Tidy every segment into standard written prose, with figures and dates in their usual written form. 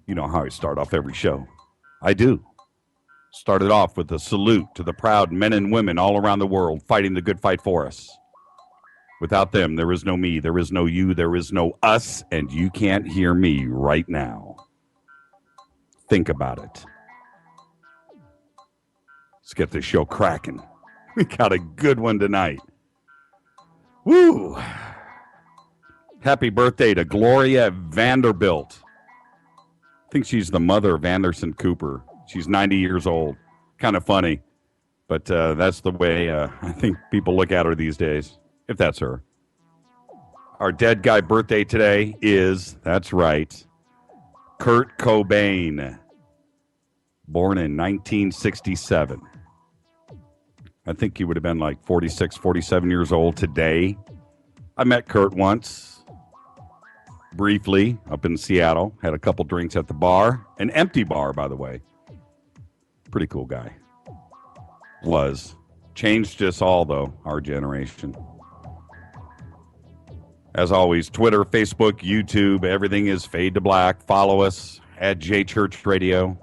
You know how I start off every show. I do. Started off with a salute to the proud men and women all around the world fighting the good fight for us. Without them, there is no me, there is no you, there is no us, and you can't hear me right now. Think about it. Let's get this show cracking. We got a good one tonight. Woo! Happy birthday to Gloria Vanderbilt. I think she's the mother of Anderson Cooper. She's 90 years old. Kind of funny, but that's the way I think people look at her these days, if that's her. Our dead guy birthday today is, that's right, Kurt Cobain, born in 1967. I think he would have been like 46, 47 years old today. I met Kurt once, briefly, up in Seattle. Had a couple drinks at the bar. An empty bar, by the way. Pretty cool guy. Was. Changed us all, though, our generation. As always, Twitter, Facebook, YouTube, everything is Fade to Black. Follow us at JChurchRadio.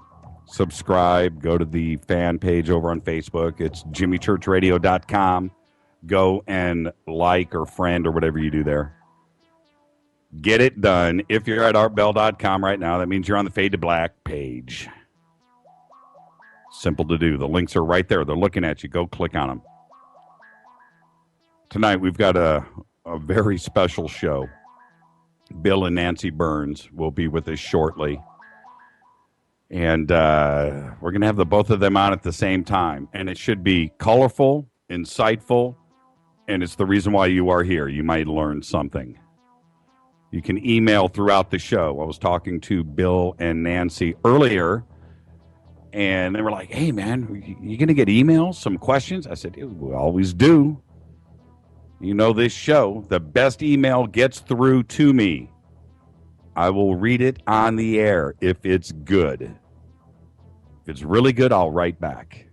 Subscribe. Go to the fan page over on Facebook. It's jimmychurchradio.com. Go and like or friend or whatever you do there. Get it done. If you're at artbell.com right now, that means you're on the Fade to Black page. Simple to do. The links are right there. They're looking at you. Go click on them. Tonight we've got a very special show. Bill and Nancy Birnes will be with us shortly. And we're going to have the both of them on at the same time. And it should be colorful, insightful, and it's the reason why you are here. You might learn something. You can email throughout the show. I was talking to Bill and Nancy earlier, and they were like, hey, man, you going to get emails, some questions? I said, we always do. You know this show, the best email gets through to me. I will read it on the air if it's good. If it's really good, I'll write back.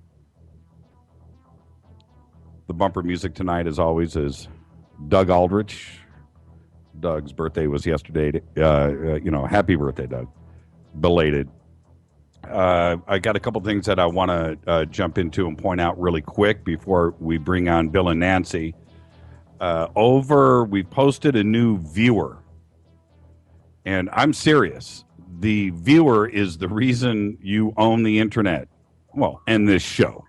The bumper music tonight, as always, is Doug Aldrich. Doug's birthday was yesterday. Happy birthday, Doug. Belated. I got a couple things that I want to jump into and point out really quick before we bring on Bill and Nancy. We posted a new viewer. And I'm serious. The viewer is the reason you own the internet. Well, and this show.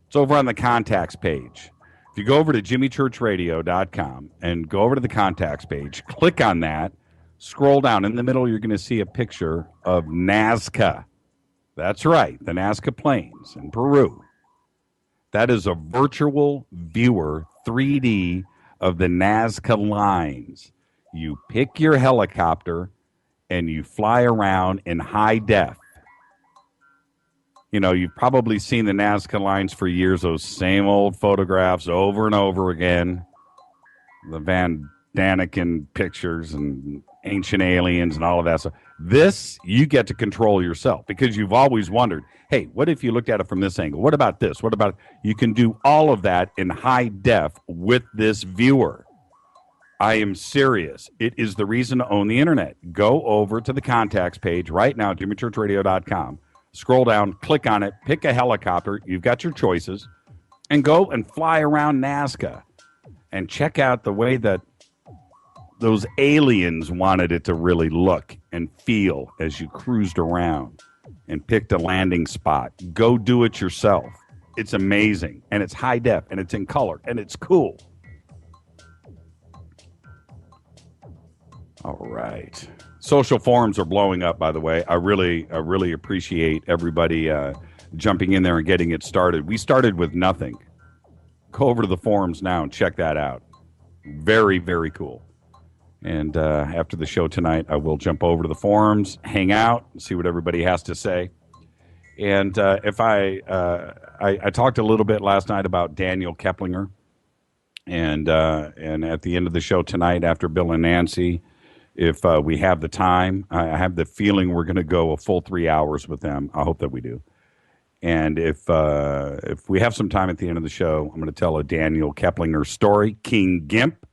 It's over on the contacts page. If you go over to jimmychurchradio.com and go over to the contacts page, click on that, scroll down. In the middle, you're going to see a picture of Nazca. That's right, the Nazca Plains in Peru. That is a virtual viewer, 3D, of the Nazca lines. You pick your helicopter and you fly around in high def. You know, you've probably seen the Nazca lines for years, those same old photographs over and over again. The Van Daniken pictures and ancient aliens and all of that stuff. This, you get to control yourself because you've always wondered, hey, what if you looked at it from this angle? What about this? What about, you can do all of that in high def with this viewer. I am serious. It is the reason to own the internet. Go over to the contacts page right now, jimmychurchradio.com. Scroll down, click on it, pick a helicopter. You've got your choices. And go and fly around Nazca. And check out the way that those aliens wanted it to really look and feel as you cruised around and picked a landing spot. Go do it yourself. It's amazing. And it's high def. And it's in color. And it's cool. All right. Social forums are blowing up, by the way. I really appreciate everybody jumping in there and getting it started. We started with nothing. Go over to the forums now and check that out. Very, very cool. And after the show tonight, I will jump over to the forums, hang out, see what everybody has to say. And if I talked a little bit last night about Daniel Keplinger. And at the end of the show tonight, after Bill and Nancy, if we have the time, I have the feeling we're going to go a full 3 hours with them. I hope that we do. And if we have some time at the end of the show, I'm going to tell a Daniel Keplinger story, King Gimp.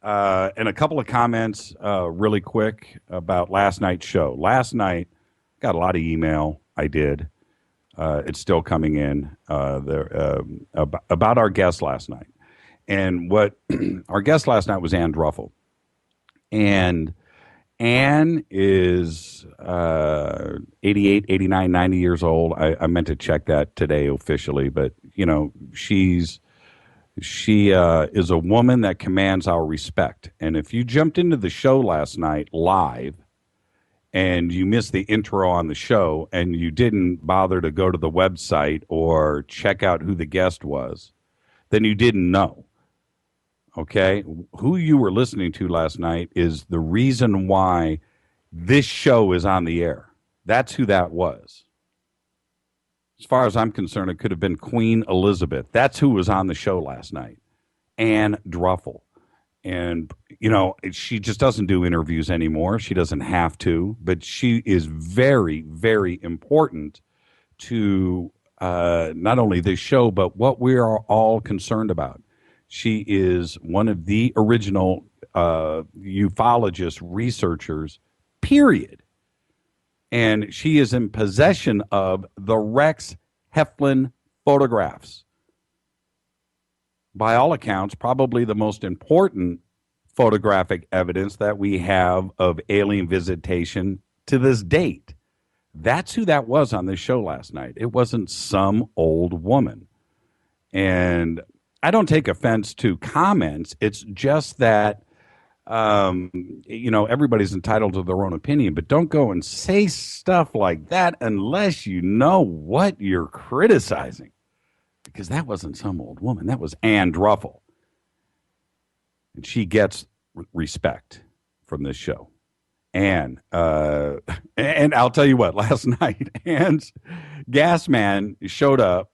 And a couple of comments really quick about last night's show. Last night, got a lot of email. I did. It's still coming in about our guest last night. And what our guest last night was Ann Druffel. And Ann is 88, 89, 90 years old. I meant to check that today officially, but, she is a woman that commands our respect. And if you jumped into the show last night live and you missed the intro on the show and you didn't bother to go to the website or check out who the guest was, then you didn't know. Okay? Who you were listening to last night is the reason why this show is on the air. That's who that was. As far as I'm concerned, it could have been Queen Elizabeth. That's who was on the show last night. Ann Druffel. And, she just doesn't do interviews anymore. She doesn't have to, but she is very, very important to not only this show, but what we are all concerned about. She is one of the original ufologist researchers, period. And she is in possession of the Rex Heflin photographs. By all accounts, probably the most important photographic evidence that we have of alien visitation to this date. That's who that was on this show last night. It wasn't some old woman. And I don't take offense to comments. It's just that, everybody's entitled to their own opinion, but don't go and say stuff like that unless you know what you're criticizing. Because that wasn't some old woman. That was Ann Druffel. And she gets respect from this show. And I'll tell you what, last night, Ann's gas man showed up.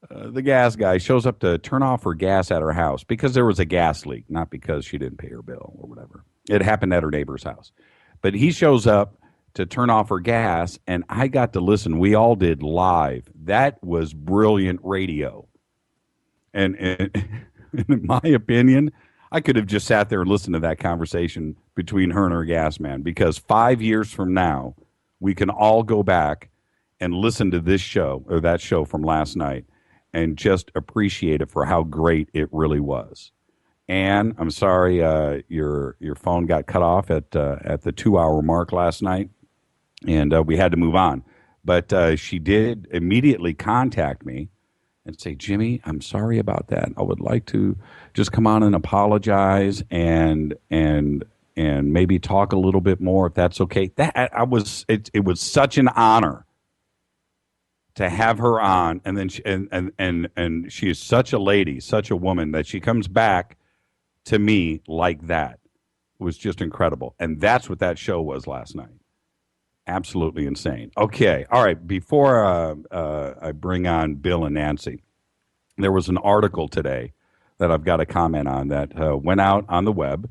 The gas guy shows up to turn off her gas at her house because there was a gas leak, not because she didn't pay her bill or whatever. It happened at her neighbor's house. But he shows up to turn off her gas, and I got to listen. We all did live. That was brilliant radio. And in my opinion, I could have just sat there and listened to that conversation between her and her gas man, because 5 years from now, we can all go back and listen to this show or that show from last night and just appreciate it for how great it really was. And I'm sorry your phone got cut off at the 2-hour mark last night, and we had to move on. But she did immediately contact me and say, Jimmy, I'm sorry about that. I would like to just come on and apologize and maybe talk a little bit more, if that's okay. It was such an honor to have her on, and then and she is such a lady, such a woman, that she comes back to me like that. It was just incredible. And that's what that show was last night. Absolutely insane. Okay. All right. Before I bring on Bill and Nancy, there was an article today that I've got to comment on that went out on the web.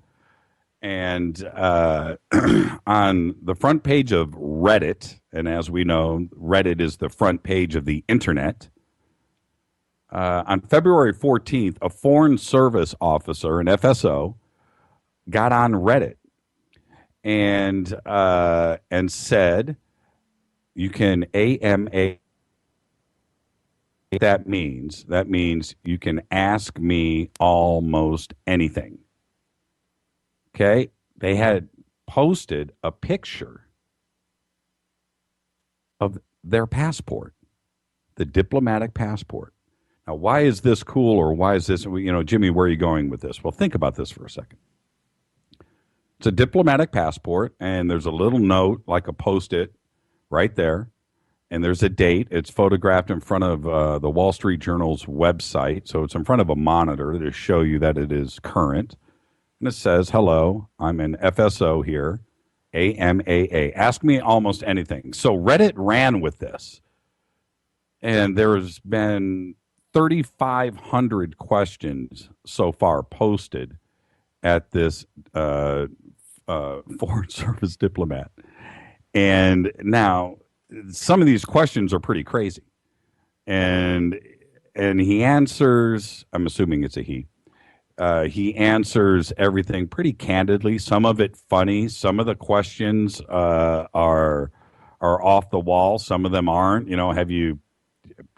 And on the front page of Reddit, and as we know, Reddit is the front page of the internet. On February 14th, a Foreign Service officer, an FSO, got on Reddit and said, you can AMA. That means you can ask me almost anything. Okay? They had posted a picture of their passport, the diplomatic passport. Now, why is this cool, or why is this, Jimmy, where are you going with this? Well, think about this for a second. It's a diplomatic passport, and there's a little note, like a Post-it, right there. And there's a date. It's photographed in front of the Wall Street Journal's website. So it's in front of a monitor to show you that it is current. And it says, hello, I'm an FSO here, AMAA. Ask me almost anything. So Reddit ran with this. And there's been 3,500 questions so far posted at this Foreign Service diplomat. And now, some of these questions are pretty crazy. And he answers, I'm assuming it's a he, He answers everything pretty candidly. Some of it funny. Some of the questions are off the wall. Some of them aren't. Have you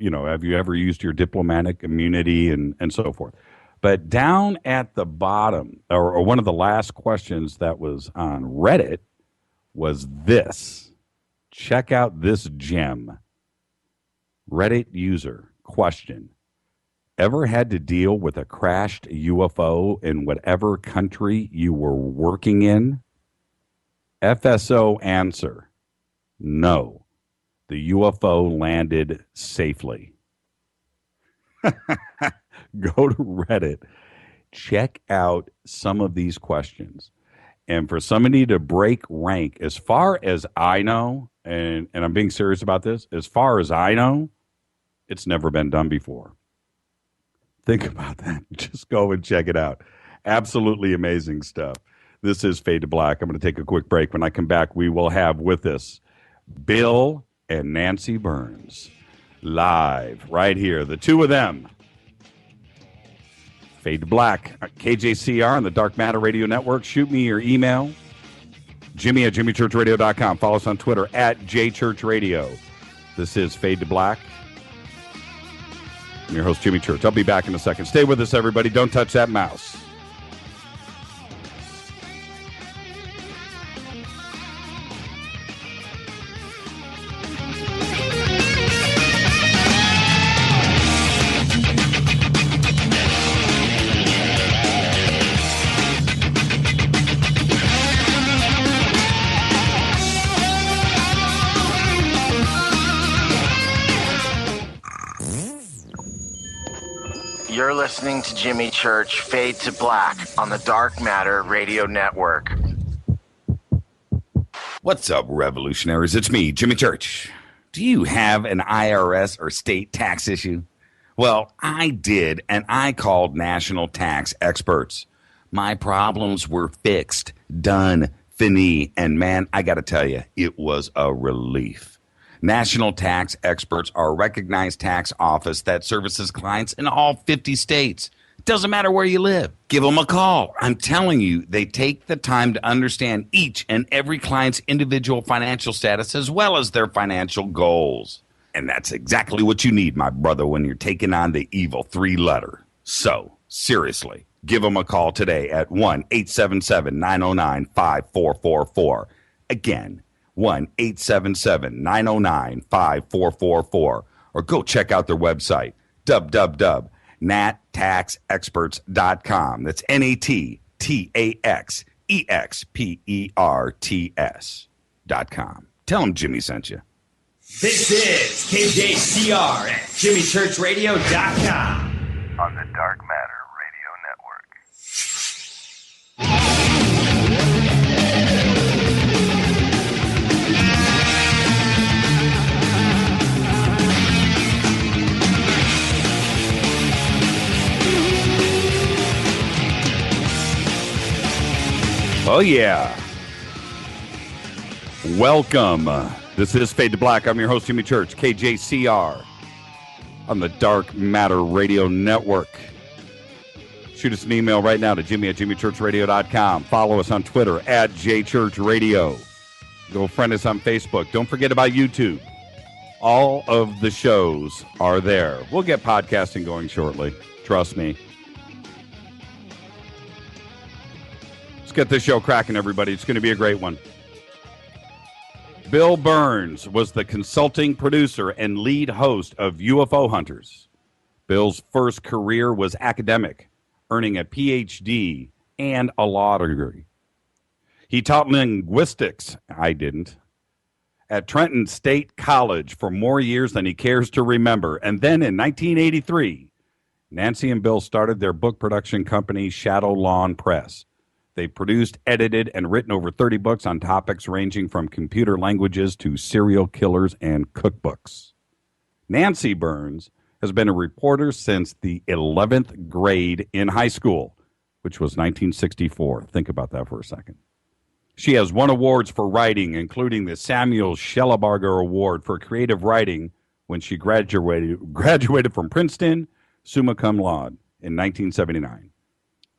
ever used your diplomatic immunity and so forth? But down at the bottom, or one of the last questions that was on Reddit was this. Check out this gem. Reddit user question. Ever had to deal with a crashed UFO in whatever country you were working in? FSO answer. No. The UFO landed safely. Go to Reddit. Check out some of these questions. And for somebody to break rank, as far as I know, and I'm being serious about this, as far as I know, it's never been done before. Think about that. Just go and check it out. Absolutely amazing stuff. This is Fade to Black. I'm going to take a quick break. When I come back, we will have with us Bill and Nancy Birnes live right here. The two of them. Fade to Black. KJCR on the Dark Matter Radio Network. Shoot me your email. Jimmy at jimmychurchradio.com. Follow us on Twitter at jchurchradio. This is Fade to Black. I'm your host, Jimmy Church. I'll be back in a second. Stay with us, everybody. Don't touch that mouse. You're listening to Jimmy Church Fade to Black on the Dark Matter Radio Network. What's up, revolutionaries? It's me, Jimmy Church. Do you have an IRS or state tax issue? Well, I did, and I called national tax experts. My problems were fixed, done, fini, and man, I got to tell you, it was a relief. National Tax Experts are a recognized tax office that services clients in all 50 states. It doesn't matter where you live. Give them a call. I'm telling you, they take the time to understand each and every client's individual financial status as well as their financial goals. And that's exactly what you need, my brother, when you're taking on the evil three-letter. So, seriously, give them a call today at 1-877-909-5444. Again, 1-877-909-5444, or go check out their website, www.nattaxexperts.com. That's NATTAXEXPERTS.com. Tell them Jimmy sent you. This is KJCR at JimmyChurchRadio.com On the Dark Matter Radio Network. Oh, yeah. Welcome. This is Fade to Black. I'm your host, Jimmy Church, KJCR, on the Dark Matter Radio Network. Shoot us an email right now to Jimmy at jimmychurchradio.com. Follow us on Twitter at jchurchradio. Go friend us on Facebook. Don't forget about YouTube. All of the shows are there. We'll get podcasting going shortly. Trust me. Let's get this show cracking, everybody. It's going to be a great one. Bill Birnes was the consulting producer and lead host of UFO Hunters. Bill's first career was academic, earning a PhD and a law degree. He taught linguistics, I didn't, at Trenton State College for more years than he cares to remember. And then in 1983, Nancy and Bill started their book production company, Shadow Lawn Press. They produced, edited, and written over 30 books on topics ranging from computer languages to serial killers and cookbooks. Nancy Birnes has been a reporter since the 11th grade in high school, which was 1964. Think about that for a second. She has won awards for writing, including the Samuel Shellabarger Award for Creative Writing when she graduated from Princeton, summa cum laude, in 1979.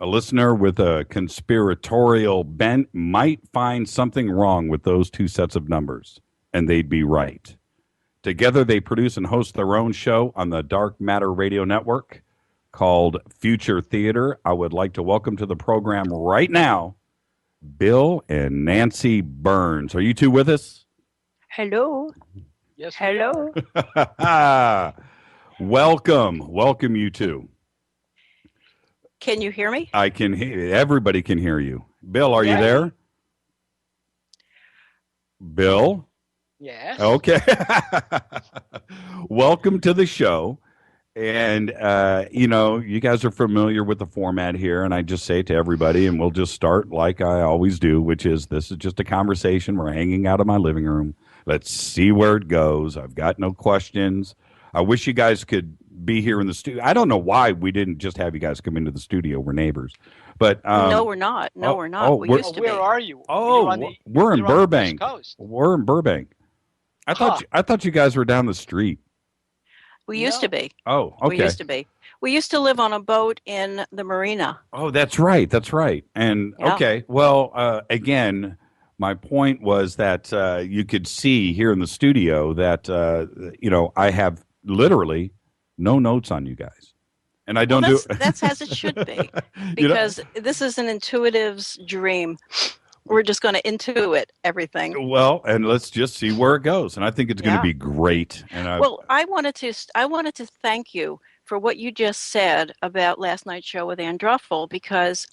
A listener with a conspiratorial bent might find something wrong with those two sets of numbers, and they'd be right. Together, they produce and host their own show on the Dark Matter Radio Network called Future Theater. I would like to welcome to the program right now Bill and Nancy Birnes. Are you two with us? Hello. Yes. Hello. Welcome, you two. Can you hear me? I can hear. Everybody can hear you. Bill, are you there? Bill? Yes. Okay. Welcome to the show. And, you guys are familiar with the format here. And I just say to everybody, and we'll just start like I always do, which is this is just a conversation. We're hanging out in my living room. Let's see where it goes. I've got no questions. I wish you guys could be here in the studio. I don't know why we didn't just have you guys come into the studio. We're neighbors. But no, we're not. No, we're not. We used to be. Where are you? We're in Burbank. Coast. We're in Burbank. I thought you guys were down the street. We used to be. Oh, okay. We used to be. We used to live on a boat in the marina. Oh, that's right. That's right. And okay, well, again, my point was that you could see here in the studio that I have literally no notes on you guys, and I don't That's as it should be, because this is an intuitive's dream. We're just going to intuit everything. Well, and let's just see where it goes, and I think it's going to be great. And I wanted to thank you for what you just said about last night's show with Androffel, because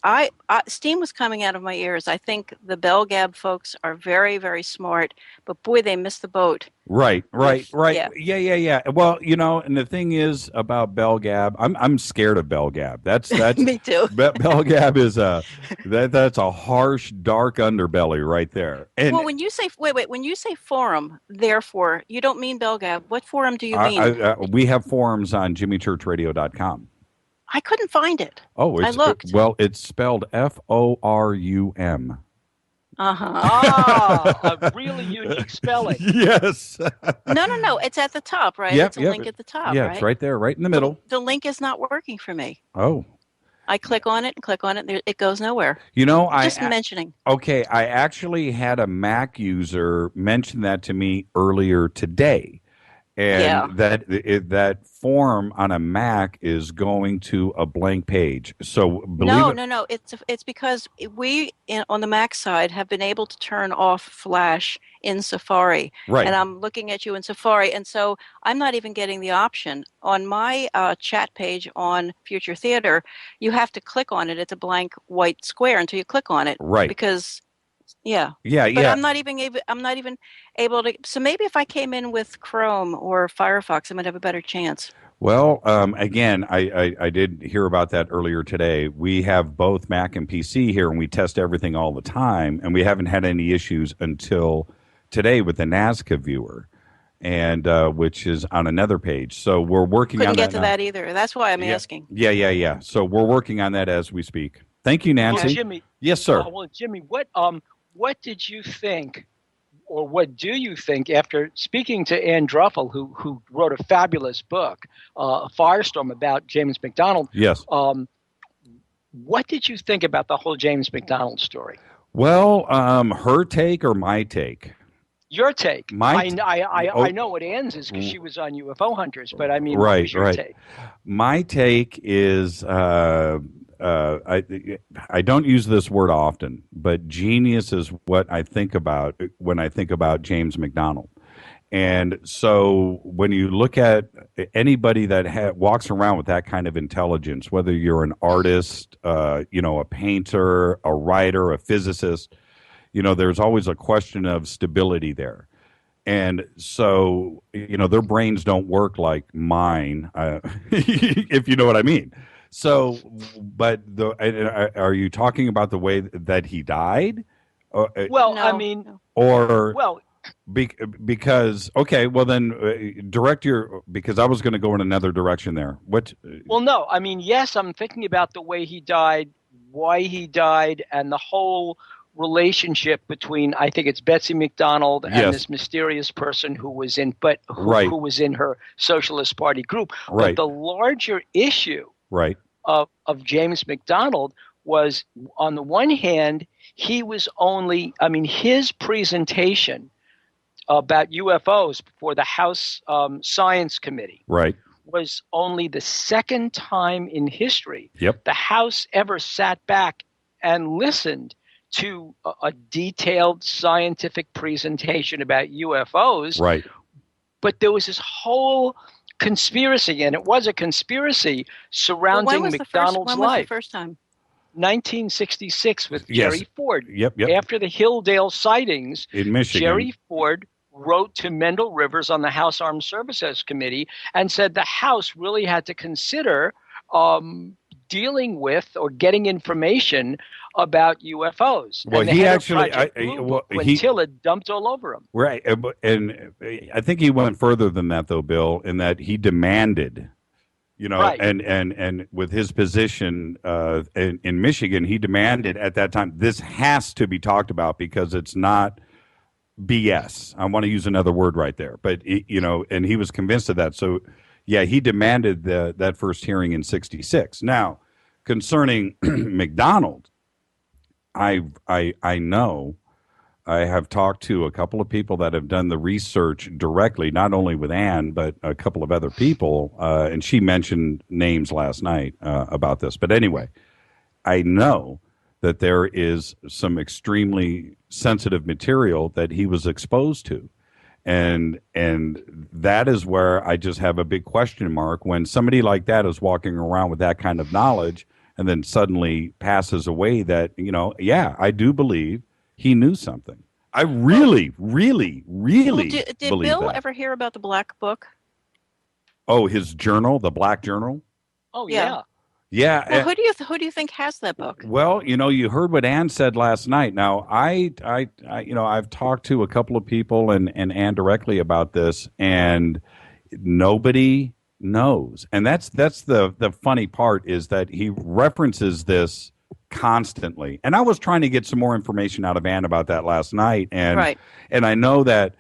steam was coming out of my ears. I think the Bell Gab folks are very, very smart, but boy, they missed the boat. Right. Yeah. Well, and the thing is about Bell Gab, I'm scared of Bell Gab. That's me too. Bell Gab is that's a harsh, dark underbelly right there. And well, when you say forum, therefore, you don't mean Bell Gab. What forum do you mean? We have forums on JimmyChurchRadio.com. I couldn't find it. Oh, I looked. Well, it's spelled FORUM. A really unique spelling. Yes. No. It's at the top, right? Yep, it's a link at the top, yeah, right? It's right there, right in the middle. The link is not working for me. Oh. I click on it, it goes nowhere. Just mentioning. Okay, I actually had a Mac user mention that to me earlier today. And that form on a Mac is going to a blank page. So No. It's because we on the Mac side have been able to turn off Flash in Safari. Right. And I'm looking at you in Safari, and so I'm not even getting the option on my chat page on Future Theater. You have to click on it. It's a blank white square until you click on it. Right. Because. Yeah. But I'm not even able to. So maybe if I came in with Chrome or Firefox, I might have a better chance. Well, again, I did hear about that earlier today. We have both Mac and PC here, and we test everything all the time, and we haven't had any issues until today with the Nazca viewer, and which is on another page. So we're working on that. Couldn't get to that either. That's why I'm asking. Yeah. So we're working on that as we speak. Thank you, Nancy. Well, Jimmy. Yes, sir. Jimmy, what did you think, or what do you think after speaking to Ann Druffel, who wrote a fabulous book, Firestorm, about James McDonald? Yes. What did you think about the whole James McDonald story? Well, her take or my take? Your take. I know what Ann's is because she was on UFO Hunters, but I mean, what was your take? My take is I don't use this word often, but genius is what I think about when I think about James McDonald. And so when you look at anybody that walks around with that kind of intelligence, whether you're an artist, a painter, a writer, a physicist, there's always a question of stability there. And so, their brains don't work like mine, if you know what I mean. So, but are you talking about the way that he died? Well, no, I mean, no. Or well, because okay, well then because I was going to go in another direction there. What? Well, no, I mean, yes, I'm thinking about the way he died, why he died, and the whole relationship between, I think it's Betsy McDonald and this mysterious person who was in her Socialist Party group. Right. But the larger issue of James McDonald was, on the one hand, he was only, his presentation about UFOs before the House Science Committee Right. was only the second time in history Yep. the House ever sat back and listened to a detailed scientific presentation about UFOs. Right. But there was this whole conspiracy, and it was a conspiracy surrounding McDonald's life. When was the first time? 1966 with Yes. Jerry Ford. Yep. After the Hilldale sightings, In Michigan. Jerry Ford wrote to Mendel Rivers on the House Armed Services Committee and said the House really had to consider dealing with or getting information about UFOs. Well, and the he head actually, of Project Blue Book, when Tilla dumped all over him. Right. And I think he went further than that, though, Bill, in that he demanded, Right. and with his position in Michigan, he demanded at that time, this has to be talked about because it's not BS. I want to use another word right there, but and he was convinced of that. So, yeah, he demanded that first hearing in '66. Now, concerning McDonald, I know I have talked to a couple of people that have done the research directly, not only with Ann but a couple of other people, and she mentioned names last night about this. But anyway, I know that there is some extremely sensitive material that he was exposed to. And that is where I just have a big question mark when somebody like that is walking around with that kind of knowledge and then suddenly passes away that, yeah, I do believe he knew something. I really believe Did Bill that. ever hear about the Black Book? Oh, his journal, the Black Journal? Oh, yeah. Yeah. Well, who do you think has that book? Well, you heard what Ann said last night. Now, I've talked to a couple of people and Ann directly about this, and nobody knows. And that's the funny part is that he references this constantly. And I was trying to get some more information out of Ann about that last night, and I know that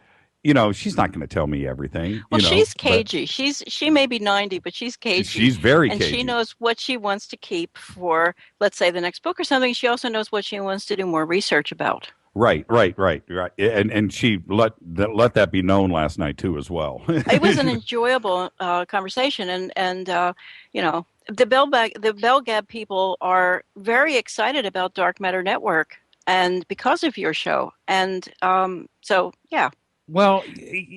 she's not going to tell me everything. Well, she's cagey. She may be 90, but she's cagey. She's very and cagey. She knows what she wants to keep for, let's say, the next book or something. She also knows what she wants to do more research about. Right. And she let that be known last night too, as well. It was an enjoyable conversation, and the Bell Gab people are very excited about Dark Matter Network, and because of your show, and so yeah. Well,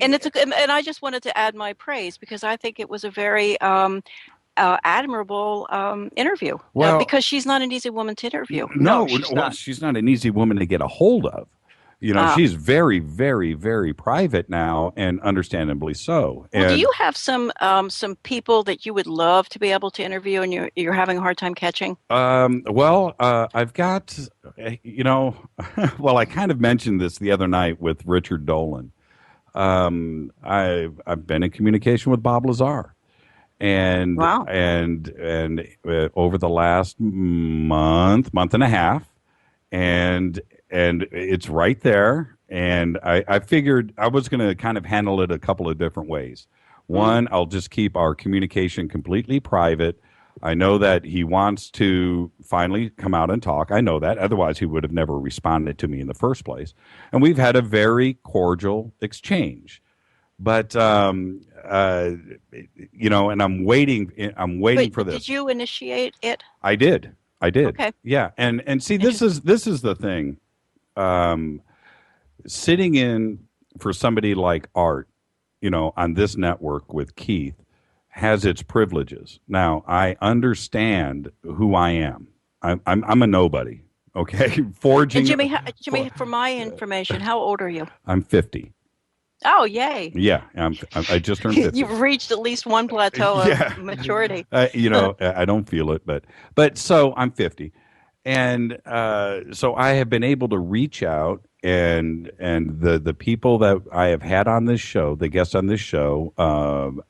and I just wanted to add my praise because I think it was a very admirable interview. Well, because she's not an easy woman to interview. No, she's not an easy woman to get a hold of. She's very, very, very private now, and understandably so. Well, do you have some people that you would love to be able to interview, and you're having a hard time catching? Well, I've got, well, I kind of mentioned this the other night with Richard Dolan. I've been in communication with Bob Lazar, and wow. and over the last month and a half, and it's right there. And I figured I was going to kind of handle it a couple of different ways. One, I'll just keep our communication completely private. I know that he wants to finally come out and talk. I know that. Otherwise, he would have never responded to me in the first place. And we've had a very cordial exchange. But, and I'm waiting for this. Did you initiate it? I did. Okay. Yeah. And see, this is the thing. Sitting in for somebody like Art, on this network with Keith, has its privileges. Now, I understand who I am. I'm a nobody. Okay, forging. And Jimmy, for my information, how old are you? I'm 50. Oh, yay! Yeah, I just turned 50. You've reached at least one plateau of maturity. I don't feel it, but so I'm 50, and so I have been able to reach out. And the people that I have had on this show, the guests on this show,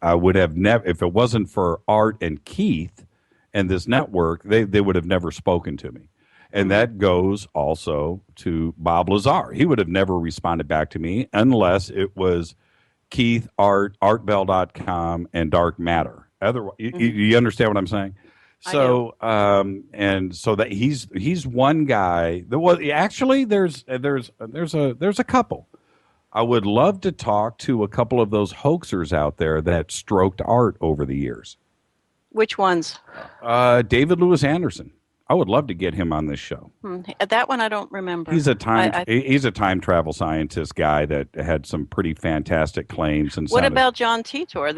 I would have never, if it wasn't for Art and Keith and this network, they would have never spoken to me. And that goes also to Bob Lazar. He would have never responded back to me unless it was Keith, Art, artbell.com, and Dark Matter. Otherwise, you understand what I'm saying? So and so that he's one guy. Well, actually, there's a couple. I would love to talk to a couple of those hoaxers out there that stroked art over the years. Which ones? David Lewis Anderson. I would love to get him on this show. That one I don't remember. He's a time travel scientist guy that had some pretty fantastic claims. And what about John Titor?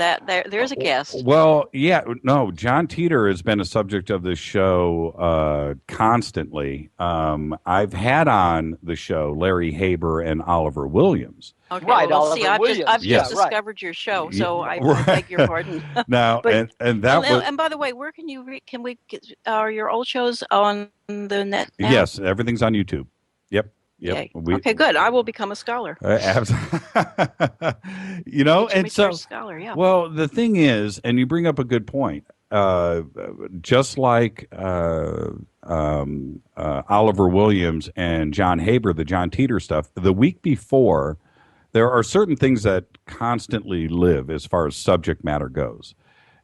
There's a guest. Well, yeah, no, John Titor has been a subject of this show constantly. I've had on the show Larry Haber and Oliver Williams. Okay, right, well, Oliver see, I've Williams. just discovered your show, so I beg your pardon. Now, but, and that was. And by the way, where can you can we get, are your old shows on the net now? Yes, everything's on YouTube. Yep. Okay, good. I will become a scholar. You know, and so scholar, yeah. Well, the thing is, and you bring up a good point. Just like Oliver Williams and John Haber, the John Titor stuff, the week before, there are certain things that constantly live as far as subject matter goes,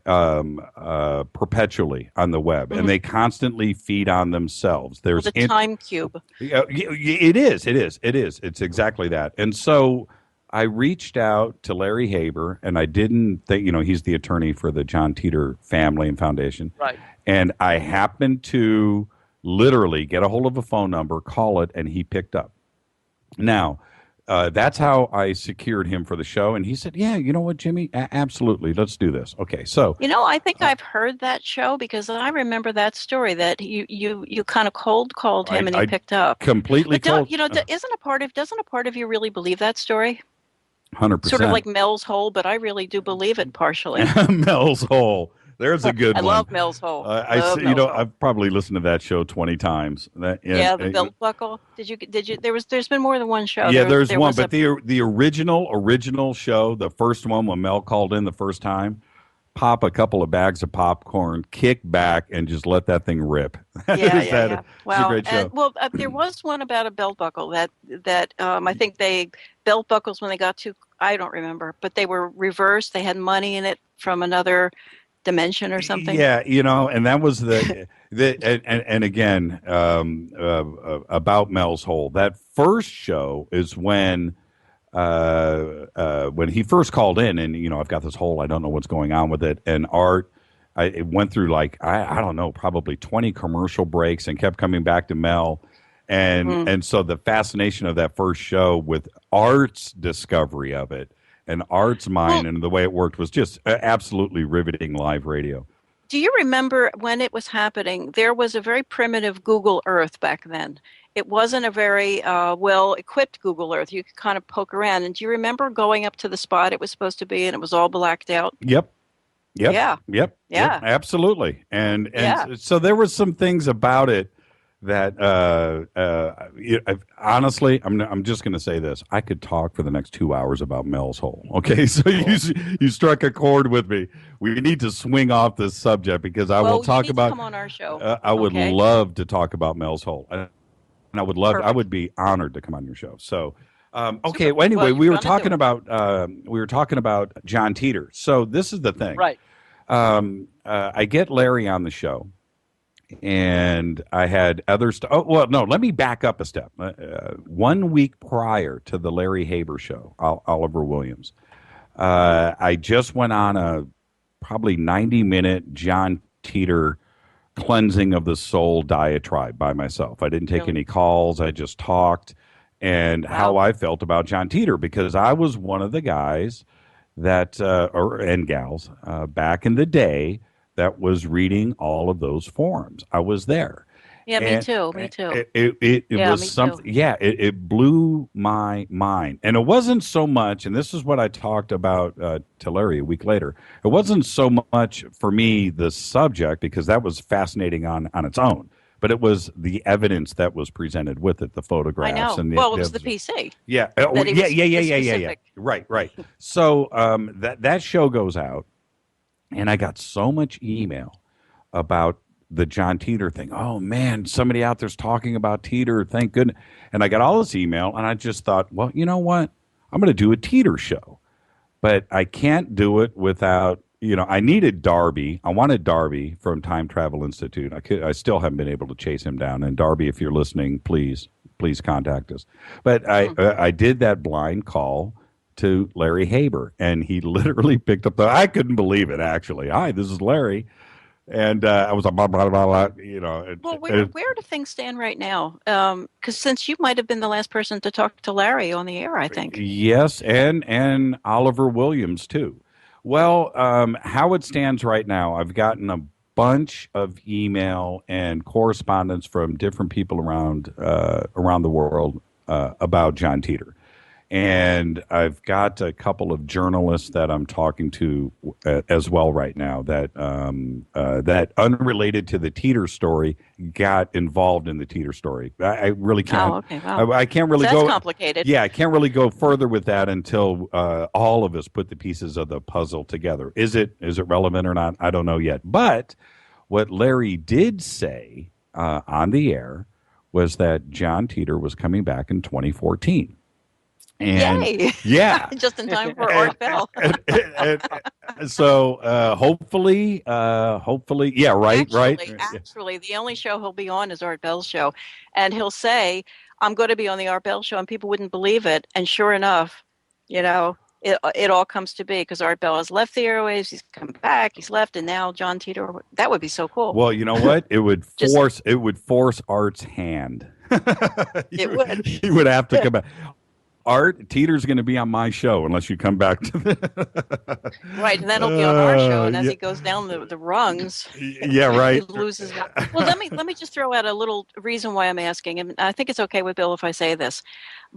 perpetually on the web, and they constantly feed on themselves. There's the time cube. It is. It's exactly that. And so I reached out to Larry Haber, and I didn't think, he's the attorney for the John Titor family and foundation. Right. And I happened to literally get a hold of a phone number, call it, and he picked up. Now, that's how I secured him for the show. And he said, yeah, you know what, Jimmy? Absolutely. Let's do this. Okay. So, I think I've heard that show because I remember that story that you kind of cold called him and he picked up. Completely cold. Doesn't a part of you really believe that story? 100%. Sort of like Mel's Hole, but I really do believe it partially. Mel's Hole. There's a good one. I love Mel's Hole. I've probably listened to that show 20 times. The belt buckle. Did you? There's been more than one show. Yeah, there's one, but the original show, the first one when Mel called in the first time, pop a couple of bags of popcorn, kick back, and just let that thing rip. Yeah. Well, it's a great show. There was one about a belt buckle that I think belt buckles when they got to, I don't remember, but they were reversed. They had money in it from another dimension or something. Yeah, and that was and again, about Mel's Hole. That first show is when he first called in, and I've got this hole, I don't know what's going on with it, and Art, it went through like I don't know, probably 20 commercial breaks, and kept coming back to Mel, and so the fascination of that first show with Art's discovery of it. And Art's mind and the way it worked was just absolutely riveting live radio. Do you remember when it was happening? There was a very primitive Google Earth back then. It wasn't a very well-equipped Google Earth. You could kind of poke around. And do you remember going up to the spot it was supposed to be and it was all blacked out? Yep. Yeah. Absolutely. And so there were some things about it that honestly, I'm just going to say this. I could talk for the next 2 hours about Mel's Hole. Okay, so you struck a chord with me. We need to swing off this subject because I will talk about. Come on our show. I would love to talk about Mel's Hole, and I would love. I would be honored to come on your show. So. Okay. Well, anyway, we were talking about John Titor. So this is the thing, right? I get Larry on the show. And I had other stuff. Oh, well, no, let me back up a step. 1 week prior to the Larry Haber show, Oliver Williams, I just went on a probably 90-minute John Titor cleansing of the soul diatribe by myself. I didn't take any calls. I just talked and how I felt about John Titor because I was one of the guys that, and gals, back in the day that was reading all of those forums. I was there. Yeah, me too. It was something. Yeah, it blew my mind, and it wasn't so much. And this is what I talked about to Larry a week later. It wasn't so much for me the subject because that was fascinating on its own, but it was the evidence that was presented with it, the photographs. I know. And it was the PC. Yeah. Yeah. Right. So that show goes out. And I got so much email about the John Titor thing. Oh, man, somebody out there's talking about Titor. Thank goodness. And I got all this email, and I just thought, well, you know what? I'm going to do a Titor show. But I can't do it without I needed Darby. I wanted Darby from Time Travel Institute. I still haven't been able to chase him down. And Darby, if you're listening, please contact us. But I did that blind call to Larry Haber, and he literally picked up I couldn't believe it. Actually, hi, this is Larry. And I was like, blah, blah, blah, blah, Well, where do things stand right now? Because since you might have been the last person to talk to Larry on the air, I think. Yes, and Oliver Williams, too. Well, how it stands right now, I've gotten a bunch of email and correspondence from different people around the world about John Teeter. And I've got a couple of journalists that I'm talking to as well right now that that unrelated to the Teeter story got involved in the Teeter story. I really can't. Oh, okay. Wow. I can't really So go. that's complicated. Yeah, I can't really go further with that until all of us put the pieces of the puzzle together. Is it relevant or not? I don't know yet. But what Larry did say on the air was that John Teeter was coming back in 2014. And yay! Yeah, just in time for Art Bell. So hopefully, yeah, right. Actually, the only show he'll be on is Art Bell's show, and he'll say, "I'm going to be on the Art Bell show," and people wouldn't believe it. And sure enough, it all comes to be because Art Bell has left the airwaves, he's come back, he's left, and now John Teeter. That would be so cool. Well, you know what? It would force Art's hand. It would. He would have to come back. Art, Teeter's going to be on my show unless you come back to the right, and then he'll be on our show, and as he goes down the rungs, yeah, right, he loses. Well, let me just throw out a little reason why I'm asking, and I think it's okay with Bill if I say this.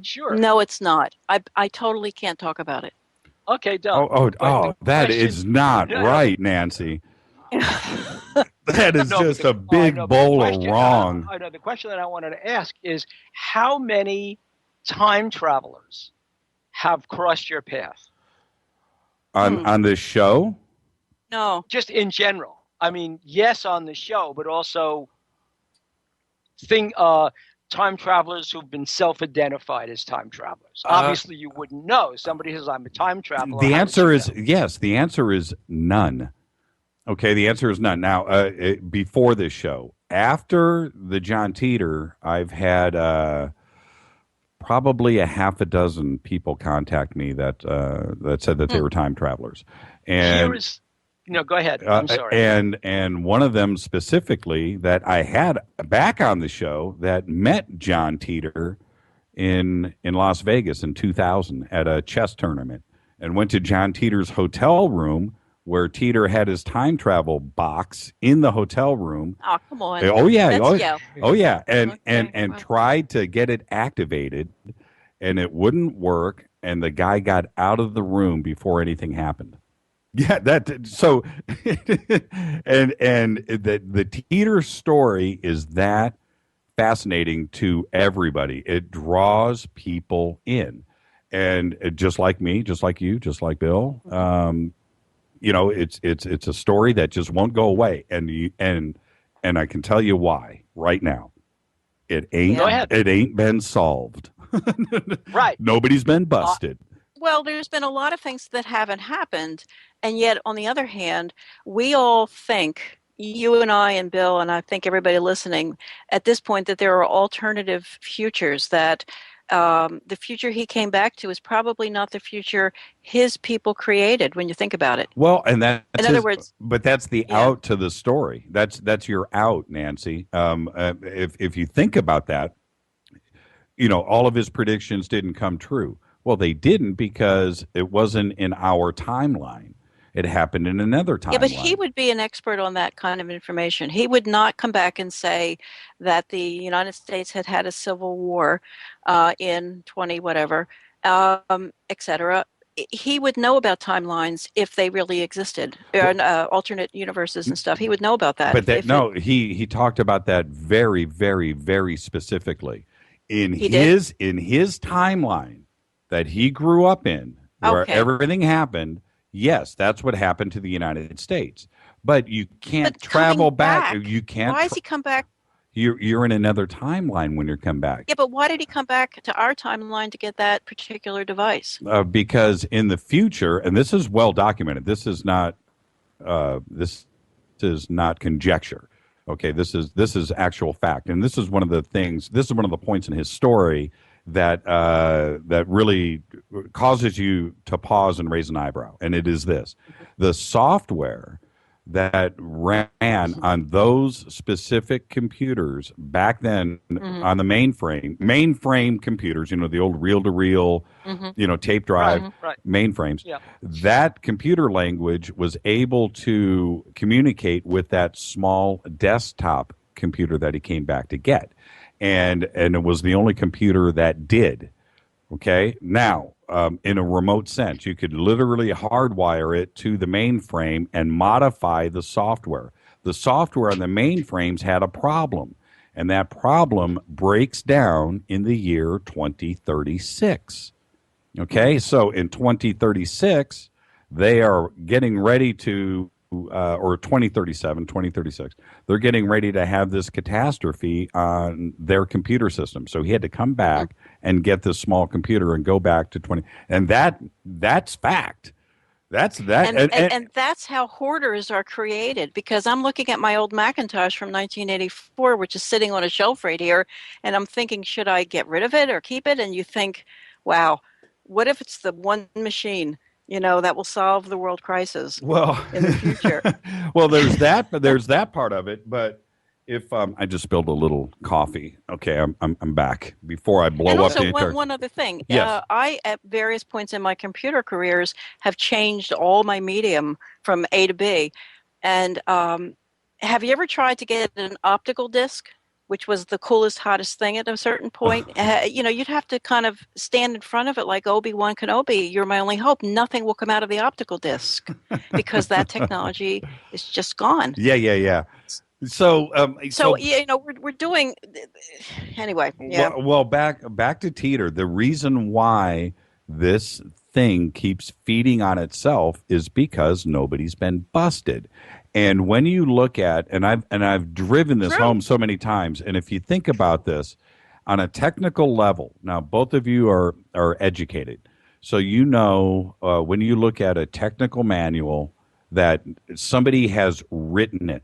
Sure. No, it's not. I totally can't talk about it. Okay, done. That is not right, Nancy. That is just a big bowl of wrong. I know. The question that I wanted to ask is how many time travelers have crossed your path on this show? No, just in general. I mean, yes, on the show, but also time travelers who've been self-identified as time travelers. Obviously, you wouldn't know. Somebody says, "I'm a time traveler." The answer is yes. The answer is none. Okay, the answer is none. Now, before this show, after the John Teeter, I've had probably a half a dozen people contact me that said that they were time travelers. And go ahead. I'm sorry. And one of them specifically that I had back on the show that met John Teeter in Las Vegas in 2000 at a chess tournament and went to John Teeter's hotel room where Teeter had his time travel box in the hotel room. Oh, come on. Oh yeah. Oh yeah. And tried to get it activated and it wouldn't work. And the guy got out of the room before anything happened. Yeah, so and the Teeter story is that fascinating to everybody. It draws people in. And just like me, just like you, just like Bill, it's a story that just won't go away, and I can tell you why right now. It ain't been solved. Right. Nobody's been busted. Well, there's been a lot of things that haven't happened, and yet on the other hand, we all think, you and I and Bill, and I think everybody listening at this point, that there are alternative futures, that the future he came back to is probably not the future his people created when you think about it. Well, and that's in other words, but that's the out to the story. That's your out, Nancy. If you think about that, all of his predictions didn't come true. Well, they didn't because it wasn't in our timeline. It happened in another timeline. Yeah, but he would be an expert on that kind of information. He would not come back and say that the United States had a civil war in 20 whatever, et cetera. He would know about timelines if they really existed, alternate universes and stuff. He would know about that. But he talked about that very, very, very specifically in his timeline that he grew up in, where everything happened. Yes, that's what happened to the United States. But you can't travel back. You can't. Why does he come back? You're in another timeline when you come back. Yeah, but why did he come back to our timeline to get that particular device? Because in the future, and this is well documented. This is not this is not conjecture. Okay, this is actual fact, and this is one of the things. This is one of the points in his story that that really causes you to pause and raise an eyebrow. And it is this: the software that ran on those specific computers back then on the mainframe computers, the old reel-to-reel, tape drive mainframes, that computer language was able to communicate with that small desktop computer that he came back to get. And it was the only computer that did. Okay. Now, in a remote sense, you could literally hardwire it to the mainframe and modify the software. The software on the mainframes had a problem, and that problem breaks down in the year 2036. Okay. So in 2036, they are getting ready to or 2037, 2036, they're getting ready to have this catastrophe on their computer system. So he had to come back and get this small computer and go back to 20. And that's fact. That's that. And that's how hoarders are created, because I'm looking at my old Macintosh from 1984, which is sitting on a shelf right here. And I'm thinking, should I get rid of it or keep it? And you think, wow, what if it's the one machine that will solve the world crisis in the future? Well, there's that, but there's that part of it. But if I just spilled a little coffee, okay, I'm back before I blow up the entire. One other thing. Yes. I, at various points in my computer careers, have changed all my medium from A to B. And have you ever tried to get an optical disc, which was the coolest, hottest thing at a certain point? You'd have to kind of stand in front of it like Obi-Wan Kenobi. You're my only hope. Nothing will come out of the optical disc because that technology is just gone. Yeah. So we're doing anyway. Yeah. Well, back to Teeter. The reason why this thing keeps feeding on itself is because nobody's been busted. And when you look at, and I've driven this home so many times, and if you think about this on a technical level, now both of you are educated, so when you look at a technical manual that somebody has written it,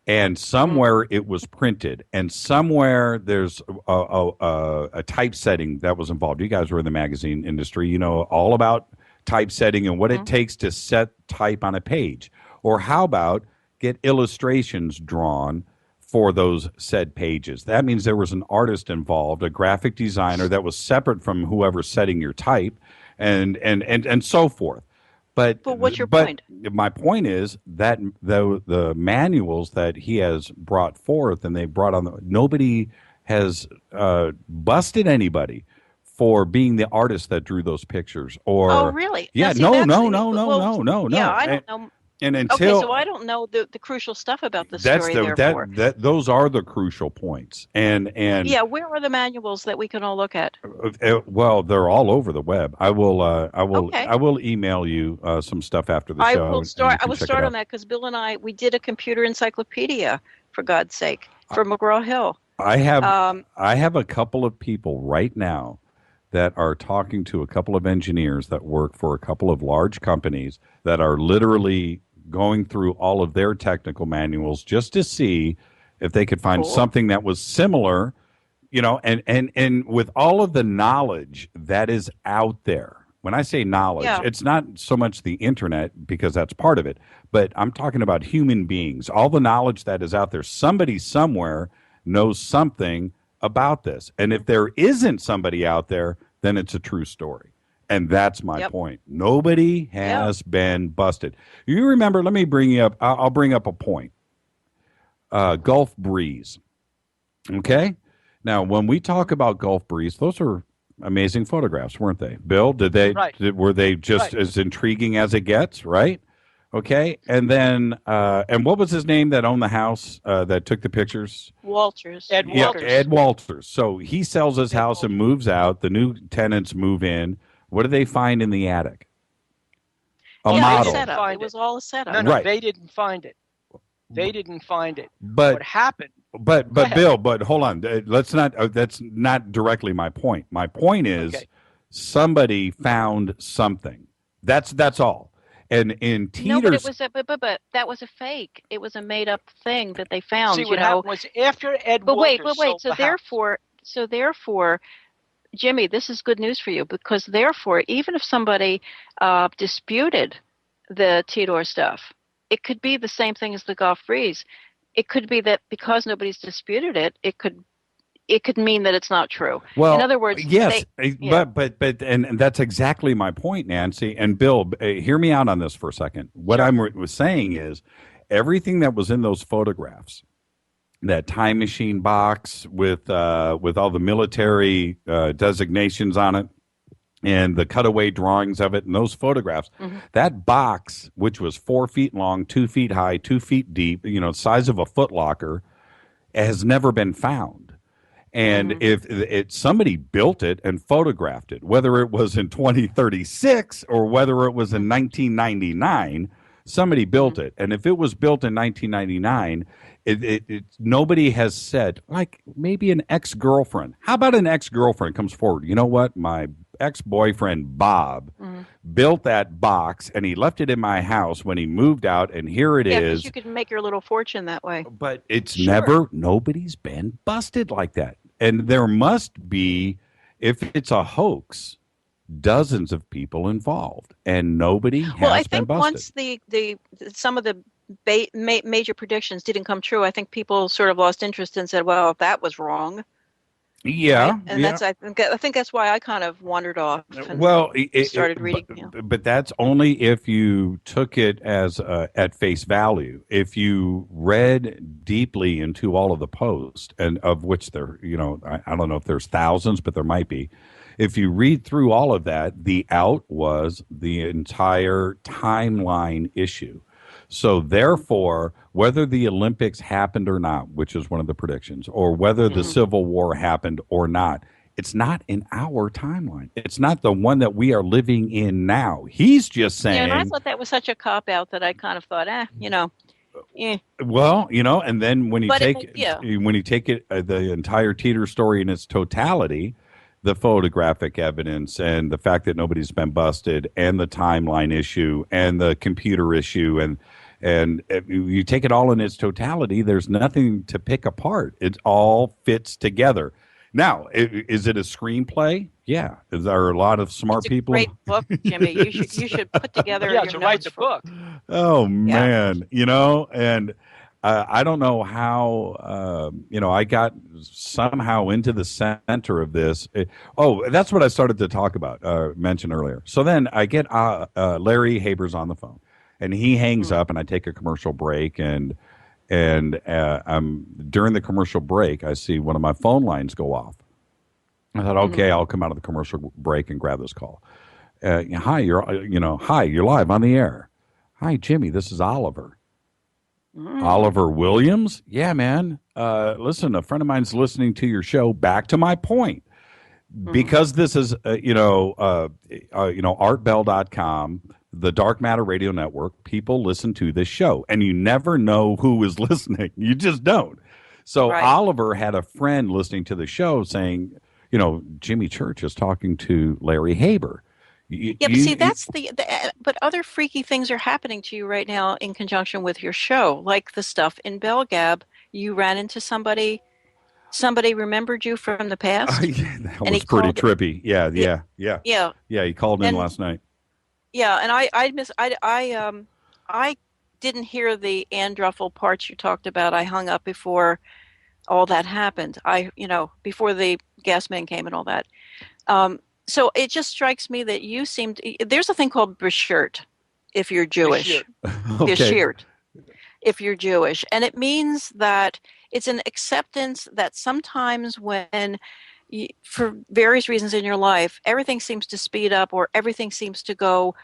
and somewhere it was printed, and somewhere there's a typesetting that was involved. You guys were in the magazine industry, all about typesetting and what it takes to set type on a page. Or how about get illustrations drawn for those said pages? That means there was an artist involved, a graphic designer that was separate from whoever's setting your type, and so forth. But what's your point? My point is that the manuals that he has brought forth and they brought on, nobody has busted anybody for being the artist that drew those pictures. Or oh, really? Yeah, no. Yeah, I don't know. And until, okay, so I don't know the crucial stuff about the story. Those are the crucial points. And yeah, where are the manuals that we can all look at? Well, they're all over the web. I will email you some stuff after the show. I will start on that because Bill and we did a computer encyclopedia, for God's sake, for McGraw-Hill. I have a couple of people right now that are talking to a couple of engineers that work for a couple of large companies that are literally going through all of their technical manuals just to see if they could find something that was similar, and with all of the knowledge that is out there. When I say knowledge, it's not so much the internet, because that's part of it, but I'm talking about human beings. All the knowledge that is out there, somebody somewhere knows something about this. And if there isn't somebody out there, then it's a true story. And that's my point. Nobody has been busted. You remember, let me bring you up. I'll bring up a point. Gulf Breeze. Okay? Now, when we talk about Gulf Breeze, those are amazing photographs, weren't they? Bill, were they just as intriguing as it gets, right? Okay. And then, and what was his name that owned the house that took the pictures? Walters. Ed Walters. Ed Walters. So he sells his house and moves out. The new tenants move in. What do they find in the attic? A model. It was all a setup. No, they didn't find it. They didn't find it. But what happened? But Bill, but hold on. Let's not. That's not directly my point. My point is somebody found something. That's all. And in No, but it Teeter's, was but that was a fake. It was a made up thing that they found. See, what happened was after Ed But wait, Walters but wait. sold the house. So therefore, Jimmy, this is good news for you, because therefore, even if somebody disputed the Tidor stuff, it could be the same thing as the Gulf Breeze. It could be that because nobody's disputed it, it could mean that it's not true. well, In other words, yes, yeah. but and that's exactly my point, Nancy and Bill. Hear me out on this for a second. What Sure. I'm was saying is everything that was in those photographs, that time machine box with all the military designations on it, and the cutaway drawings of it, and those photographs, that box, which was 4 feet long, 2 feet high, 2 feet deep, size of a foot locker, has never been found. And if somebody built it and photographed it, whether it was in 2036 or whether it was in 1999, somebody built it. And if it was built in 1999, nobody has said, like maybe an ex-girlfriend. How about an ex-girlfriend comes forward? You know what? My ex-boyfriend Bob built that box and he left it in my house when he moved out, and here it is. Yeah, because you could make your little fortune that way. But it's Sure. nobody's been busted like that. And there must be, if it's a hoax, dozens of people involved, and nobody has Well, I been think busted. once the some of the major predictions didn't come true, I think people sort of lost interest and said, "Well, that was wrong." Yeah, Right? And yeah. that's I think that's why I kind of wandered off and Well, started reading. but that's only if you took it as at face value. If you read deeply into all of the posts, and of which there, I don't know if there's thousands, but there might be. If you read through all of that, the out was the entire timeline issue. So therefore, whether the Olympics happened or not, which is one of the predictions, or whether the Civil War happened or not, it's not in our timeline. It's not the one that we are living in now. He's just saying. And I thought that was such a cop out that I kind of thought, Well, and then when you But take it the entire Teeter story in its totality, the photographic evidence and the fact that nobody's been busted, and the timeline issue and the computer issue, and if you take it all in its totality, there's nothing to pick apart. It all fits together. Now, is it a screenplay? Yeah. Is there a lot of smart people? Great book, Jimmy. You should put together Yeah, your to notes write the for book. Oh man, and I don't know how I got somehow into the center of this. That's what I started to talk about, mention earlier. So then I get Larry Haber's on the phone, and he hangs up, and I take a commercial break, and I'm during the commercial break, I see one of my phone lines go off. I thought, okay, I'll come out of the commercial break and grab this call. Hi, you're live on the air. Hi, Jimmy, this is Oliver. Oliver Williams? Yeah, man. Listen, a friend of mine's listening to your show. Back to my point. Because this is, artbell.com, the Dark Matter Radio Network, people listen to this show, and you never know who is listening. You just don't. So Right. Oliver had a friend listening to the show saying, Jimmy Church is talking to Larry Haber. But see, that's but other freaky things are happening to you right now in conjunction with your show, like the stuff in Bell Gab. You ran into somebody remembered you from the past. That was pretty trippy. Yeah. Yeah. He called in last night. Yeah, and I didn't hear the Andruffle parts you talked about. I hung up before all that happened. Before the gas man came and all that. So it just strikes me that you there's a thing called Beshert if you're Jewish. Beshert if you're Jewish. And it means that it's an acceptance that sometimes when for various reasons in your life, everything seems to speed up, or everything seems to go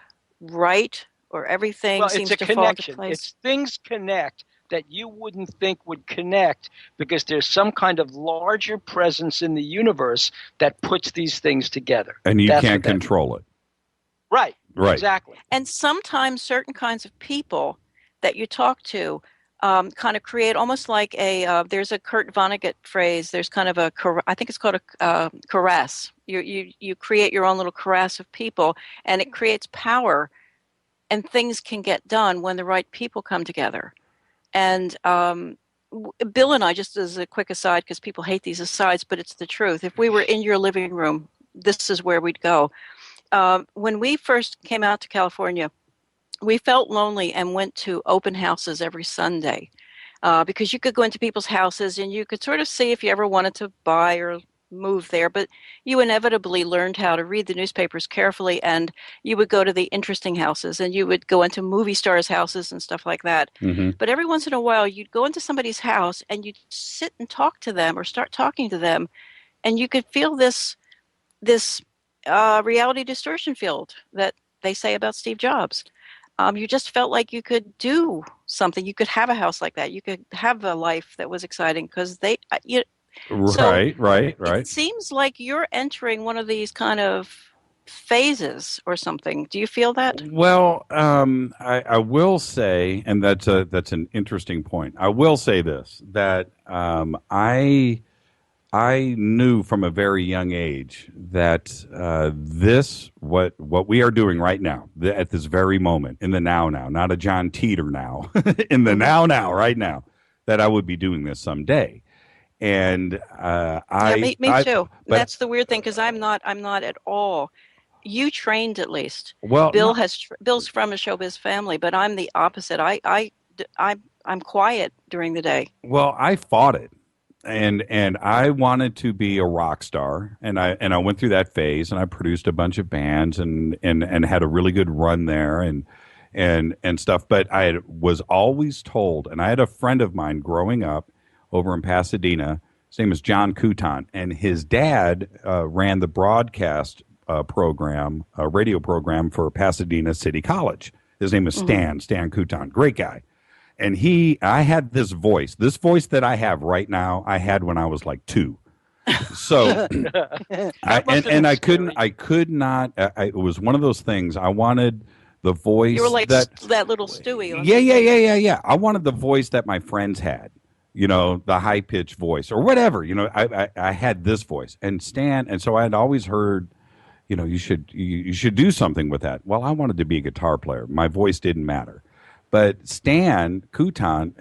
right, or everything seems to fall into place. It's things connect that you wouldn't think would connect, because there's some kind of larger presence in the universe that puts these things together. And you can't control it. Right. Exactly. And sometimes certain kinds of people that you talk to kind of create almost like there's a Kurt Vonnegut phrase, there's kind of I think it's called a caress. You create your own little caress of people, and it creates power. and things can get done when the right people come together. And Bill and I, just as a quick aside, because people hate these asides, but it's the truth. If we were in your living room, this is where we'd go. When we first came out to California, we felt lonely and went to open houses every Sunday because you could go into people's houses and you could sort of see if you ever wanted to buy or move there, but you inevitably learned how to read the newspapers carefully, and you would go to the interesting houses, and you would go into movie stars' houses and stuff like that. Mm-hmm. But every once in a while, you'd go into somebody's house and you'd sit and talk to them or start talking to them, and you could feel this reality distortion field that they say about Steve Jobs. You just felt like you could do something. You could have a house like that. You could have a life that was exciting because Right. It seems like you're entering one of these kind of phases or something. Do you feel that? Well, I will say, and that's an interesting point. I will say this, that I knew from a very young age that what we are doing right now, at this very moment, in the now, not a John Teeter now, in the now, right now, that I would be doing this someday. And me too. But that's the weird thing, because I'm not at all. You trained, at least. Well, Bill's from a showbiz family, but I'm the opposite. I'm quiet during the day. Well, I fought it. And I wanted to be a rock star, and I went through that phase, and I produced a bunch of bands and had a really good run there and stuff. But I was always told, and I had a friend of mine growing up over in Pasadena. His name is John Couton, and his dad ran the broadcast program, radio program for Pasadena City College. His name is Stan Couton, great guy. And I had this voice that I have right now, I had when I was like 2. So, I could not, it was one of those things. I wanted the voice. You were like that little Stewie. Yeah. I wanted the voice that my friends had, the high pitched voice or whatever, I had this voice and so I had always heard, you should do something with that. Well, I wanted to be a guitar player. My voice didn't matter. But Stan Couton,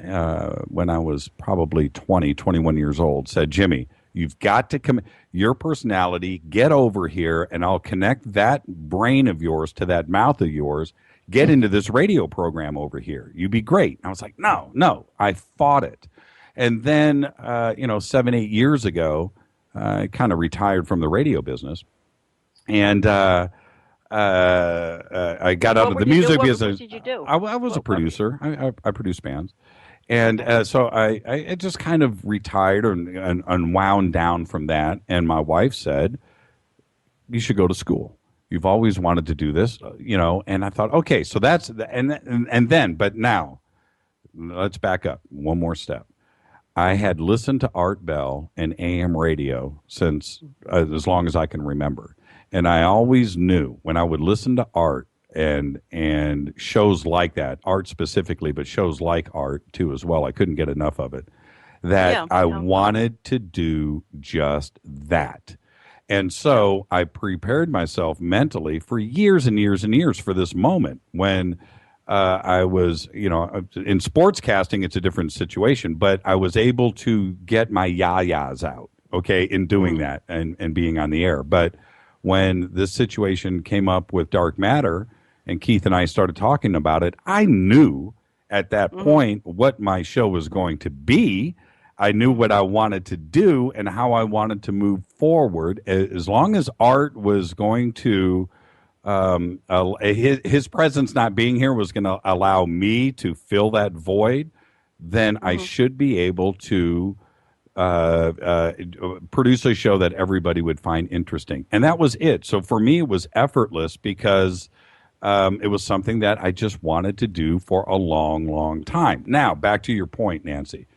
when I was probably 20, 21 years old, said, Jimmy, you've got to come, your personality, get over here, and I'll connect that brain of yours to that mouth of yours. Get into this radio program over here. You'd be great. And I was like, no. I fought it. And then, 7, 8 years ago, I kind of retired from the radio business. And I got out of the music business. What did you do? I was a producer. I produced bands. And so I just kind of retired and unwound down from that. And my wife said, you should go to school. You've always wanted to do this, and I thought, okay, so that's, but now let's back up one more step. I had listened to Art Bell and AM radio since as long as I can remember. And I always knew when I would listen to Art and shows like that, Art specifically, but shows like Art too as well, I couldn't get enough of it, that I wanted to do just that. And so I prepared myself mentally for years and years and years for this moment when I was, in sportscasting, it's a different situation, but I was able to get my yah-yahs out, okay, in doing that and being on the air. But when this situation came up with Dark Matter and Keith and I started talking about it, I knew at that point what my show was going to be. I knew what I wanted to do and how I wanted to move forward. As long as Art was going to, his presence not being here was going to allow me to fill that void, then I should be able to produce a show that everybody would find interesting. And that was it. So for me, it was effortless because it was something that I just wanted to do for a long, long time. Now, back to your point, Nancy.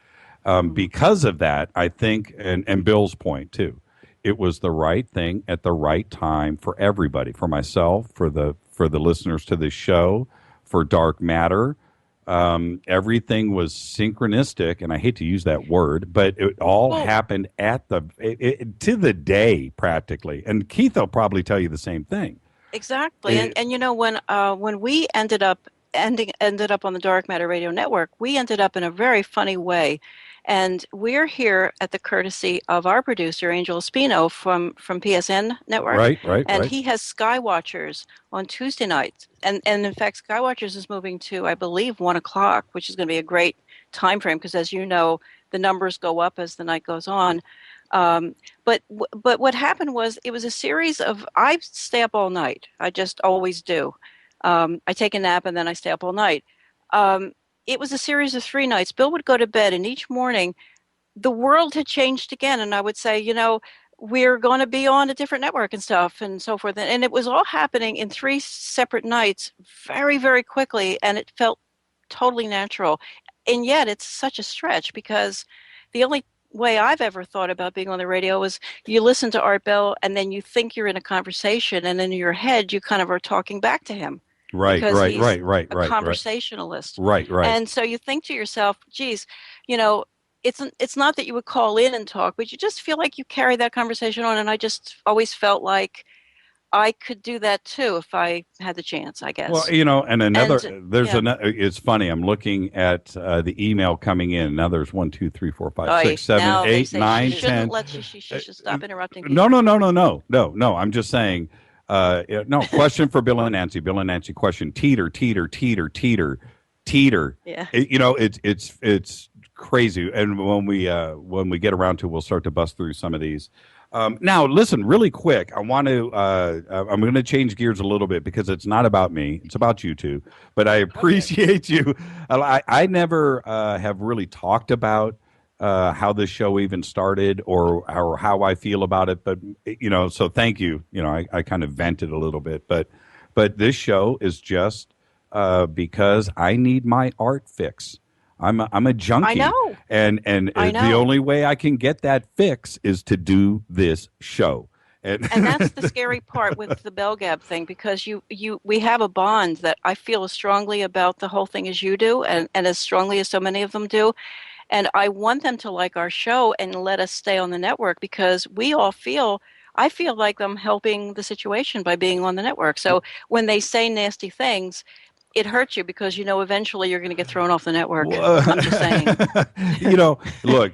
Because of that, I think, and Bill's point too, it was the right thing at the right time for everybody, for myself, for the listeners to this show, for Dark Matter. Everything was synchronistic, and I hate to use that word, but it all happened at to the day practically. And Keith will probably tell you the same thing. Exactly. And you know, when we ended up on the Dark Matter Radio Network, we ended up in a very funny way. And we're here at the courtesy of our producer, Angel Espino from PSN Network. And he has Skywatchers on Tuesday nights. And in fact, Skywatchers is moving to, I believe, 1 o'clock, which is going to be a great time frame because, as you know, the numbers go up as the night goes on. But what happened was it was a series of, I stay up all night. I just always do. I take a nap and then I stay up all night. It was a series of 3 nights. Bill would go to bed, and each morning the world had changed again. And I would say, you know, we're going to be on a different network and stuff and so forth. And it was all happening in 3 separate nights very, very quickly. And it felt totally natural. And yet it's such a stretch because the only way I've ever thought about being on the radio was you listen to Art Bell and then you think you're in a conversation, and in your head you kind of are talking back to him. Right, because right, he's right, right, a right, conversationalist. right, right. And so you think to yourself, geez, you know, it's not that you would call in and talk, but you just feel like you carry that conversation on. And I just always felt like I could do that too if I had the chance, I guess. Well, you know, and another, there's yeah. another, it's funny. I'm looking at the email coming in. Now there's 1, 2, 3, 4, 5, 6, 7, 8, 9, 10. She should stop interrupting people. No. I'm just saying, no, question for Bill and Nancy. Bill and Nancy question. Teeter. Yeah. You know, it's crazy. And when we get around to it, we'll start to bust through some of these. Now, listen, really quick. I want to. I'm going to change gears a little bit because it's not about me. It's about you two. But I appreciate you. I never have really talked about how this show even started or how I feel about it. But you know, so thank you. You know, I kind of vented a little bit. But this show is just because I need my art fix. I'm a junkie. I know. And the only way I can get that fix is to do this show. And that's the scary part with the Bell Gab thing, because we have a bond that I feel as strongly about the whole thing as you do, and as strongly as so many of them do. And I want them to like our show and let us stay on the network, because I feel like I'm helping the situation by being on the network. So when they say nasty things, it hurts you because, you know, eventually you're going to get thrown off the network. I'm just saying. You know, look,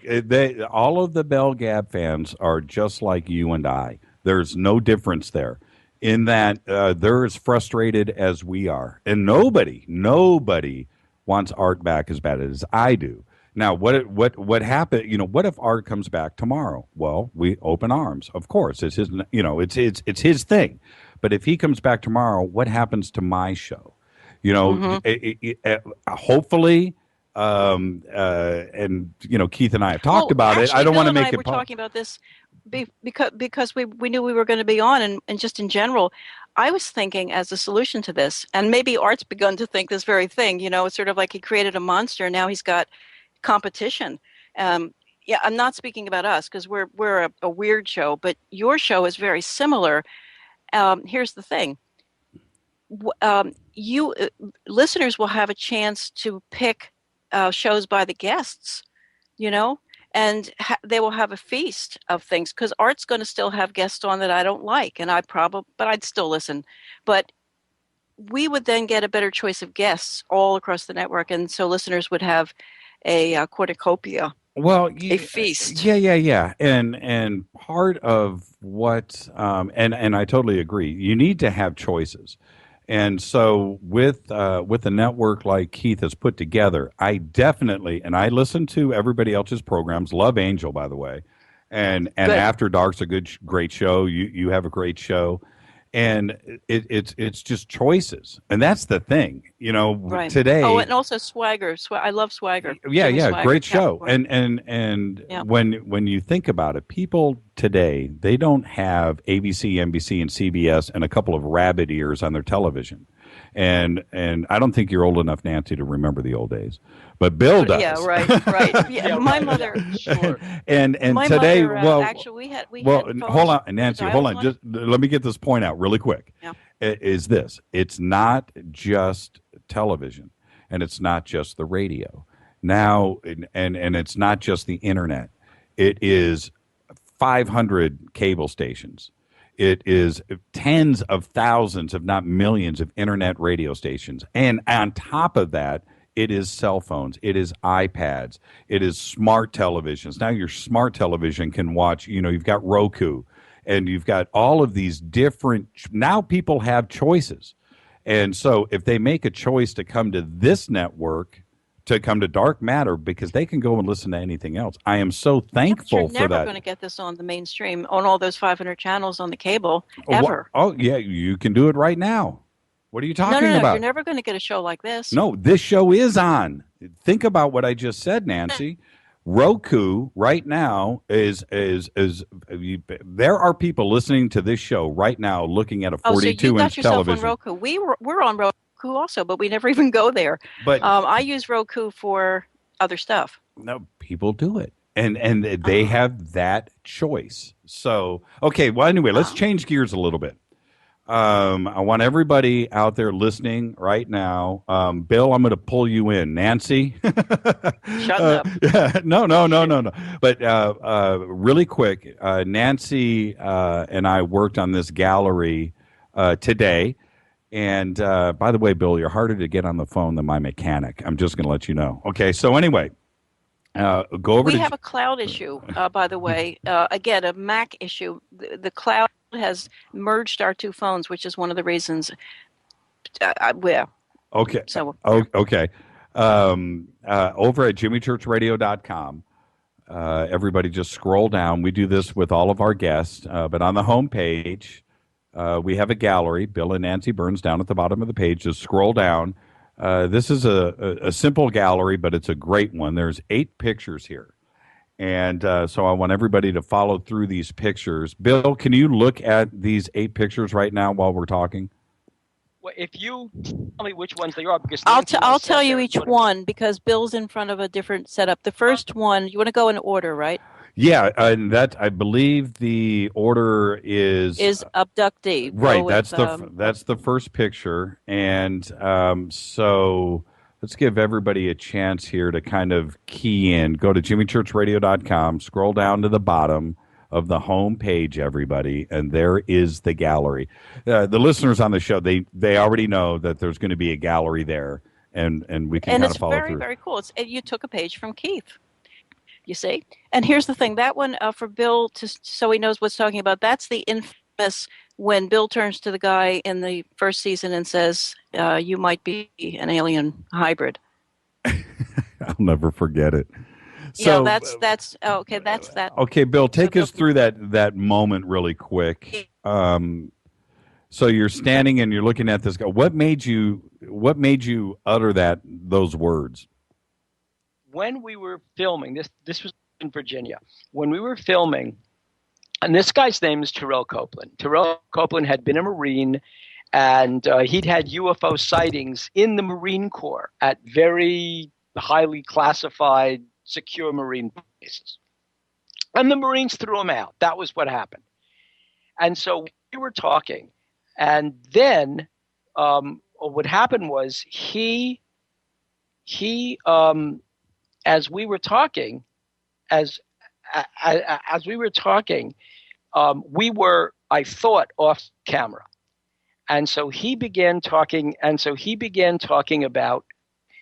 all of the Bell Gab fans are just like you and I. There's no difference there in that they're as frustrated as we are. And nobody wants Art back as bad as I do. Now, what happened? You know, what if Art comes back tomorrow? Well, we open arms. Of course, it's his. You know, it's his thing. But if he comes back tomorrow, what happens to my show? You know, hopefully, and you know, Keith and I have talked about it. I don't want to make it. We're talking about this because we knew we were going to be on, and just in general, I was thinking as a solution to this, and maybe Art's begun to think this very thing. You know, it's sort of like he created a monster. Now he's got competition. Yeah, I'm not speaking about us because we're a weird show, but your show is very similar. Here's the thing. You listeners will have a chance to pick shows by the guests, you know, and they will have a feast of things, because Art's going to still have guests on that I don't like, and but I'd still listen. But we would then get a better choice of guests all across the network, and so listeners would have a cornucopia. Well, a feast. Yeah. And part of what, and I totally agree. You need to have choices. And so with a network like Keith has put together, I definitely, and I listen to everybody else's programs. Love Angel, by the way, and After Dark's a great show. You have a great show, and it's just choices, and that's the thing, you know. Right. Today. Oh, and also Swagger. I love Swagger. Yeah, Swagger, great show. And yeah. when you think about it, people today, they don't have ABC, NBC, and CBS and a couple of rabbit ears on their television. And I don't think you're old enough, Nancy, to remember the old days, but Bill does. Yeah, right. Yeah, my mother. Sure. And my today, mother, well, actually, we well, had hold on, Nancy, hold on. Just let me get this point out really quick. Yeah. Is this? It's not just television, and it's not just the radio. Now, and it's not just the internet. It is 500 cable stations. It is tens of thousands, if not millions, of internet radio stations. And on top of that, it is cell phones, it is iPads, it is smart televisions. Now your smart television can watch, you've got Roku, and you've got all of these different, now people have choices. And so if they make a choice to come to this network, to come to Dark Matter, because they can go and listen to anything else. I am so thankful for that. You're never going to get this on the mainstream, on all those 500 channels on the cable, ever. Oh, yeah, you can do it right now. What are you talking No, about? you're never going to get a show like this. No, this show is on. Think about what I just said, Nancy. Roku right now is there are people listening to this show right now looking at a 42-inch television. On Roku. We're on Roku also, but we never even go there. But I use Roku for other stuff. No, people do it, and they have that choice. So okay, well anyway, let's change gears a little bit. I want everybody out there listening right now. Bill, I'm going to pull you in. Nancy, shut up. No. But really quick, Nancy and I worked on this gallery today. And by the way, Bill, you're harder to get on the phone than my mechanic. I'm just going to let you know. Okay, so anyway. Go over. We have a cloud issue, by the way. Again, a Mac issue. The cloud has merged our two phones, which is one of the reasons. Okay. So okay. Over at jimmychurchradio.com, everybody just scroll down. We do this with all of our guests, but on the home page, we have a gallery. Bill and Nancy Birnes down at the bottom of the page. Just scroll down. This is a simple gallery, but it's a great one. There's 8 pictures here. And so I want everybody to follow through these pictures. Bill, can you look at these 8 pictures right now while we're talking? Well, if you tell me which ones they are, because I'll tell you each one because Bill's in front of a different setup. The first one, you want to go in order, right? Yeah, and that I believe the order is abductee. Right, that's the first picture, and so let's give everybody a chance here to kind of key in. Go to jimmychurchradio.com, scroll down to the bottom of the home page, everybody, and there is the gallery. The listeners on the show, they already know that there's going to be a gallery there, and we can kind of follow through. And it's very, very cool. You took a page from Keith. You see? And here's the thing. That one for Bill, so he knows what's talking about, that's the infamous when Bill turns to the guy in the first season and says, you might be an alien hybrid. I'll never forget it. So, that's okay. That's that. Okay, Bill, take us through that moment really quick. So you're standing and you're looking at this guy. What made you utter those words? When we were filming, this was in Virginia. When we were filming, and this guy's name is Terrell Copeland. Terrell Copeland had been a Marine, and he'd had UFO sightings in the Marine Corps at very highly classified, secure Marine bases. And the Marines threw him out. That was what happened. And so we were talking, and then what happened was he as we were talking, we were, I thought, off camera, and so he began talking. About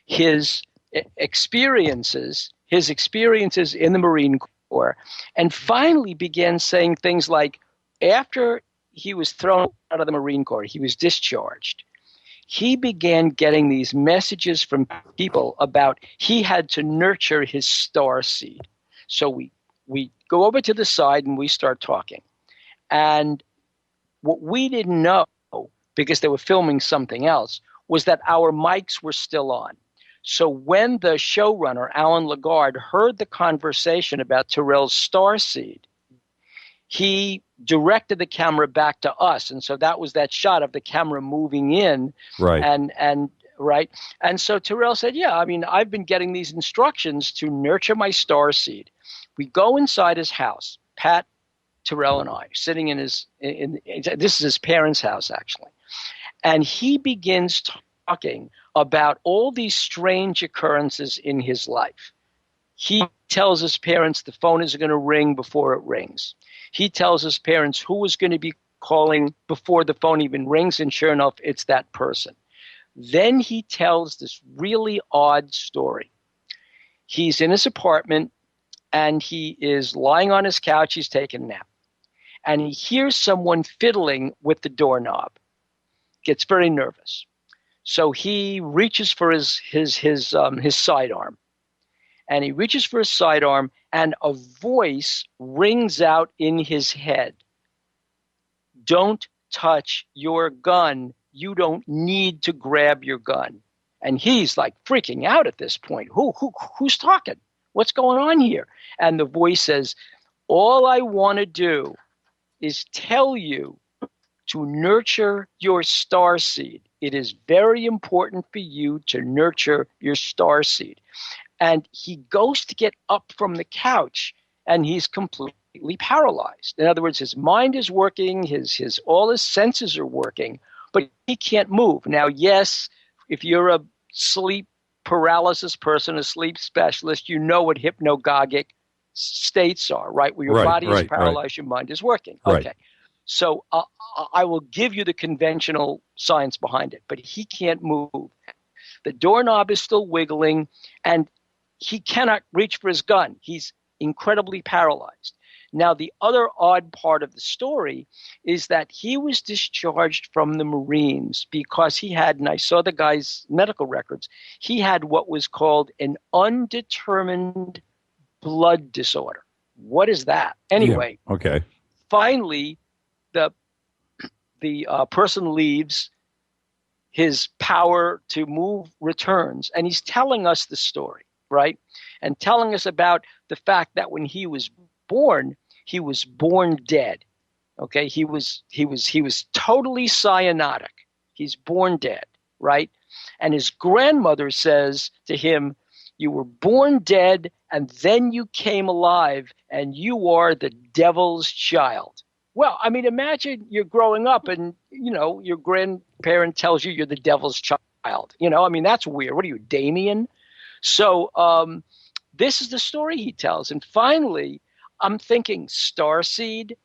his experiences in the Marine Corps, and finally began saying things like, after he was thrown out of the Marine Corps, he was discharged. He began getting these messages from people about he had to nurture his star seed. So we go over to the side and we start talking. And what we didn't know, because they were filming something else, was that our mics were still on. So when the showrunner, Alan Lagarde, heard the conversation about Terrell's star seed, he directed the camera back to us, and so that was that shot of the camera moving in, right? And so Terrell said, "Yeah, I mean, I've been getting these instructions to nurture my star seed." We go inside his house, Pat, Terrell, and I, sitting in this is his parents' house actually, and he begins talking about all these strange occurrences in his life. He tells his parents the phone is going to ring before it rings. He tells his parents who was going to be calling before the phone even rings, and sure enough, it's that person. Then he tells this really odd story. He's in his apartment, and he is lying on his couch. He's taking a nap. And he hears someone fiddling with the doorknob. Gets very nervous. So he reaches for his sidearm. And he reaches for his sidearm, and a voice rings out in his head. Don't touch your gun. You don't need to grab your gun. And he's like freaking out at this point. Who's talking? What's going on here? And the voice says, all I want to do is tell you to nurture your starseed. It is very important for you to nurture your starseed. And he goes to get up from the couch, and he's completely paralyzed. In other words, his mind is working, all his senses are working, but he can't move. Now, yes, if you're a sleep paralysis person, a sleep specialist, you know what hypnagogic states are, right? Where your body is paralyzed, your mind is working. Right. Okay. So I will give you the conventional science behind it, but he can't move. The doorknob is still wiggling, and he cannot reach for his gun. He's incredibly paralyzed. Now, the other odd part of the story is that he was discharged from the Marines because he had, and I saw the guy's medical records, he had what was called an undetermined blood disorder. What is that? Anyway, yeah. Okay. Finally, the person leaves, his power to move returns, and he's telling us the story, right? And telling us about the fact that when he was born dead. Okay, he was totally cyanotic. He's born dead, right? And his grandmother says to him, you were born dead, and then you came alive, and you are the devil's child. Well, I mean, imagine you're growing up and, your grandparent tells you you're the devil's child. I mean, that's weird. What are you, Damien? So this is the story he tells. And finally, I'm thinking starseed.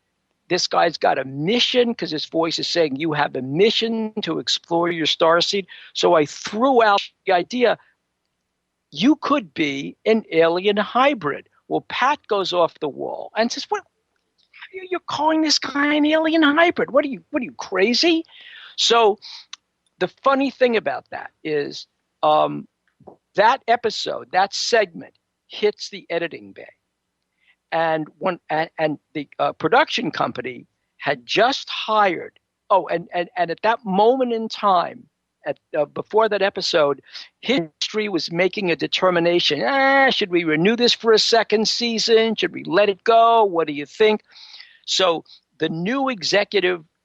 This guy's got a mission because his voice is saying you have a mission to explore your starseed. So I threw out the idea, you could be an alien hybrid. Well, Pat goes off the wall and says, what? You're calling this guy an alien hybrid? What are you crazy? So the funny thing about that is that episode, that segment hits the editing bay. And the production company had just hired. Oh, and at that moment in time, before that episode, History was making a determination. Should we renew this for a second season? Should we let it go? What do you think? So the new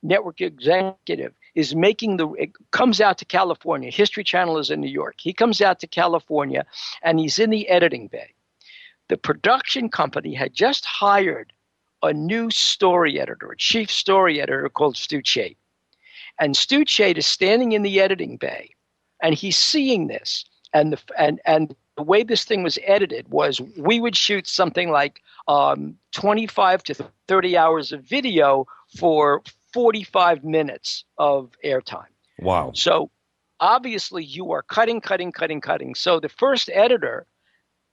network executive is it comes out to California. History Channel is in New York. He comes out to California, and he's in the editing bay. The production company had just hired a new story editor, a chief story editor called Stu Chait. And Stu Chait is standing in the editing bay, and he's seeing this. And the way this thing was edited was we would shoot something like 25 to 30 hours of video for 45 minutes of airtime. Wow. So obviously you are cutting. So the first editor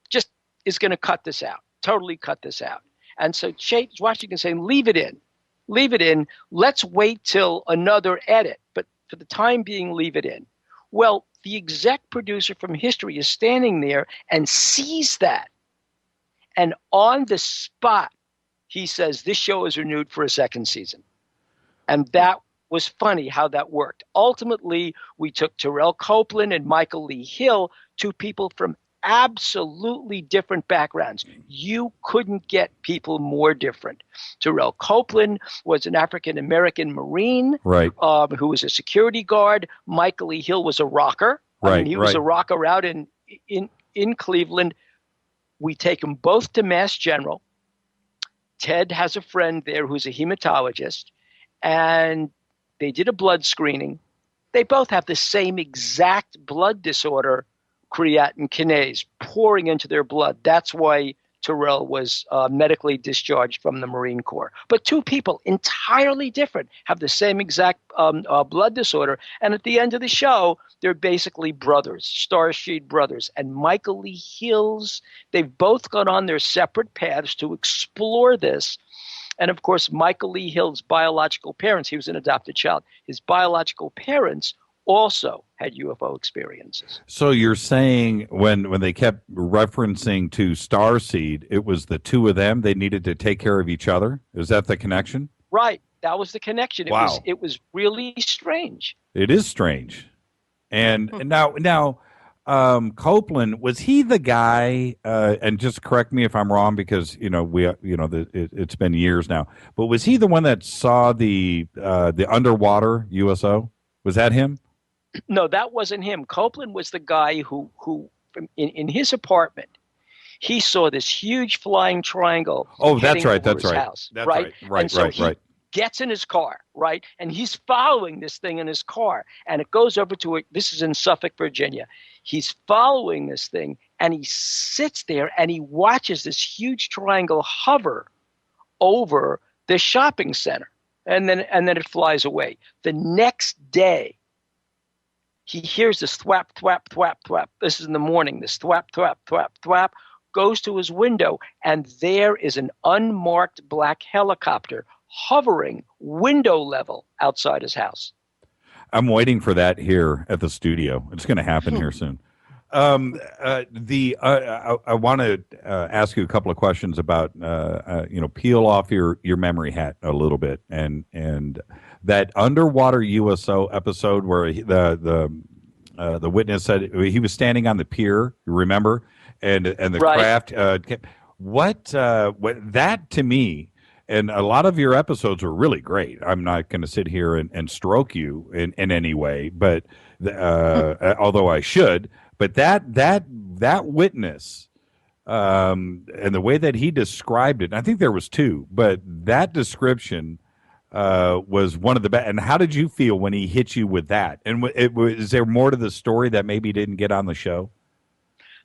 just is going to cut this out, totally cut this out. And so Chait's watching and saying, leave it in. Let's wait till another edit. But for the time being, leave it in. Well, the exec producer from History is standing there and sees that. And on the spot, he says, this show is renewed for a second season. And that was funny how that worked. Ultimately, we took Terrell Copeland and Michael Lee Hill, two people from absolutely different backgrounds. You couldn't get people more different. Terrell Copeland was an African-American Marine, right, who was a security guard. Michael Lee Hill was a rocker. Right, he was a rocker out in Cleveland. We take them both to Mass General. Ted has a friend there who's a hematologist, and they did a blood screening. They both have the same exact blood disorder, creatine kinase, pouring into their blood. That's why Terrell was medically discharged from the Marine Corps. But two people, entirely different, have the same exact blood disorder. And at the end of the show, they're basically brothers, Starsheet brothers. And Michael Lee Hills, they've both gone on their separate paths to explore this. And of course, Michael Lee Hill's biological parents, he was an adopted child, his biological parents also had UFO experiences. So you're saying when they kept referencing to Starseed, it was the two of them, they needed to take care of each other? Is that the connection? Right. That was the connection. Wow. It was really strange. It is strange. And now Copeland, was he the guy, and just correct me if I'm wrong, because it's been years now, but was he the one that saw the underwater USO? Was that him? No, that wasn't him. Copeland was the guy who in his apartment, he saw this huge flying triangle. Oh, that's right. That's right. He gets in his car, right? And he's following this thing in his car. And it goes over to this is in Suffolk, Virginia. He's following this thing, and he sits there and he watches this huge triangle hover over the shopping center. And then it flies away. The next day, he hears this thwap, thwap, thwap, thwap. This is in the morning. This thwap, thwap, thwap, thwap goes to his window, and there is an unmarked black helicopter hovering window level outside his house. I'm waiting for that here at the studio. It's going to happen here soon. I want to ask you a couple of questions about peel off your memory hat a little bit, and that underwater USO episode where the witness said he was standing on the pier. You remember, and the craft. What that to me. And a lot of your episodes were really great. I'm not going to sit here and stroke you in any way, but although I should. But that witness and the way that he described it, and I think there was two, but that description was one of the best. And how did you feel when he hit you with that? And is there more to the story that maybe didn't get on the show?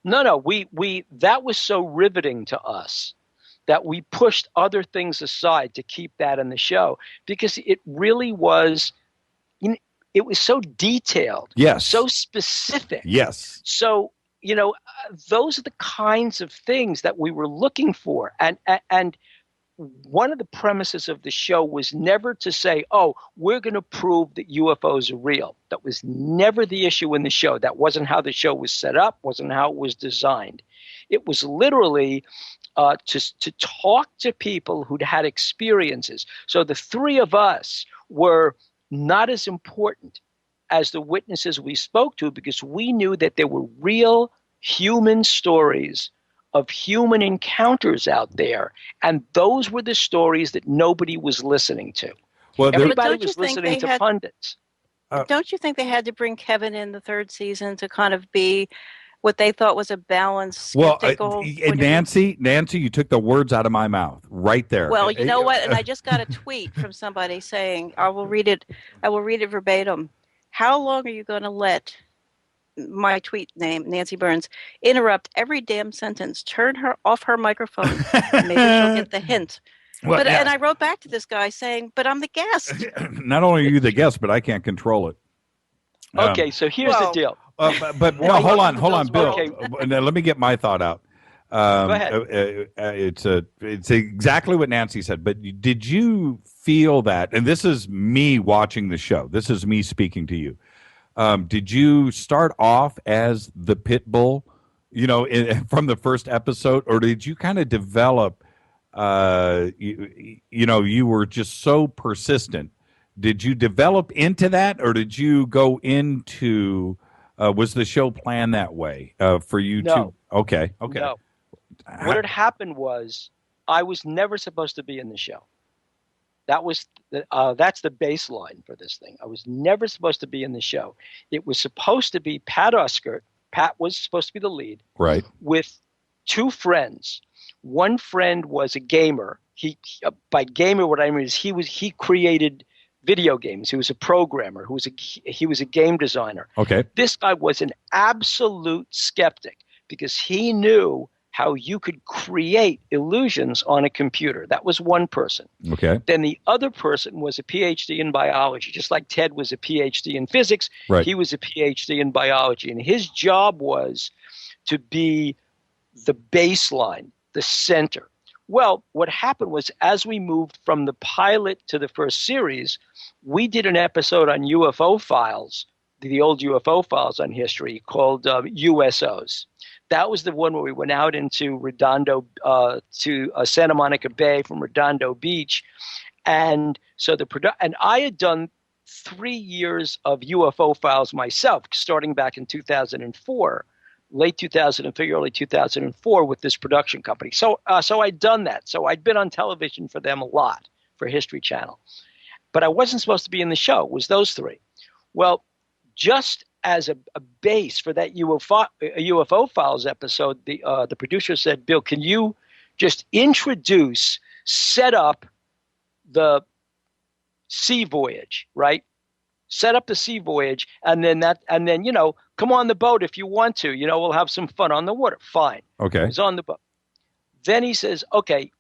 No. We that was so riveting to us that we pushed other things aside to keep that in the show, because it really was, it was so detailed, yes, so specific, yes. So those are the kinds of things that we were looking for, and one of the premises of the show was never to say, "Oh, we're going to prove that UFOs are real." That was never the issue in the show. That wasn't how the show was set up. Wasn't how it was designed. It was literally to talk to people who'd had experiences. So the three of us were not as important as the witnesses we spoke to, because we knew that there were real human stories of human encounters out there, and those were the stories that nobody was listening to. Well, everybody was listening to pundits. Don't you think they had to bring Kevin in the third season to kind of be what they thought was a balanced, skeptical? Well, Nancy, you took the words out of my mouth right there. Well, you know what? And I just got a tweet from somebody saying, I will read it verbatim. How long are you going to let my tweet name, Nancy Birnes, interrupt every damn sentence? Turn her off her microphone. Maybe she'll get the hint. Well, and I wrote back to this guy saying, but I'm the guest. Not only are you the guest, but I can't control it. Okay, so here's the deal. But no, hold on, Bill. Okay. Let me get my thought out. Go ahead. It's exactly what Nancy said. But did you feel that? And this is me watching the show. This is me speaking to you. Did you start off as the pit bull, from the first episode, or did you kind of develop? You were just so persistent. Did you develop into that, or did you go into? Was the show planned that way for you No. to? Okay. No. What had happened was I was never supposed to be in the show. That's the baseline for this thing. I was never supposed to be in the show. It was supposed to be Pat Uskert. Pat was supposed to be the lead, right? With two friends. One friend was a gamer. He by gamer, what I mean is he created video games. He was a programmer. He was a game designer. Okay. This guy was an absolute skeptic because he knew how you could create illusions on a computer. That was one person. Okay. Then the other person was a PhD in biology. Just like Ted was a PhD in physics, Right. he was a PhD in biology. And his job was to be the baseline, the center. Well, what happened was, as we moved from the pilot to the first series, we did an episode on UFO files, the old UFO files on history, called USOs. That was the one where we went out into Redondo, to Santa Monica Bay from Redondo Beach. And so and I had done 3 years of UFO files myself, starting back in 2004, late 2003, early 2004, with this production company. So I'd done that. So I'd been on television for them a lot, for History Channel. But I wasn't supposed to be in the show. It was those three. Well, just as a base for that UFO Files episode, the producer said, Bill, can you just set up the sea voyage, right? Set up the sea voyage, and then come on the boat if you want to. We'll have some fun on the water. Fine. Okay. He's on the boat. Then he says, okay,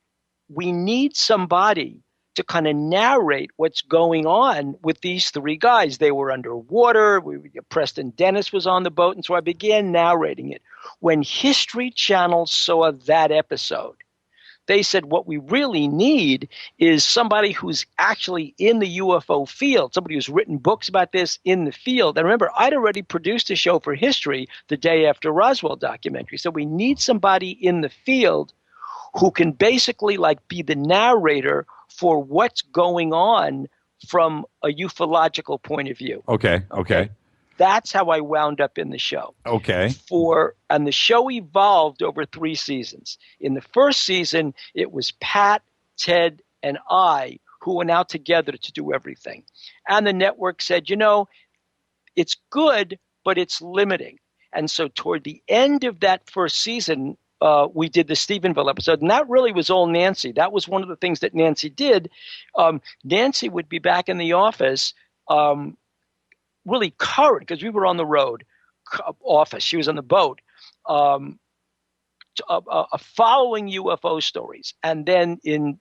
we need somebody to kind of narrate what's going on with these three guys. They were underwater. Preston Dennis was on the boat, and so I began narrating it. When History Channel saw that episode, they said, what we really need is somebody who's actually in the UFO field, somebody who's written books about this in the field. And remember, I'd already produced a show for History the day after Roswell documentary. So we need somebody in the field who can basically be the narrator for what's going on from a ufological point of view. Okay. That's how I wound up in the show. Okay. And the show evolved over 3 seasons. In the first season, it was Pat, Ted, and I who went out together to do everything. And the network said, it's good, but it's limiting. And so toward the end of that first season, we did the Stephenville episode, and that really was all Nancy. That was one of the things that Nancy did. Nancy would be back in the office, really current, because we were on the road office. She was on the boat, following UFO stories. And then in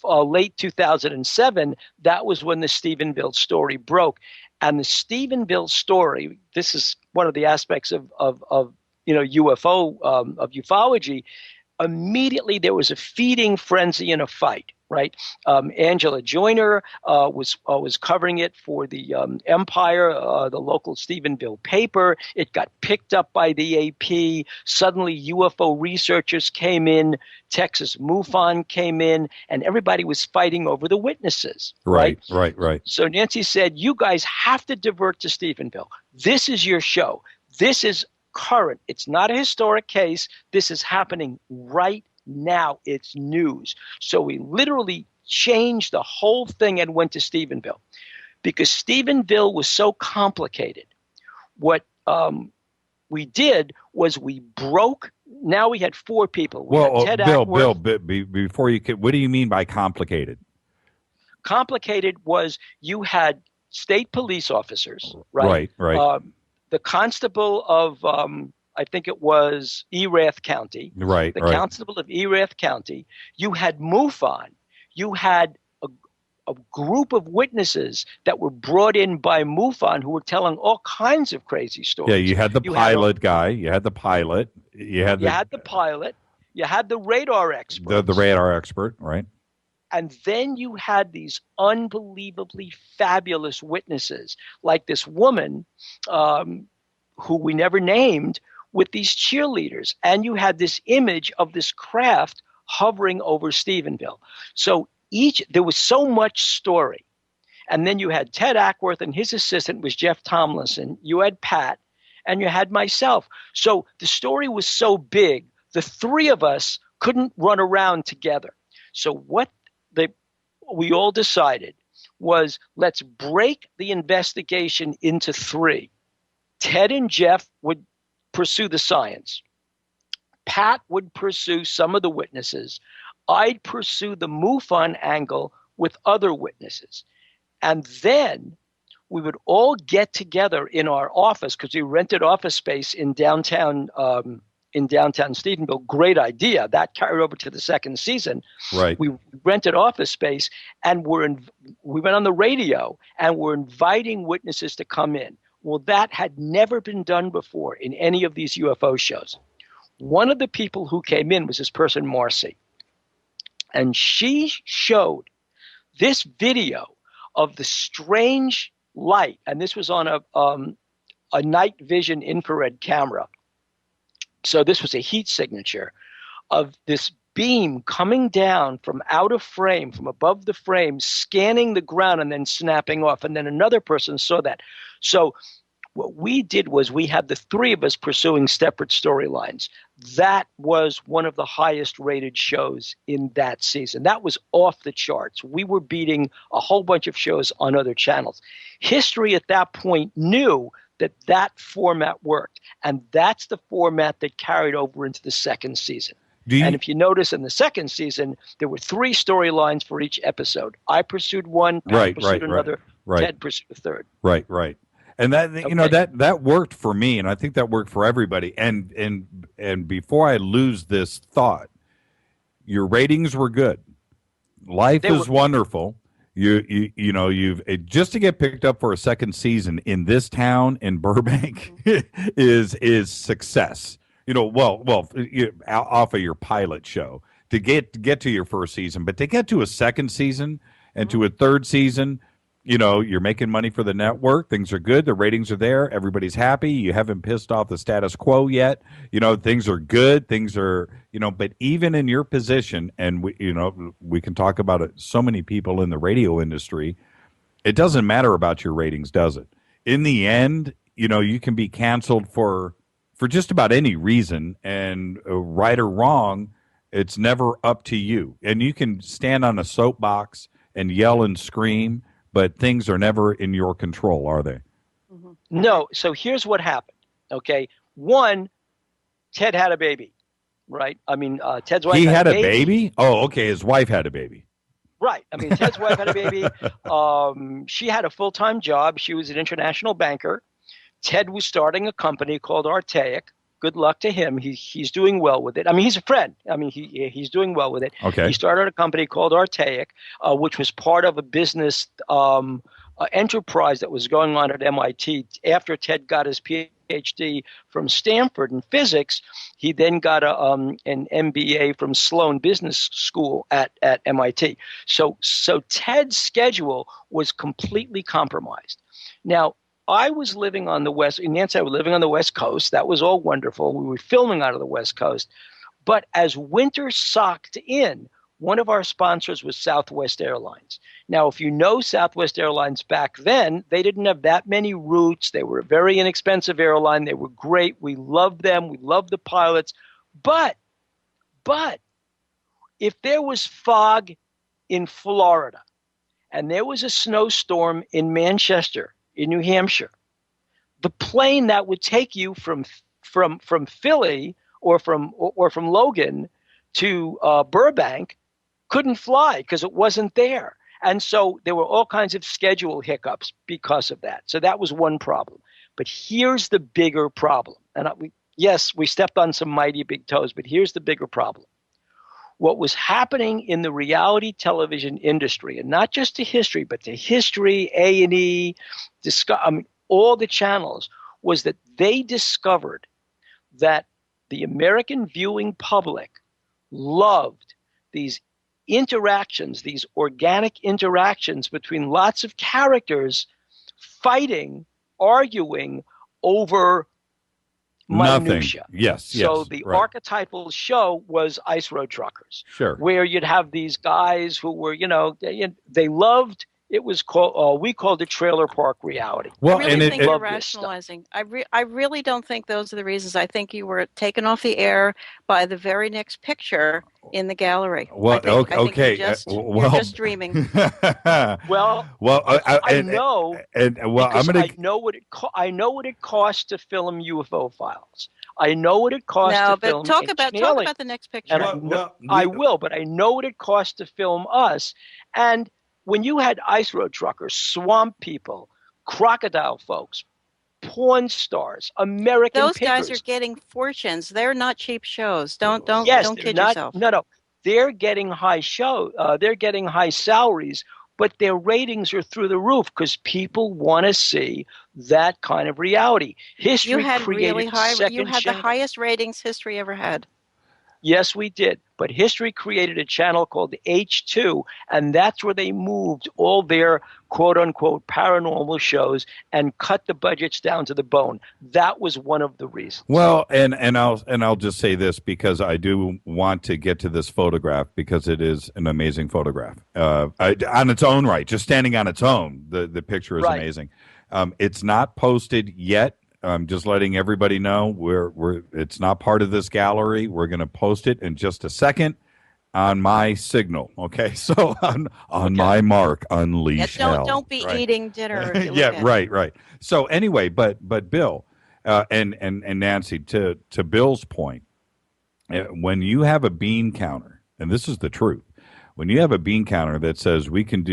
late 2007, that was when the Stephenville story broke. And the Stephenville story, this is one of the aspects of UFO, of ufology. Immediately there was a feeding frenzy and a fight, right? Angela Joyner was covering it for the Empire, the local Stephenville paper. It got picked up by the AP. Suddenly UFO researchers came in, Texas MUFON came in, and everybody was fighting over the witnesses. Right. So Nancy said, you guys have to divert to Stephenville. This is your show. This is current. It's not a historic case. This is happening right now. It's news. So we literally changed the whole thing and went to Stephenville, because Stephenville was so complicated. What we did was we broke. Now we had 4 people. Bill, before you could, what do you mean by complicated? Complicated was you had state police officers, right? Right. The constable of, I think it was Erath County. Right. The constable of Erath County. You had MUFON. You had a group of witnesses that were brought in by MUFON who were telling all kinds of crazy stories. Yeah, you had the pilot guy. You had the pilot. You had the pilot. You had the radar expert. The radar expert, right? And then you had these unbelievably fabulous witnesses, like this woman who we never named, with these cheerleaders. And you had this image of this craft hovering over Stephenville. So there was so much story. And then you had Ted Ackworth, and his assistant was Jeff Tomlinson. You had Pat, and you had myself. So the story was so big, the 3 of us couldn't run around together. So what we all decided was, let's break the investigation into 3. Ted and Jeff would pursue the science. Pat would pursue some of the witnesses. I'd pursue the MUFON angle with other witnesses. And then we would all get together in our office, because we rented office space in downtown in downtown Stephenville. Great idea. That carried over to the second season. Right. We rented office space, and we went on the radio, and we're inviting witnesses to come in. Well, that had never been done before in any of these UFO shows. One of the people who came in was this person, Marcy. And she showed this video of the strange light. And this was on a night vision infrared camera. So this was a heat signature of this beam coming down from out of frame, from above the frame, scanning the ground and then snapping off. And then another person saw that. So what we did was we had the three of us pursuing separate storylines. That was one of the highest rated shows in that season. That was off the charts. We were beating a whole bunch of shows on other channels. History at that point knew that format worked. And that's the format that carried over into the second season. And if you notice in the second season, there were 3 storylines for each episode. I pursued one, Pat pursued another, Ted pursued a third. Right. And that that worked for me, and I think that worked for everybody. And before I lose this thought, your ratings were good. Life is wonderful. You've just to get picked up for a second season in this town in Burbank is success. Off of your pilot show to get to your first season, but to get to a second season and to a third season. You're making money for the network. Things are good. The ratings are there. Everybody's happy. You haven't pissed off the status quo yet. Things are good. Things are, but even in your position, and we can talk about it. So many people in the radio industry, it doesn't matter about your ratings, does it? In the end, you can be canceled for just about any reason, and right or wrong, it's never up to you. And you can stand on a soapbox and yell and scream, but things are never in your control, are they? Mm-hmm. No. So here's what happened. Okay. One, Ted had a baby, right? I mean, Ted's wife had a baby. He had a baby? Oh, okay. His wife had a baby. Right. I mean, Ted's wife had a baby. She had a full-time job. She was an international banker. Ted was starting a company called Artaic. Good luck to him. He's doing well with it. I mean, he's a friend. I mean, he's doing well with it. Okay. He started a company called Artaic, which was part of a business enterprise that was going on at MIT. After Ted got his PhD from Stanford in physics, he then got an MBA from Sloan Business School at MIT. So Ted's schedule was completely compromised. Now, I was living on the West, and Nancy and I were living on the West Coast. That was all wonderful. We were filming out of the West Coast. But as winter socked in, one of our sponsors was Southwest Airlines. Now, if you know Southwest Airlines back then, they didn't have that many routes. They were a very inexpensive airline. They were great. We loved them. We loved the pilots. But if there was fog in Florida and there was a snowstorm in Manchester, in New Hampshire, the plane that would take you from Philly or from Logan to Burbank couldn't fly because it wasn't there. And so there were all kinds of schedule hiccups because of that. So that was one problem. But here's the bigger problem. And we stepped on some mighty big toes, but here's the bigger problem. What was happening in the reality television industry, and not just to history, but to history, A&E, all the channels, was that they discovered that the American viewing public loved these interactions, these organic interactions between lots of characters fighting, arguing over minutia. Yes. So the archetypal show was Ice Road Truckers. Sure. Where you'd have these guys who were, they loved. It was called. We called it trailer park reality. Well, I really think you're rationalizing. I really don't think those are the reasons. I think you were taken off the air by the very next picture in the gallery. Well, I think you're just dreaming. I know. I know what it costs to film UFO files. I know what it costs to film. Talk about the next picture. I will, but I know what it costs to film us. And when you had Ice Road Truckers, swamp people, crocodile folks porn stars, American Those pickers. guys are getting fortunes. They're not cheap shows. Don't kid not, yourself. No. They're getting they're getting high salaries, but their ratings are through the roof because people want to see that kind of reality. History You had created really high. second You had the channel. highest ratings history ever had. Yes, we did. But History created a channel called H2, and that's where they moved all their quote-unquote paranormal shows and cut the budgets down to the bone. That was one of the reasons. Well, and I'll just say this because I do want to get to this photograph because it is an amazing photograph. On its own right, just standing on its own, the picture is amazing. It's not posted yet. I'm just letting everybody know it's not part of this gallery. We're going to post it in just a second on my signal. Okay, so on my mark, unleash hell. Don't be eating dinner. If you Yeah, right. So anyway, but Bill and Nancy, to Bill's point, when you have a bean counter, and this is the truth, when you have a bean counter that says we can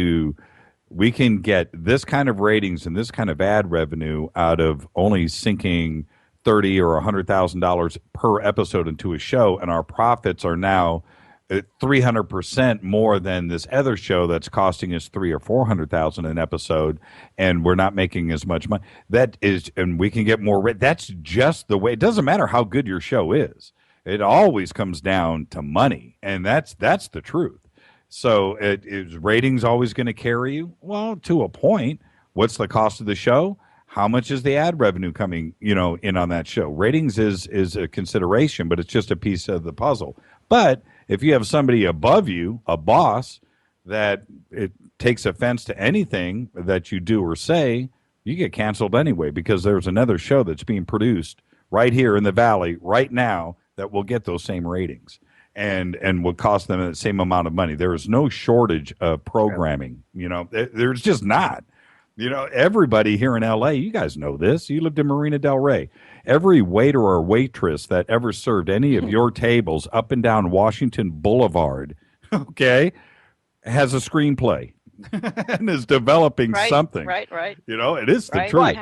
get this kind of ratings and this kind of ad revenue out of only sinking $30,000 or $100,000 per episode into a show, and our profits are now 300% more than this other show that's costing us $300,000 or $400,000 an episode, and we're not making as much money. That is, and we can get more. That's just the way. It doesn't matter how good your show is. It always comes down to money, and that's the truth. So is ratings always going to carry you? Well, to a point. What's the cost of the show? How much is the ad revenue coming, in on that show? Ratings is a consideration, but it's just a piece of the puzzle. But if you have somebody above you, a boss, that it takes offense to anything that you do or say, you get canceled anyway because there's another show that's being produced right here in the Valley right now that will get those same ratings and will cost them the same amount of money. There is no shortage of programming. There's just not. Everybody here in L.A., you guys know this. You lived in Marina Del Rey. Every waiter or waitress that ever served any of your tables up and down Washington Boulevard, okay, has a screenplay and is developing something. Right. It is the truth. Right.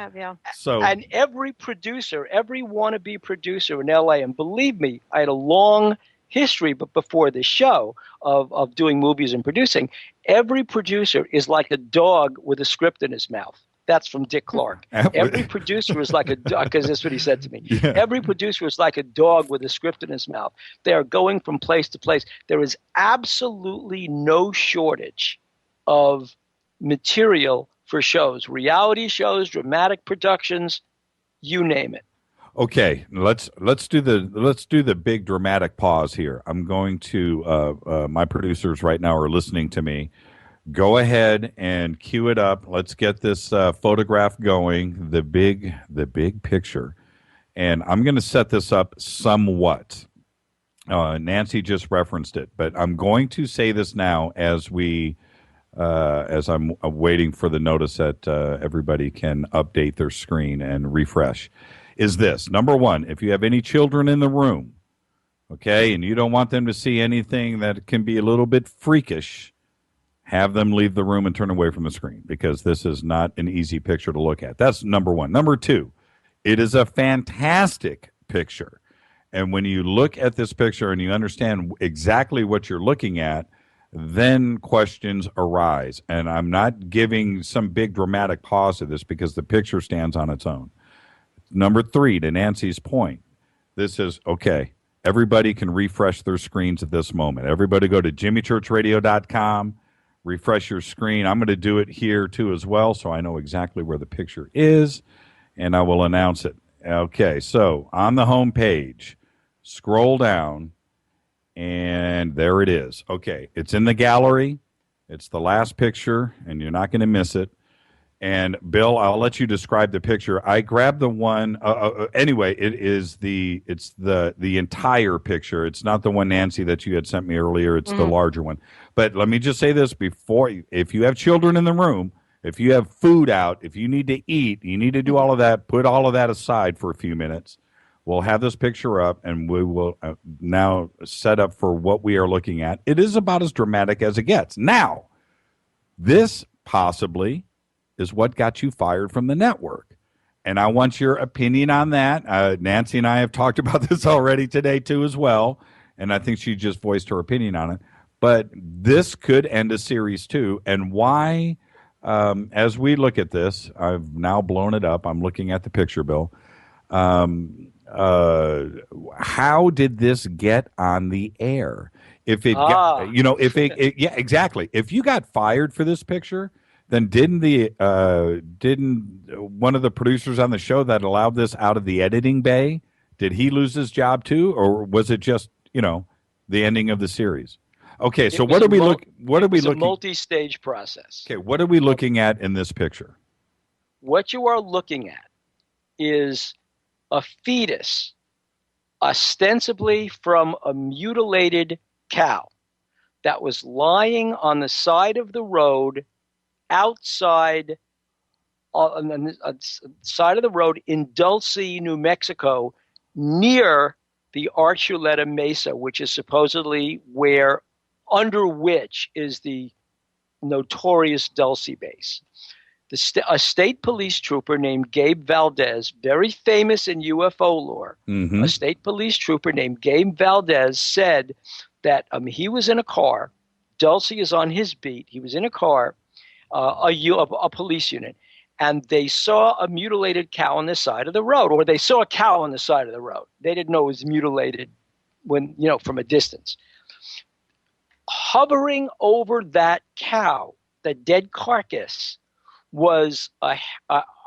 And every producer, every wannabe producer in L.A., and believe me, I had a long history, but before the show of doing movies and producing, every producer is like a dog with a script in his mouth. That's from Dick Clark. Every producer is like a dog, because that's what he said to me. Yeah. Every producer is like a dog with a script in his mouth. They are going from place to place. There is absolutely no shortage of material for shows, reality shows, dramatic productions, you name it. Okay, let's do the big dramatic pause here. I'm going to my producers right now are listening to me. Go ahead and cue it up. Let's get this photograph going. The big picture, and I'm going to set this up somewhat. Nancy just referenced it, but I'm going to say this now as I'm waiting for the notice that everybody can update their screen and refresh. Is this number one? If you have any children in the room, okay, and you don't want them to see anything that can be a little bit freakish, have them leave the room and turn away from the screen because this is not an easy picture to look at. That's number one. Number two, it is a fantastic picture. And when you look at this picture and you understand exactly what you're looking at, then questions arise. And I'm not giving some big dramatic pause to this because the picture stands on its own. Number three, to Nancy's point, this is, okay, everybody can refresh their screens at this moment. Everybody go to jimmychurchradio.com, refresh your screen. I'm going to do it here, too, as well, so I know exactly where the picture is, and I will announce it. Okay, so on the home page, scroll down, and there it is. Okay, it's in the gallery. It's the last picture, and you're not going to miss it. And Bill, I'll let you describe the picture. I grabbed the one. Anyway, it's the entire picture. It's not the one, Nancy, that you had sent me earlier. It's the larger one. But let me just say this before: if you have children in the room, if you have food out, if you need to eat, you need to do all of that. Put all of that aside for a few minutes. We'll have this picture up, and we will now set up for what we are looking at. It is about as dramatic as it gets. Now, this possibly is what got you fired from the network. and I want your opinion on that. Nancy and I have talked about this already today too, as well, and I think she just voiced her opinion on it. But this could end a series too, and why? As we look at this, I've now blown it up. I'm looking at the picture, Bill. How did this get on the air? If it got, if yeah, exactly. If you got fired for this picture, then didn't one of the producers on the show that allowed this out of the editing bay, did he lose his job too, or was it just the ending of the series? Okay, so what are we looking? What are we looking? It's a multi-stage process. Okay, what are we looking at in this picture? What you are looking at is a fetus, ostensibly from a mutilated cow, that was lying on the side of the road outside on the side of the road in Dulce, New Mexico, near the Archuleta Mesa, which is supposedly under which is the notorious Dulce base. A state police trooper named Gabe Valdez, very famous in UFO lore, a state police trooper named Gabe Valdez said that he was in a car. Dulce is on his beat. He was in a car, a police unit, and they saw a mutilated cow on the side of the road, or they saw a cow on the side of the road. They didn't know it was mutilated when, from a distance. Hovering over that cow, the dead carcass, was a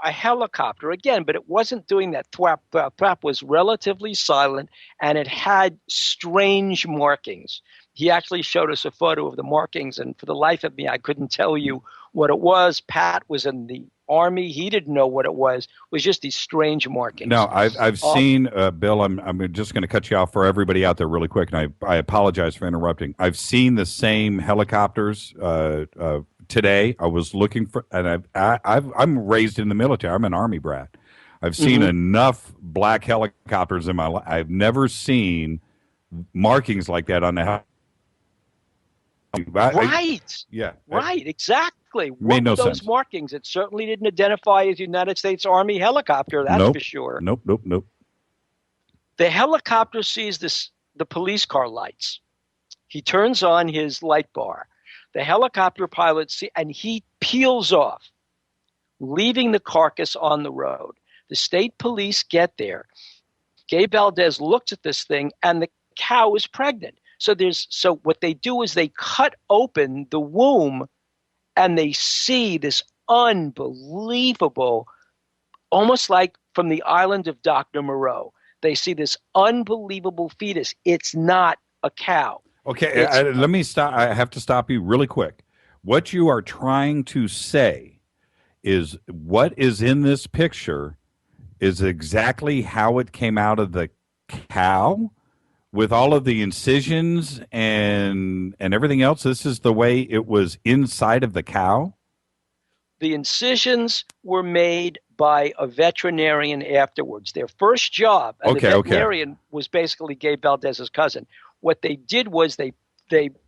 helicopter again, but it wasn't doing that thwap, thwap, thwap. Was relatively silent, and it had strange markings. He actually showed us a photo of the markings, and for the life of me, I couldn't tell you what it was. Pat was in the Army. He didn't know what it was. It was just these strange markings. No, I've seen, Bill, I'm just going to cut you off for everybody out there really quick, and I apologize for interrupting. I've seen the same helicopters today. I was looking for, and I'm raised in the military. I'm an Army brat. I've seen enough black helicopters in my life. I've never seen markings like that on the helicopter. Right. Yeah. Right. Exactly. Made no those sense. markings? It certainly didn't identify as United States Army helicopter. That's for sure. Nope. The helicopter sees the police car lights. He turns on his light bar. The helicopter pilot and he peels off, leaving the carcass on the road. The state police get there. Gabe Valdez looks at this thing, and the cow is pregnant. So what they do is they cut open the womb, and they see this unbelievable, almost like from the island of Dr. Moreau. They see this unbelievable fetus. It's not a cow. Okay, let me stop. I have to stop you really quick. What you are trying to say is what is in this picture is exactly how it came out of the cow, with all of the incisions and everything else. This is the way it was inside of the cow? The incisions were made by a veterinarian afterwards. Their first job, and the veterinarian was basically Gabe Valdez's cousin. What they did was they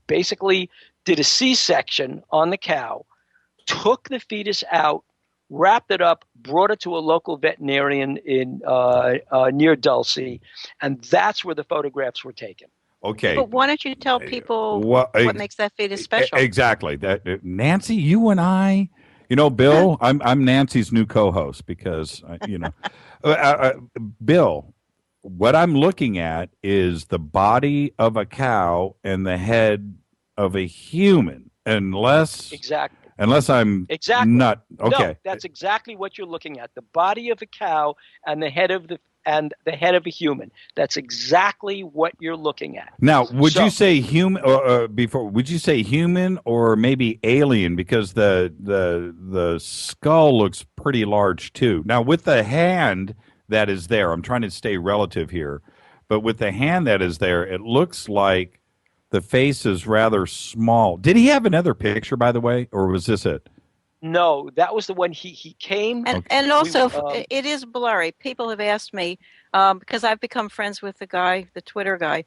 basically did a C-section on the cow, took the fetus out, wrapped it up, brought it to a local veterinarian in near Dulce, and that's where the photographs were taken. Okay. But why don't you tell people what makes that fetus special? Exactly. That Nancy, you and I, Bill, I'm Nancy's new co-host because, Bill, what I'm looking at is the body of a cow and the head of a human, unless I'm not. Okay. No, that's exactly what you're looking at. The body of a cow and the head of a human. That's exactly what you're looking at. Now, would you say human would you say human or maybe alien, because the skull looks pretty large too. Now, with the hand that is there, I'm trying to stay relative here, but with the hand that is there, it looks like the face is rather small. Did he have another picture, by the way, or was this it? No, that was the one he came. And also, it is blurry. People have asked me, because I've become friends with the Twitter guy.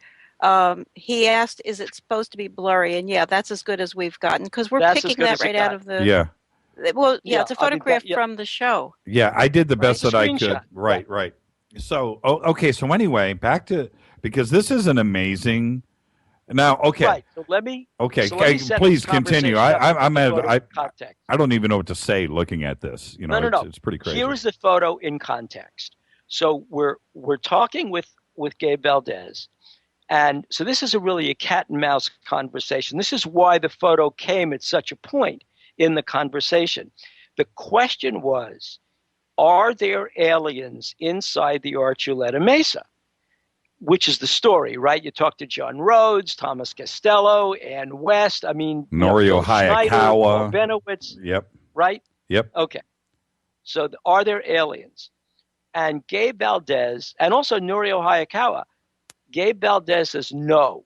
He asked, is it supposed to be blurry? And yeah, that's as good as we've gotten, because we're picking that right out of the... Yeah. Well, yeah, it's a I'll be photograph back- from the show. Yeah, I did the best It's a that I could. screenshot. Right, right. So, okay. So anyway, back to, because this is an amazing. Now, okay. Right. So let me. Okay, So let me set please this continue. conversation up I'm with the photo in context. I don't even know what to say looking at this. You know, No. It's pretty crazy. Here is the photo in context. So we're talking with Gabe Valdez, and so this is really a cat and mouse conversation. This is why the photo came at such a point in the conversation. The question was, are there aliens inside the Archuleta Mesa? Which is the story, right? You talk to John Rhodes, Thomas Costello, Ann West. I mean, Norio Hayakawa, Benowitz. Yep. Right? Yep. Okay. So are there aliens? And Gabe Valdez, and also Norio Hayakawa, Gabe Valdez says, no,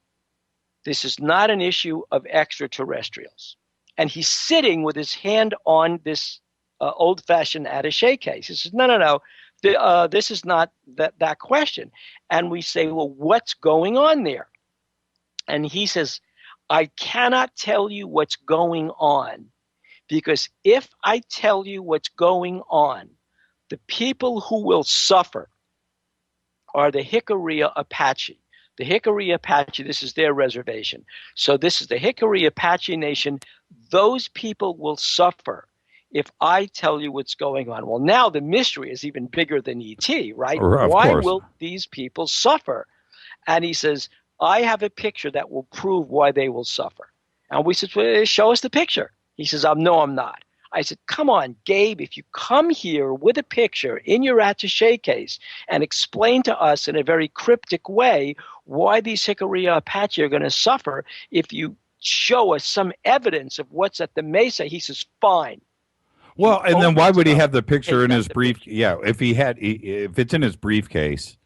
this is not an issue of extraterrestrials. And he's sitting with his hand on this old-fashioned attaché case. He says, no. This is not that question. And we say, well, what's going on there? And he says, I cannot tell you what's going on, because if I tell you what's going on, the people who will suffer are the Jicarilla Apache. The Jicarilla Apache, this is their reservation. So this is the Jicarilla Apache Nation. Those people will suffer if I tell you what's going on. Well, now the mystery is even bigger than ET, right? Why will these people suffer? And he says, I have a picture that will prove why they will suffer. And we said, well, show us the picture. He says, no, I'm not. I said, come on, Gabe, if you come here with a picture in your attaché case and explain to us in a very cryptic way why these Jicarilla Apache are going to suffer, if you show us some evidence of what's at the Mesa, he says, fine. Well, and then why would he have the picture in his brief? Yeah, if it's in his briefcase,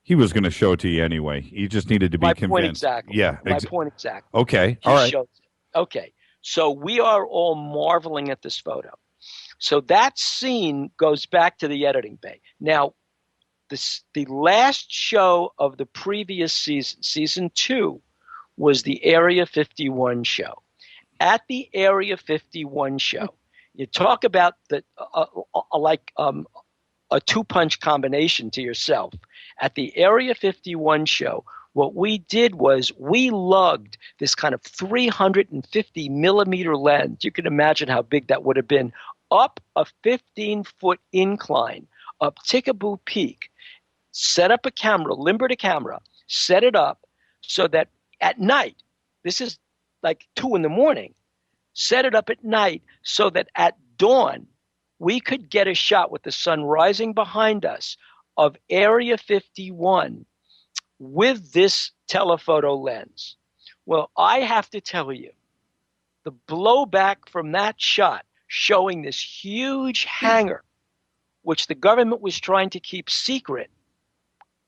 he was going to show it to you anyway. He just needed to be convinced. Point exactly. Yeah, my point exactly. Okay, all right. Okay, so we are all marveling at this photo. So that scene goes back to the editing bay. Now, the last show of the previous season, season 2, was the Area 51 show. At the Area 51 show, you talk about a two-punch combination to yourself. At the Area 51 show, what we did was we lugged this kind of 350 millimeter lens. You can imagine how big that would have been, up a 15-foot incline up Tickaboo Peak, set up a camera, limbered a camera, set it up so that at night, this is like 2 a.m, set it up at night so that at dawn, we could get a shot with the sun rising behind us of Area 51 with this telephoto lens. Well, I have to tell you, the blowback from that shot showing this huge hangar, which the government was trying to keep secret,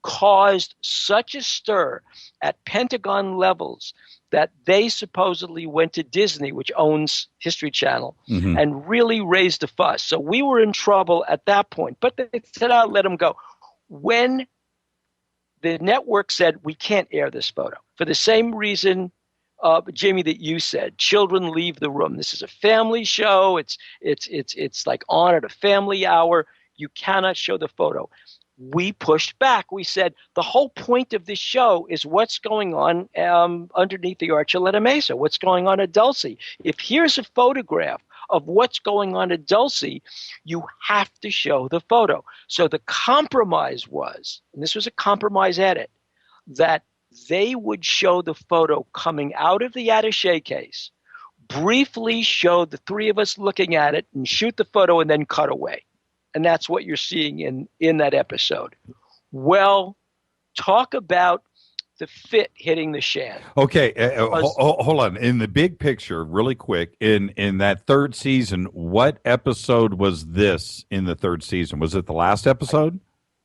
caused such a stir at Pentagon levels that they supposedly went to Disney, which owns History Channel, and really raised a fuss. So we were in trouble at that point. But they said, I'll let them go. When the network said, we can't air this photo, for the same reason, Jimmy, that you said, children leave the room. This is a family show. It's like on at a family hour. You cannot show the photo. We pushed back. We said the whole point of this show is what's going on underneath the Archuleta Mesa, what's going on at Dulce. If here's a photograph of what's going on at Dulce, you have to show the photo. So the compromise was, and this was a compromise edit, that they would show the photo coming out of the attaché case, briefly show the three of us looking at it, and shoot the photo and then cut away. And that's what you're seeing in that episode. Well, talk about the fit hitting the shan. Okay, hold on. In the big picture, really quick, in that third season, what episode was this in the third season? Was it the last episode?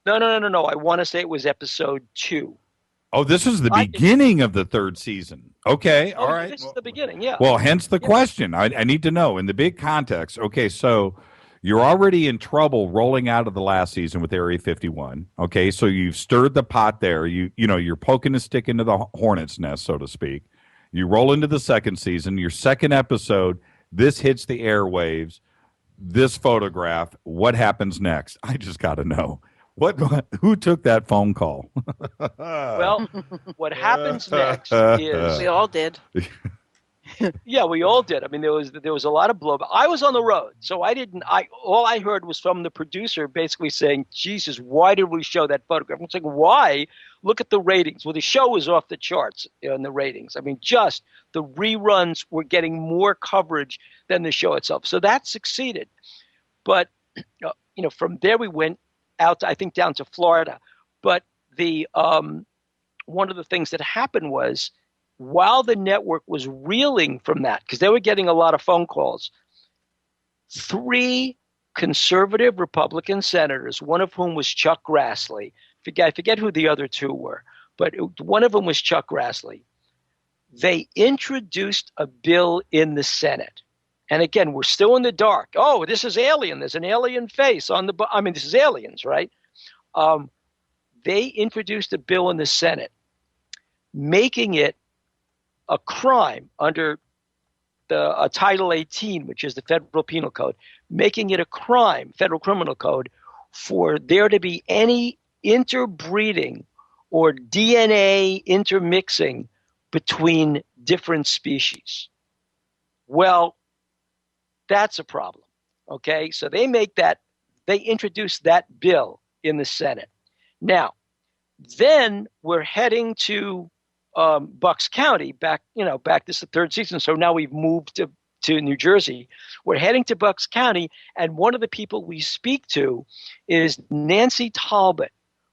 No. I want to say it was episode 2. Oh, this is the beginning of the third season. Okay, all right. This is the beginning, yeah. Well, hence the question. I need to know in the big context. Okay, so you're already in trouble rolling out of the last season with Area 51. Okay, so you've stirred the pot there. You're poking a stick into the hornet's nest, so to speak. You roll into the second season. Your second episode, this hits the airwaves. this photograph. What happens next? I just got to know. Who took that phone call? Well, what happens next is we all did. Yeah, we all did. I mean, there was a lot of blowback. I was on the road, so all I heard was from the producer basically saying, "Jesus, why did we show that photograph?" I'm saying, "Why? Look at the ratings." Well, the show was off the charts in the ratings. I mean, just the reruns were getting more coverage than the show itself. So that succeeded. But from there we went out, I think, down to Florida. But the one of the things that happened was, while the network was reeling from that, because they were getting a lot of phone calls, 3 conservative Republican senators, one of whom was Chuck Grassley. I forget who the other 2 were, but one of them was Chuck Grassley. They introduced a bill in the Senate. And again, we're still in the dark. Oh, this is alien. There's an alien face on this is aliens, right? They introduced a bill in the Senate, making it a crime under the Title 18, which is the Federal Penal Code, making it a crime, Federal Criminal Code, for there to be any interbreeding or DNA intermixing between different species. Well, that's a problem. Okay, so they introduce that bill in the Senate. Now, then we're heading to Bucks County, back this is the 3rd season. So now we've moved to New Jersey. We're heading to Bucks County, and one of the people we speak to is Nancy Talbot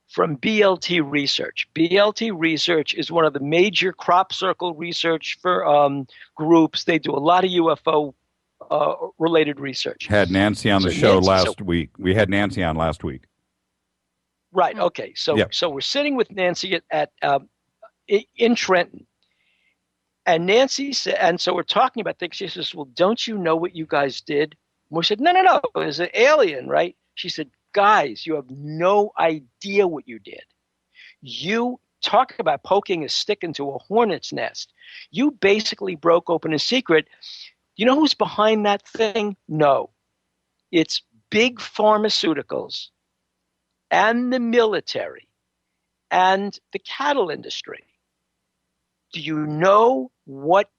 from BLT Research. BLT Research is one of the major crop circle research for groups. They do a lot of UFO related research. Had Nancy on the show last week. We had Nancy on last week. Right. Okay. So we're sitting with Nancy at in Trenton, and Nancy said, and so we're talking about things. She says, "Well, don't you know what you guys did?" And we said, "No. It's an alien, right?" She said, "Guys, you have no idea what you did. You talk about poking a stick into a hornet's nest. You basically broke open a secret. You know who's behind that thing? No, it's big pharmaceuticals and the military and the cattle industry. Do you know what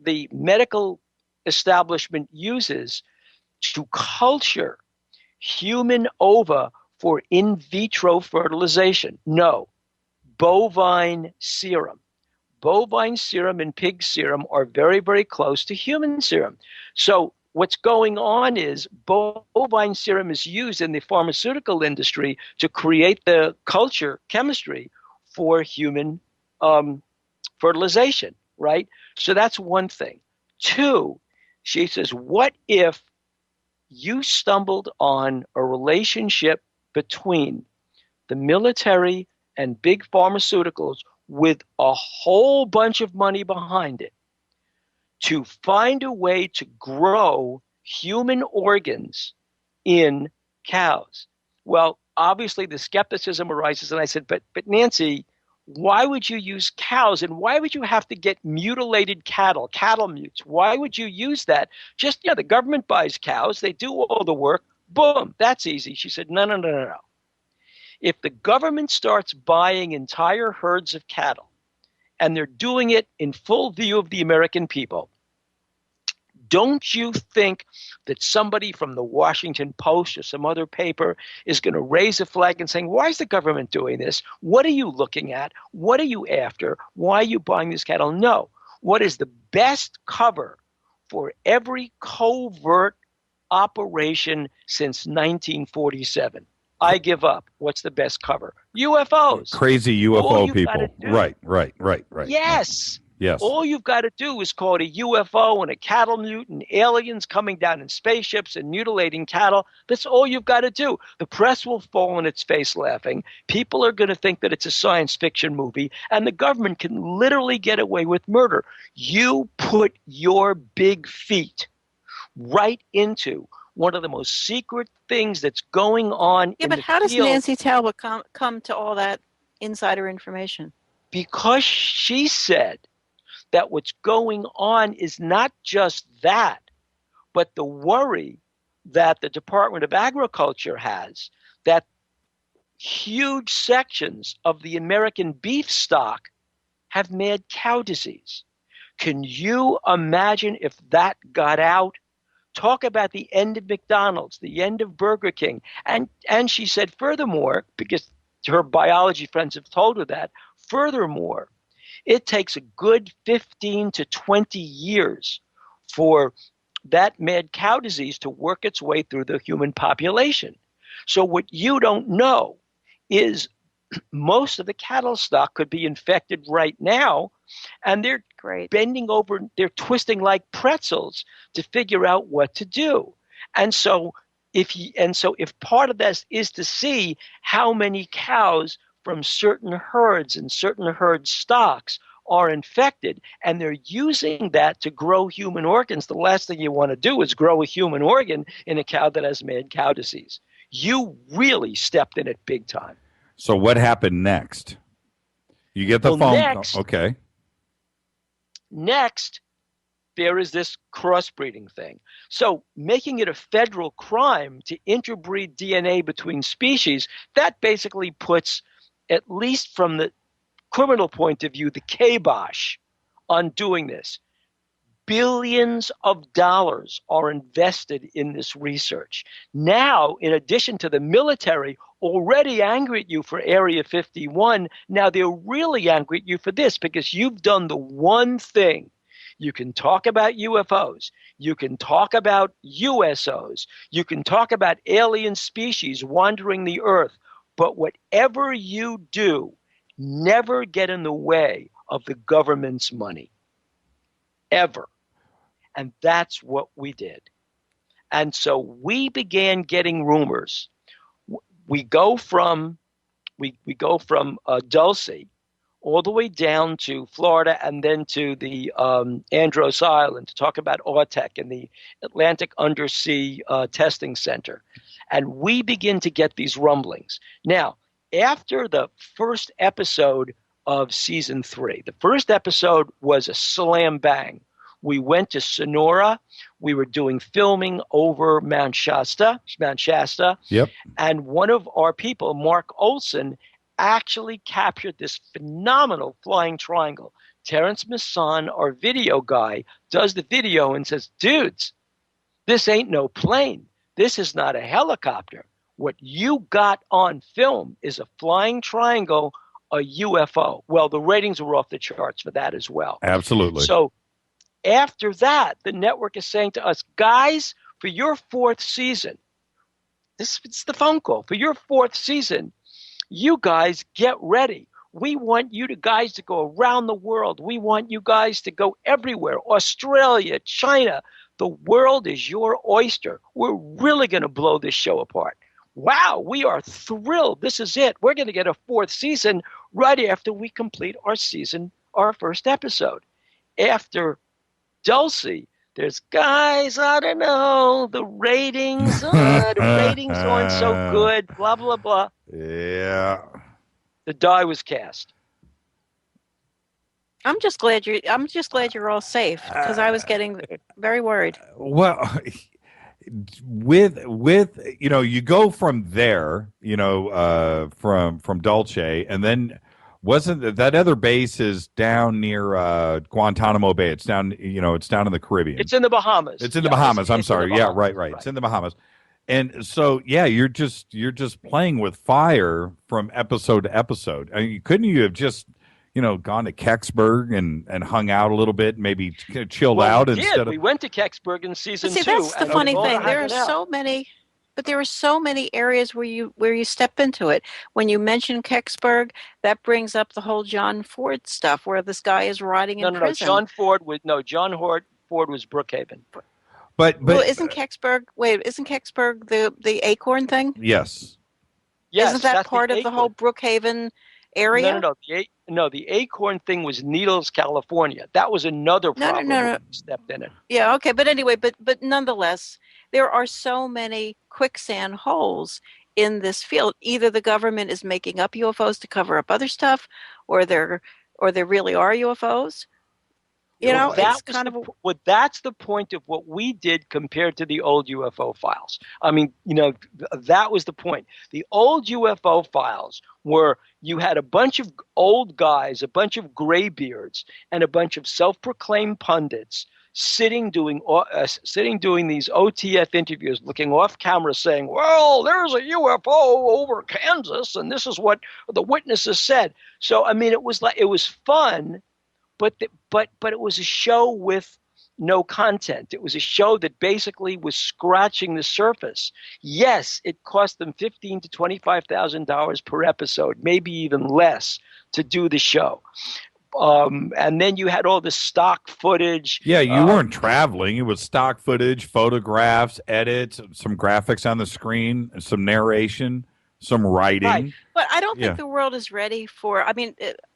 the medical establishment uses to culture human ova for in vitro fertilization? No, bovine serum. Bovine serum and pig serum are very, very close to human serum. So what's going on is bovine serum is used in the pharmaceutical industry to create the culture chemistry for human fertilization, right? So that's one thing. 2, she says, what if you stumbled on a relationship between the military and big pharmaceuticals with a whole bunch of money behind it to find a way to grow human organs in cows? Well, obviously the skepticism arises, and I said, but Nancy, why would you use cows, and why would you have to get mutilated cattle mutes? Why would you use that? Just, the government buys cows, they do all the work, boom, that's easy. She said, no. If the government starts buying entire herds of cattle, and they're doing it in full view of the American people, don't you think that somebody from the Washington Post or some other paper is going to raise a flag and saying, why is the government doing this? What are you looking at? What are you after? Why are you buying this cattle? No. What is the best cover for every covert operation since 1947? I give up. What's the best cover? UFOs. Crazy UFO people. Right. Yes. Yes. All you've got to do is call it a UFO and a cattle mute and aliens coming down in spaceships and mutilating cattle. That's all you've got to do. The press will fall on its face laughing. People are going to think that it's a science fiction movie, and the government can literally get away with murder. You put your big feet right into one of the most secret things that's going on in the but how does field. Nancy Talbot come to all that insider information? Because she said that what's going on is not just that, but the worry that the Department of Agriculture has, that huge sections of the American beef stock have mad cow disease. Can you imagine if that got out? Talk about the end of McDonald's, the end of Burger King. And she said, furthermore, because her biology friends have told her that, furthermore, it takes a good 15 to 20 years for that mad cow disease to work its way through the human population. So what you don't know is most of the cattle stock could be infected right now, and they're bending over, they're twisting like pretzels to figure out what to do. And so if part of this is to see how many cows from certain herds and certain herd stocks are infected, and they're using that to grow human organs, the last thing you want to do is grow a human organ in a cow that has mad cow disease. You really stepped in it big time. So what happened next? You get the phone. Okay. Next, there is this crossbreeding thing. So making it a federal crime to interbreed DNA between species, that basically puts, at least from the criminal point of view, the kibosh on doing this. Billions of dollars are invested in this research. Now, in addition to the military already angry at you for Area 51, now they're really angry at you for this because you've done the one thing. You can talk about UFOs. You can talk about USOs. You can talk about alien species wandering the earth. But whatever you do, never get in the way of the government's money. Ever. And that's what we did. And so we began getting rumors. We go from Dulce all the way down to Florida and then to the Andros Island to talk about AUTEC and the Atlantic Undersea Testing Center. And we begin to get these rumblings. Now, after the first episode of season 3, the first episode was a slam bang. We went to Sonora. We were doing filming over Mount Shasta. Yep. And one of our people, Mark Olson, actually captured this phenomenal flying triangle. Terrence Masson, our video guy, does the video and says, dudes, this ain't no plane. This is not a helicopter. What you got on film is a flying triangle, a UFO. Well, the ratings were off the charts for that as well. Absolutely. So after that, the network is saying to us, guys, for your 4th season, it's the phone call. For your 4th season, you guys get ready. We want you guys to go around the world. We want you guys to go everywhere. Australia, China. The world is your oyster. We're really going to blow this show apart. Wow, we are thrilled. This is it. We're going to get a 4th season right after we complete our season, our first episode. After Dulce, there's guys, I don't know, the ratings aren't so good, blah, blah, blah. Yeah. The die was cast. I'm just glad you're all safe because I was getting very worried. Well, with you go from there, from Dulce, and then wasn't that other base is down near Guantanamo Bay? It's down, it's down in the Caribbean. It's in the Bahamas. It's in the Bahamas. I'm sorry. Yeah, right. It's in the Bahamas. And so, yeah, you're just playing with fire from episode to episode. I mean, couldn't you have just, gone to Kecksburg and hung out a little bit, maybe chilled out instead of? We went to Kecksburg in season 2. That's the funny thing. There are so many. But there are so many areas where you step into it. When you mention Kecksburg, that brings up the whole John Ford stuff, where this guy is rotting in prison. John Ford was Brookhaven. But isn't Kecksburg the Acorn thing? Yes. Yes. Isn't that part of the whole Brookhaven area? No. The Acorn thing was Needles, California. That was another problem. No. Stepped in it. Yeah. Okay. But anyway, but nonetheless, there are so many quicksand holes in this field. Either the government is making up UFOs to cover up other stuff, or there really are UFOs. it's kind of that's the point of what we did compared to the old UFO files. I mean, that was the point. The old UFO files were you had a bunch of old guys, a bunch of graybeards, and a bunch of self-proclaimed pundits sitting doing these OTF interviews, looking off camera, saying, "Well, there's a UFO over Kansas, and this is what the witnesses said." So, I mean, it was fun. But it was a show with no content. It was a show that basically was scratching the surface. Yes, it cost them $15,000 to $25,000 per episode, maybe even less, to do the show. And then you had all the stock footage. Yeah, you weren't traveling. It was stock footage, photographs, edits, some graphics on the screen, some narration, some writing. Right. But I don't think the world is ready for,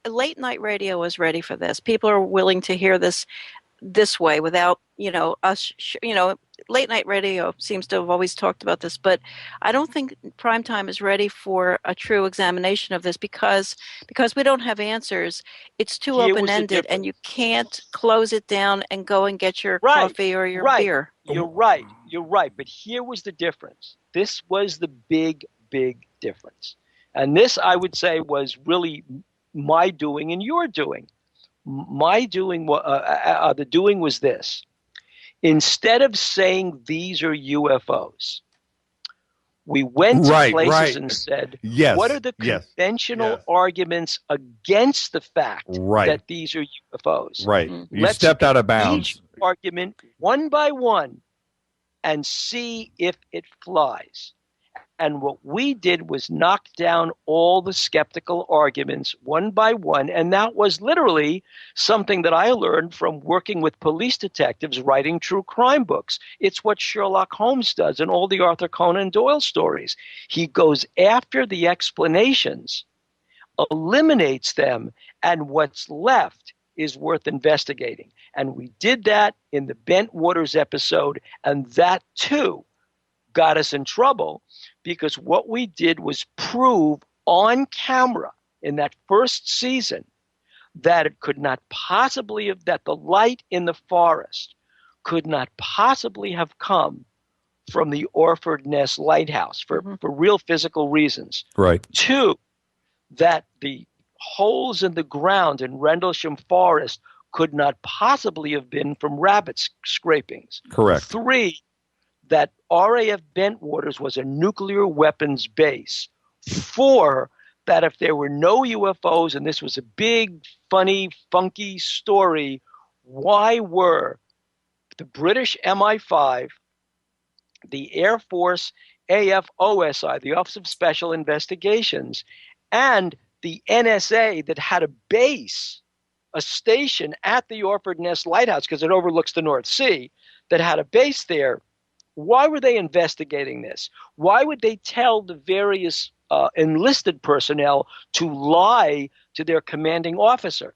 late night radio is ready for this. People are willing to hear this way without, us, late night radio seems to have always talked about this, but I don't think primetime is ready for a true examination of this because we don't have answers. It's too open-ended and you can't close it down and go and get your coffee or your beer. You're right. But here was the difference. This was the big difference. And this, I would say, was really my doing and your doing. My doing, the doing was this. Instead of saying these are UFOs, we went to places and said, what are the conventional arguments against the fact that these are UFOs? Right. You stepped out of bounds. Each argument one by one and see if it flies. And what we did was knock down all the skeptical arguments one by one. And that was literally something that I learned from working with police detectives writing true crime books. It's what Sherlock Holmes does in all the Arthur Conan Doyle stories. He goes after the explanations, eliminates them, and what's left is worth investigating. And we did that in the Bent Waters episode, and that too got us in trouble because what we did was prove on camera in that first season that it could not possibly have, that the light in the forest could not possibly have come from the Orford Ness Lighthouse for real physical reasons. Right. Two, that the holes in the ground in Rendlesham Forest could not possibly have been from rabbit scrapings. Correct. Three, that RAF Bentwaters was a nuclear weapons base. Four, that if there were no UFOs, and this was a big, funny, funky story, why were the British MI5, the Air Force AFOSI, the Office of Special Investigations, and the NSA that had a base, a station at the Orford Ness Lighthouse, because it overlooks the North Sea, that had a base there, why were they investigating this? Why would they tell the various enlisted personnel to lie to their commanding officer?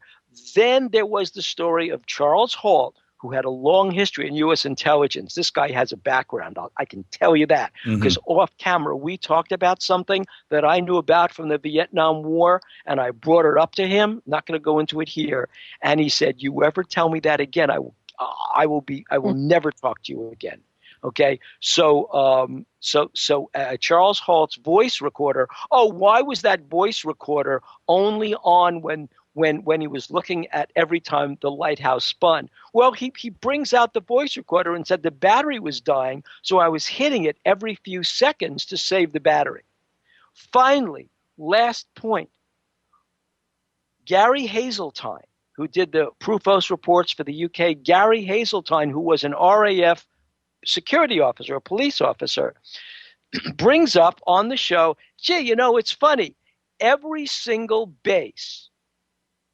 Then there was the story of Charles Halt, who had a long history in U.S. intelligence. This guy has a background, I can tell you that, because off camera we talked about something that I knew about from the Vietnam War, and I brought it up to him. Not going to go into it here. And he said, "You ever tell me that again, I will never talk to you again." Okay, so Charles Halt's voice recorder. Oh, why was that voice recorder only on when he was looking at every time the lighthouse spun? Well, he brings out the voice recorder and said the battery was dying, so I was hitting it every few seconds to save the battery. Finally, last point. Gary Hazeltine, who did the Prufos reports for the UK, Gary Hazeltine, who was an RAF security officer, a police officer, brings up on the show, gee, it's funny. Every single base,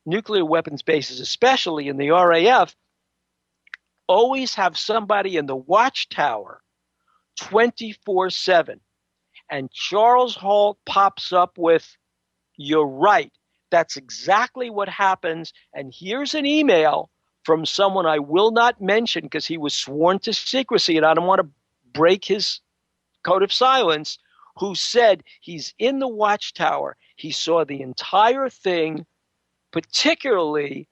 nuclear weapons bases, especially in the RAF, always have somebody in the watchtower 24/7. And Charles Halt pops up with, "You're right. That's exactly what happens. And here's an email from someone I will not mention because he was sworn to secrecy and I don't want to break his code of silence, who said he's in the watchtower. He saw the entire thing, particularly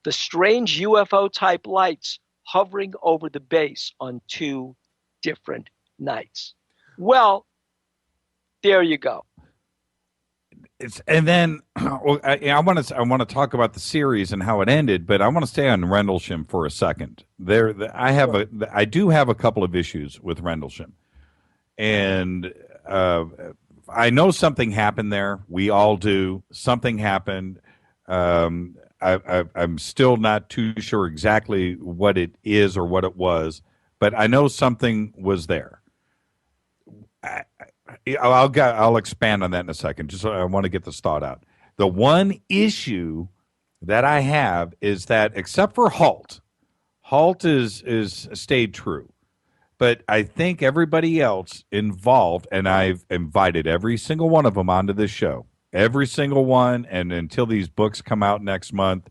the strange UFO-type lights hovering over the base on 2 different nights. Well, there you go. And then I want to talk about the series and how it ended, but I want to stay on Rendlesham for a second. I do have a couple of issues with Rendlesham, and I know something happened there. We all do. Something happened. I'm still not too sure exactly what it is or what it was, but I know something was there. I'll expand on that in a second. Just I want to get this thought out. The one issue that I have is that except for Halt is stayed true. But I think everybody else involved, and I've invited every single one of them onto this show, every single one, and until these books come out next month,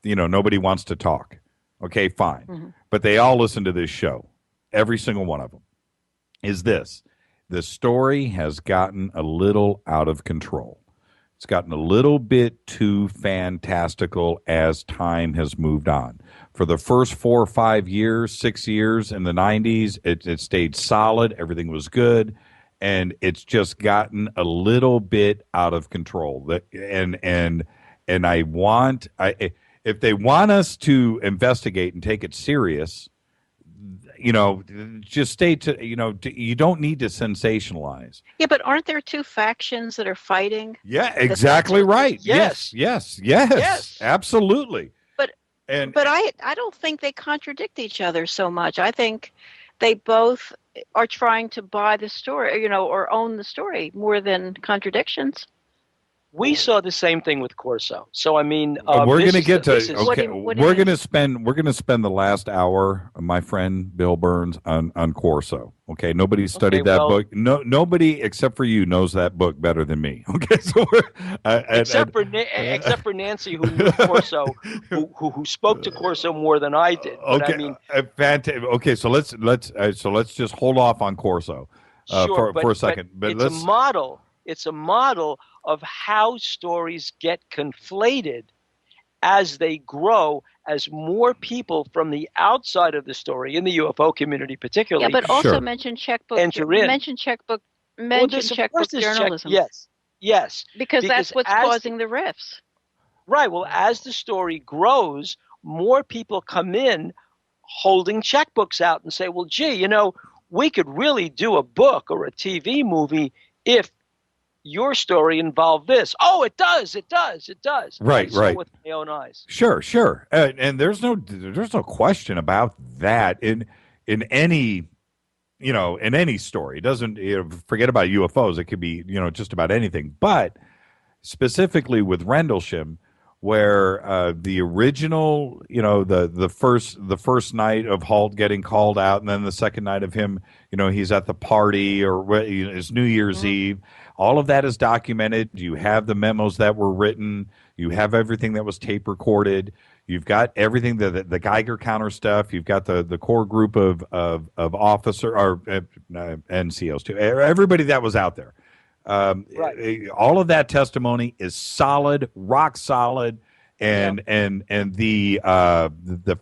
nobody wants to talk. Okay, fine. Mm-hmm. But they all listen to this show, every single one of them, is this. The story has gotten a little out of control. It's gotten a little bit too fantastical as time has moved on. For the first 4 or 5 years, 6 years in the 90s, it stayed solid. Everything was good. And it's just gotten a little bit out of control. And if they want us to investigate and take it serious, just stay to, you don't need to sensationalize. Yeah, but aren't there 2 factions that are fighting? Yeah, exactly right. Yes, absolutely. But I don't think they contradict each other so much. I think they both are trying to buy the story, or own the story more than contradictions. We saw the same thing with Corso. So I mean, we're going to get to. Okay, we're going to spend the last hour, my friend Bill Birnes, on Corso. Okay, nobody studied that book. No, nobody except for you knows that book better than me. Okay, so except for Nancy, who knew Corso, who spoke to Corso more than I did. But okay, I mean, fantastic. Okay, so let's just hold off on Corso for a second. But it's a model. It's a model of how stories get conflated as they grow, as more people from the outside of the story, in the UFO community particularly. Yeah, but also mention checkbook. Mention checkbook journalism. Yes. Because that's what's causing the rifts. Right. Well, as the story grows, more people come in holding checkbooks out and say, well, gee, we could really do a book or a TV movie if your story involved this. Oh, it does. Right. With my own eyes. Sure. And there's no question about that in any in any story. It doesn't forget about UFOs. It could be just about anything. But specifically with Rendlesham, where the original the first night of Halt getting called out, and then the second night of him he's at the party or it's New Year's Eve. All of that is documented. You have the memos that were written. You have everything that was tape recorded. You've got everything, the Geiger counter stuff. You've got the core group of officer or NCOs too. Everybody that was out there. Right. All of that testimony is solid, rock solid, and the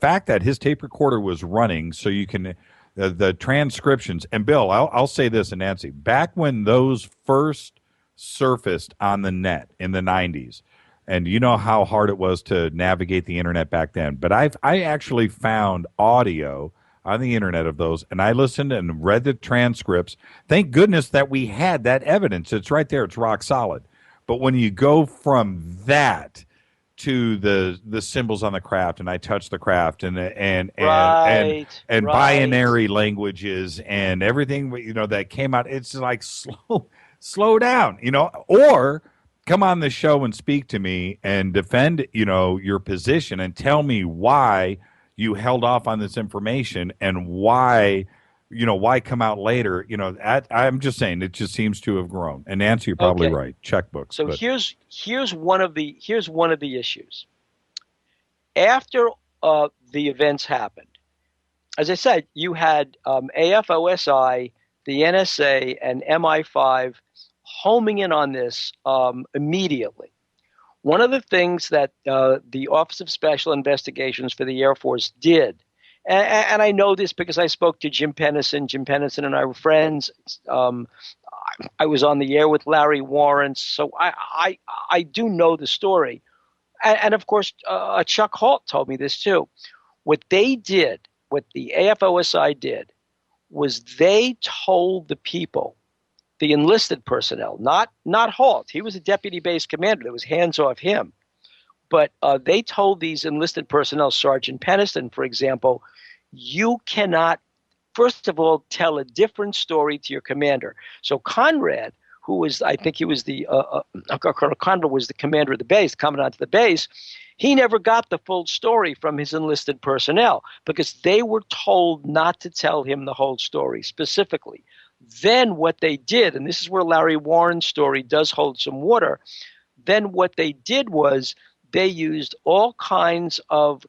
fact that his tape recorder was running, so you can. The transcriptions, and Bill, I'll say this, and Nancy, back when those first surfaced on the net in the 90s, and you know how hard it was to navigate the internet back then, but I actually found audio on the internet of those, and I listened and read the transcripts. Thank goodness that we had that evidence. It's right there. It's rock solid. But when you go from that to the symbols on the craft, and I touch the craft, and binary languages and everything that came out, it's like slow down, or come on the show and speak to me and defend your position and tell me why you held off on this information and why come out later. I'm just saying it just seems to have grown. And Nancy, you're probably right. Checkbooks. So here's one of the issues. After the events happened, as I said, you had AFOSI, the NSA, and MI5 homing in on this immediately. One of the things that the Office of Special Investigations for the Air Force did, and I know this because I spoke to Jim Pennison. Jim Pennison and I were friends. I was on the air with Larry Warren, so I do know the story. And of course, Chuck Holt told me this too. What they did, what the AFOSI did, was they told the people, the enlisted personnel, not Holt. He was a deputy base commander. There was hands off him. But they told these enlisted personnel, Sergeant Peniston, for example, you cannot, first of all, tell a different story to your commander. So Conrad, who was, I think he was Colonel Conrad was the commander of the base, commandant of the base, he never got the full story from his enlisted personnel because they were told not to tell him the whole story specifically. Then what they did, and this is where Larry Warren's story does hold some water, then what they did was they used all kinds of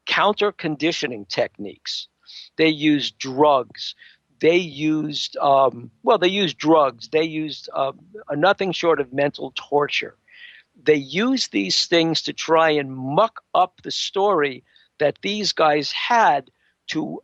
counter-conditioning techniques. They used drugs. They used, they used drugs. They used nothing short of mental torture. They used these things to try and muck up the story that these guys had to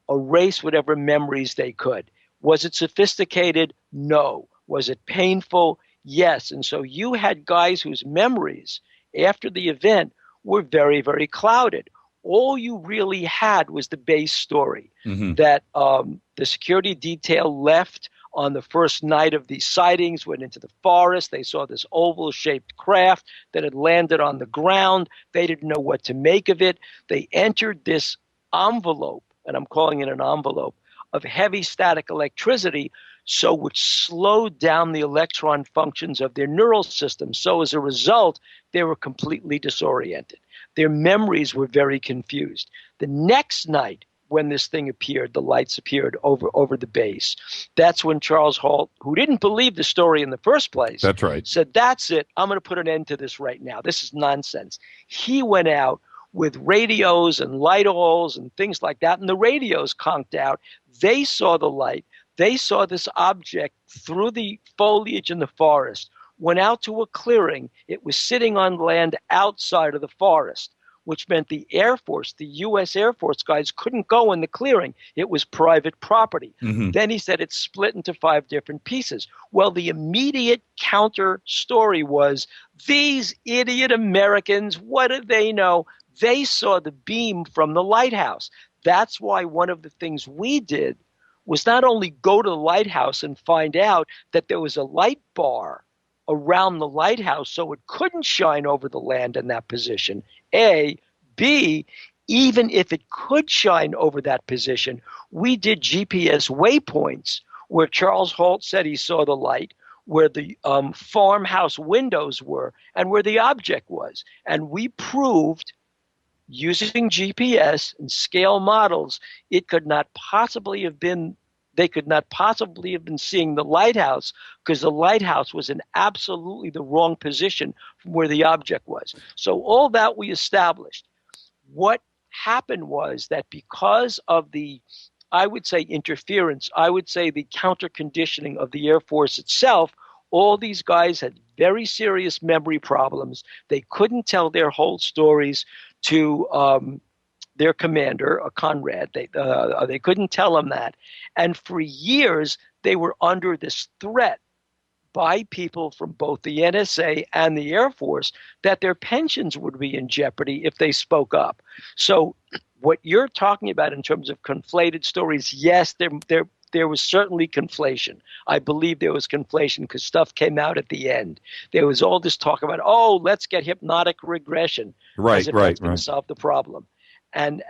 erase whatever memories they could. Was it sophisticated? No. Was it painful? Yes. And so you had guys whose memories after the event were very, very clouded. All you really had was the base story that the security detail left on the first night of these sightings, went into the forest. They saw this oval-shaped craft that had landed on the ground. They didn't know what to make of it. They entered this envelope, and I'm calling it an envelope, of heavy static electricity, so which slowed down the electron functions of their neural system. So as a result, they were completely disoriented. Their memories were very confused. The next night, when this thing appeared, the lights appeared over the base. That's when Charles Holt, who didn't believe the story in the first place, that's right, said, that's it. I'm going to put an end to this right now. This is nonsense. He went out with radios and light-alls and things like that, and the radios conked out. They saw the light. They saw this object through the foliage in the forest, went out to a clearing. It was sitting on land outside of the forest, which meant the Air Force, the U.S. Air Force guys couldn't go in the clearing. It was private property. Then he said it's split into 5 different pieces. Well, the immediate counter story was, these idiot Americans, what did they know? They saw the beam from the lighthouse. That's why one of the things we did was not only go to the lighthouse and find out that there was a light bar around the lighthouse so it couldn't shine over the land in that position, A. B, even if it could shine over that position, we did GPS waypoints where Charles Holt said he saw the light, where the farmhouse windows were, and where the object was. And we proved, using GPS and scale models, it could not possibly have been, they could not possibly have been seeing the lighthouse because the lighthouse was in absolutely the wrong position from where the object was. So all that we established. What happened was that because of the, I would say, interference, I would say the counter conditioning of the Air Force itself, all these guys had very serious memory problems. They couldn't tell their whole stories to their commander, Conrad. They couldn't tell him that. And for years, they were under this threat by people from both the NSA and the Air Force that their pensions would be in jeopardy if they spoke up. So what you're talking about in terms of conflated stories, yes, there was certainly conflation. I believe there was conflation because stuff came out at the end. There was all this talk about, oh, let's get hypnotic regression. As if that's going to solve the problem. And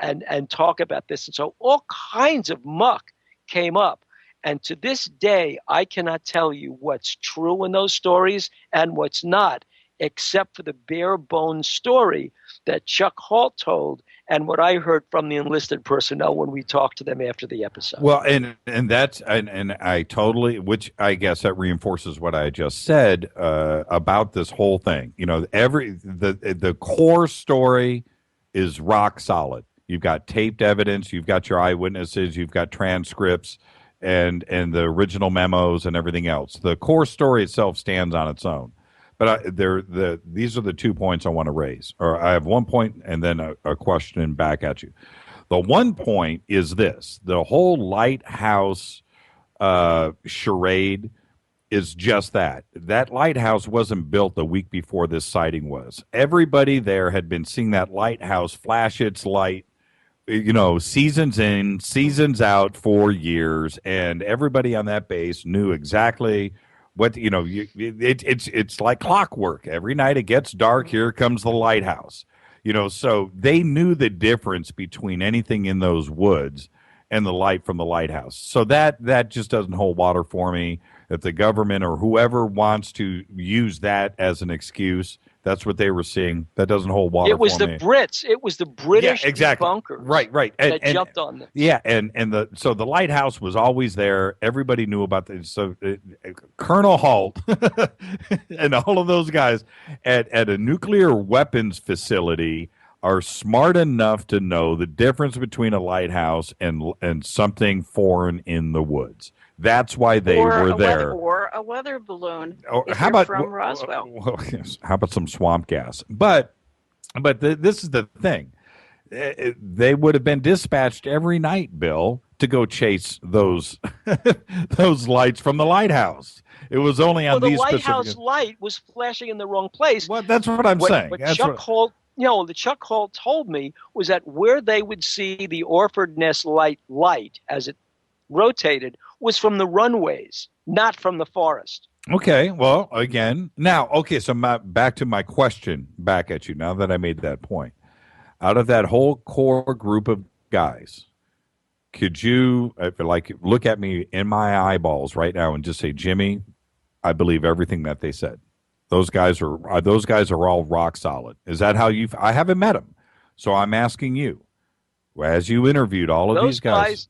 talk about this. And so all kinds of muck came up. And to this day, I cannot tell you what's true in those stories and what's not, except for the bare bones story that Chuck Holt told and what I heard from the enlisted personnel when we talked to them after the episode. Well, and that's and I totally, which I guess that reinforces what I just said about this whole thing. You know, the core story is rock solid. You've got taped evidence, you've got your eyewitnesses, you've got transcripts and the original memos and everything else. The core story itself stands on its own. But these are the 2 points I want to raise. Or I have 1 point and then a question back at you. The 1 point is this: the whole lighthouse charade is just that. That lighthouse wasn't built the week before this sighting was. Everybody there had been seeing that lighthouse flash its light, seasons in, seasons out for years, and everybody on that base knew exactly what it's like clockwork. Every night it gets dark, here comes the lighthouse. So they knew the difference between anything in those woods and the light from the lighthouse. So that just doesn't hold water for me. If the government or whoever wants to use that as an excuse, that's what they were seeing. That doesn't hold water for me. It was the Brits. It was the British debunkers right. that jumped on this. Yeah, so the lighthouse was always there. Everybody knew about this. So Colonel Halt and all of those guys at a nuclear weapons facility are smart enough to know the difference between a lighthouse and something foreign in the woods. That's why they were there. Or a weather balloon. How about from Roswell? How about some swamp gas? But this is the thing. They would have been dispatched every night, Bill, to go chase those those lights from the lighthouse. It was only on these specific. The lighthouse light was flashing in the wrong place. Well, that's what I'm saying. But Chuck Holt, the Chuck Holt told me was that where they would see the Orford Nest light as it rotated was from the runways, not from the forest. Okay, well, again, now, so back to my question back at you now that I made that point. Out of that whole core group of guys, could you, look at me in my eyeballs right now and just say, Jimmy, I believe everything that they said. Those guys are all rock solid. Is that how you? I haven't met them, so I'm asking you, as you interviewed all of these guys.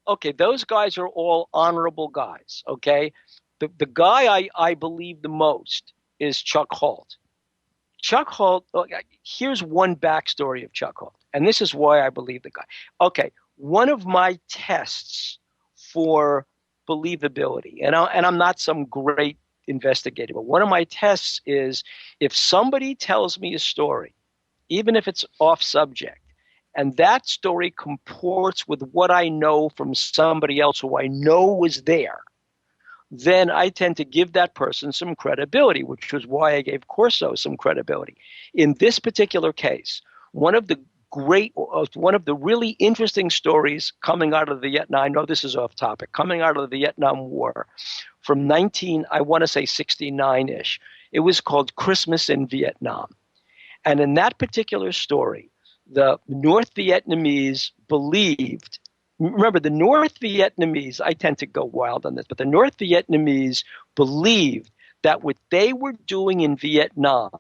Okay, those guys are all honorable guys. Okay, the guy I believe the most is Chuck Holt. Chuck Holt. Here's one backstory of Chuck Holt, and this is why I believe the guy. Okay, one of my tests for believability, and I'm not some great investigator, but one of my tests is if somebody tells me a story, even if it's off subject, and that story comports with what I know from somebody else who I know was there, then I tend to give that person some credibility, which was why I gave Corso some credibility. In this particular case, one of the really interesting stories coming out of the Vietnam, I know this is off topic, coming out of the Vietnam War from 69-ish, it was called Christmas in Vietnam. And in that particular story, the North Vietnamese believed, remember the North Vietnamese, I tend to go wild on this, but the North Vietnamese believed that what they were doing in Vietnam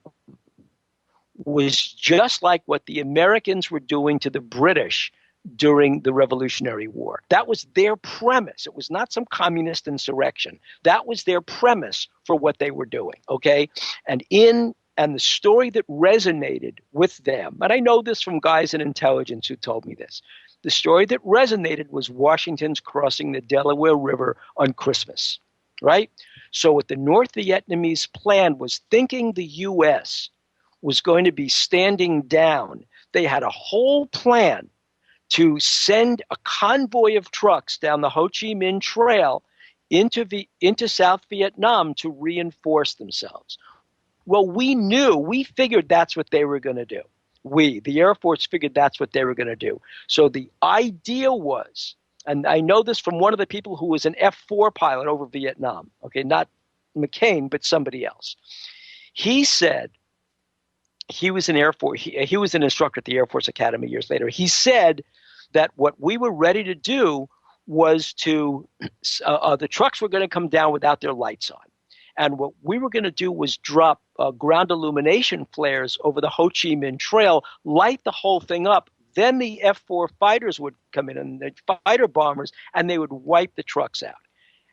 was just like what the Americans were doing to the British during the Revolutionary War. That was their premise. It was not some communist insurrection. That was their premise for what they were doing, okay? And the story that resonated with them, and I know this from guys in intelligence who told me this, the story that resonated was Washington's crossing the Delaware River on Christmas, right? So what the North Vietnamese planned was thinking the U.S. was going to be standing down. They had a whole plan to send a convoy of trucks down the Ho Chi Minh Trail into South Vietnam to reinforce themselves. Well, we figured that's what they were going to do. The Air Force figured that's what they were going to do. So the idea was, and I know this from one of the people who was an F-4 pilot over Vietnam, okay, not McCain, but somebody else. He said, he was an Air Force, he was an instructor at the Air Force Academy years later. He said that what we were ready to do was the trucks were going to come down without their lights on. And what we were going to do was drop ground illumination flares over the Ho Chi Minh Trail, light the whole thing up. Then the F-4 fighters would come in, and the fighter bombers, and they would wipe the trucks out.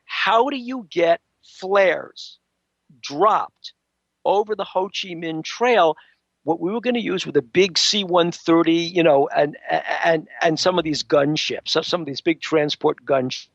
How do you get flares dropped over the Ho Chi Minh Trail? What we were going to use were the big C-130, and some of these gunships, some of these big transport gunships.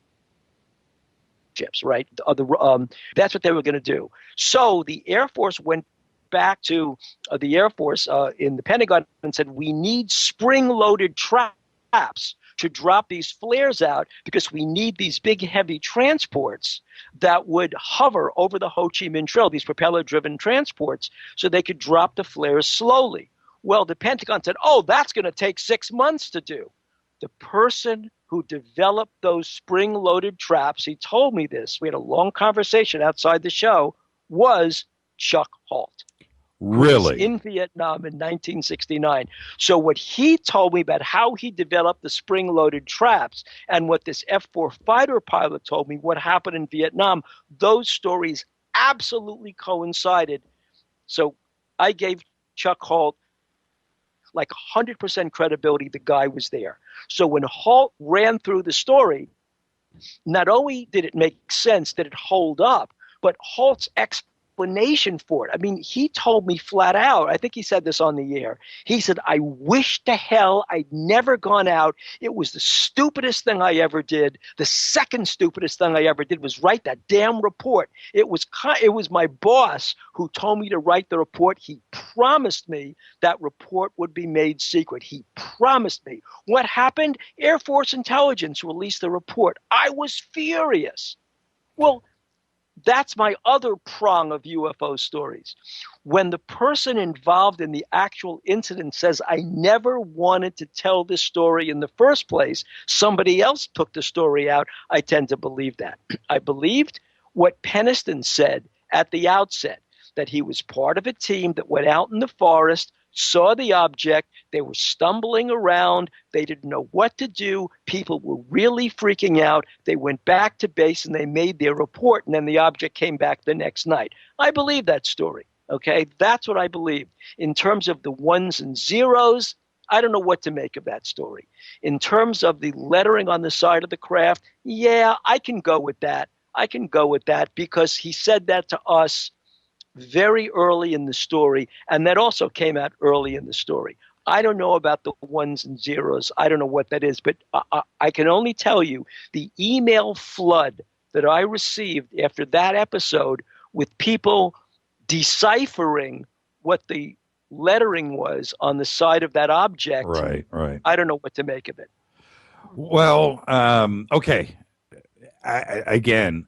ships, right? That's what they were going to do. So the Air Force went back to the Air Force in the Pentagon and said, we need spring-loaded traps to drop these flares out because we need these big, heavy transports that would hover over the Ho Chi Minh Trail, these propeller-driven transports, so they could drop the flares slowly. Well, the Pentagon said, oh, that's going to take 6 months to do. The person who developed those spring-loaded traps, he told me this, we had a long conversation outside the show, was Chuck Holt. Really? In Vietnam in 1969. So what he told me about how he developed the spring-loaded traps and what this F-4 fighter pilot told me what happened in Vietnam, those stories absolutely coincided. So I gave Chuck Holt like 100% credibility. The guy was there. So when Holt ran through the story, not only did it make sense, did it hold up, but Holt's explanation for it. I mean, he told me flat out, I think he said this on the air. He said, I wish to hell I'd never gone out. It was the stupidest thing I ever did. The second stupidest thing I ever did was write that damn report. It was my boss who told me to write the report. He promised me that report would be made secret. He promised me. What happened? Air Force Intelligence released the report. I was furious. Well, that's my other prong of UFO stories. When the person involved in the actual incident says, I never wanted to tell this story in the first place, somebody else took the story out, I tend to believe that. I believed what Peniston said at the outset, that he was part of a team that went out in the forest, saw the object, they were stumbling around, they didn't know what to do, people were really freaking out, they went back to base and they made their report, and then the object came back the next night. I believe that story, okay? That's what I believe. In terms of the ones and zeros, I don't know what to make of that story. In terms of the lettering on the side of the craft, yeah, I can go with that. I can go with that because he said that to us very early in the story, and that also came out early in the story. I don't know about the ones and zeros. I don't know what that is, but I can only tell you the email flood that I received after that episode with people deciphering what the lettering was on the side of that object. Right. I don't know what to make of it. Well, okay. Again,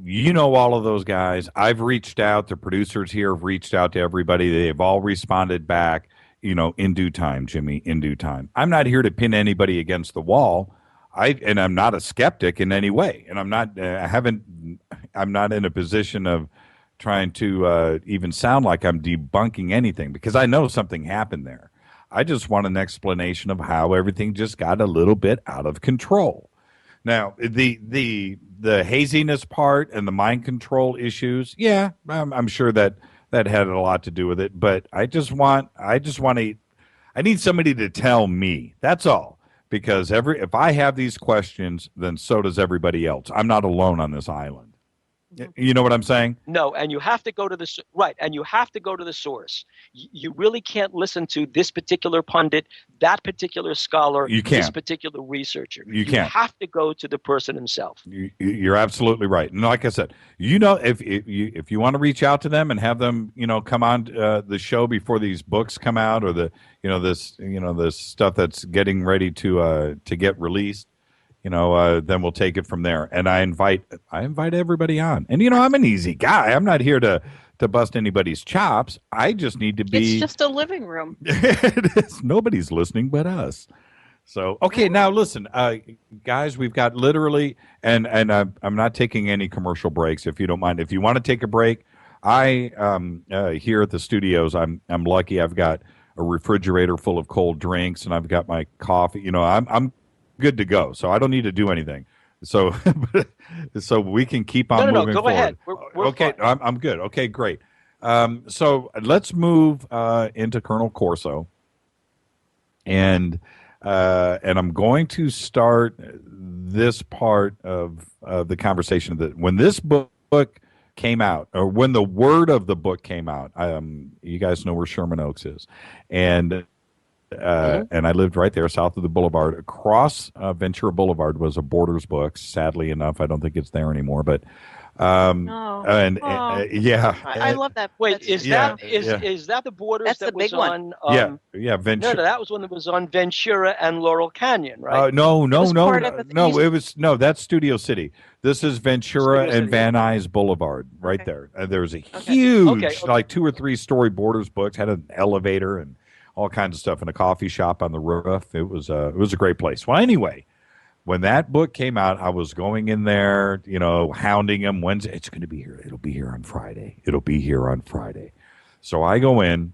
you know all of those guys. I've reached out. The producers here have reached out to everybody. They've all responded back, in due time, Jimmy, in due time. I'm not here to pin anybody against the wall. I'm not a skeptic in any way. And I'm not in a position of trying to even sound like I'm debunking anything because I know something happened there. I just want an explanation of how everything just got a little bit out of control. Now, the haziness part and the mind control issues, yeah, I'm sure that had a lot to do with it. But I need somebody to tell me. That's all. Because if I have these questions, then so does everybody else. I'm not alone on this island. You know what I'm saying? No, and you have to go to the and you have to go to the source. You really can't listen to this particular pundit, that particular scholar, this particular researcher. You have to go to the person himself. You're absolutely right. And like I said, if you want to reach out to them and have them, come on the show before these books come out or this stuff that's getting ready to get released. Then we'll take it from there. And I invite everybody on. And I'm an easy guy. I'm not here to bust anybody's chops. I just need to be. It's just a living room. It is. Nobody's listening but us. So okay, now listen, guys. We've got literally, and I'm not taking any commercial breaks. If you don't mind, if you want to take a break, I here at the studios, I'm lucky. I've got a refrigerator full of cold drinks, and I've got my coffee. I'm good to go, so I don't need to do anything. So, so we can keep on moving go forward. ahead. We're okay, I'm good. Okay, great. So let's move into Colonel Corso, and I'm going to start this part of the conversation that when this book came out, or when the word of the book came out, you guys know where Sherman Oaks is, and and I lived right there south of the boulevard. Across Ventura Boulevard was a Borders Books. Sadly enough, I don't think it's there anymore. But Oh, yeah, I love that. Wait, That's is just that so- is that the Borders That's that the was big one. on? yeah, No, Ventura. that was one that was on Ventura and Laurel Canyon, right? No, was part of it. no. It was no. That's Studio City. This is Ventura Studio and City. Van Nuys Boulevard, right Okay. there. There's a Okay. huge, Okay. like 2 or 3 story Borders Books. Had an elevator and all kinds of stuff, and a coffee shop on the roof. It was a great place. Well, anyway, when that book came out, I was going in there, hounding him. Wednesday, it's going to be here. It'll be here on Friday. It'll be here on Friday. So I go in.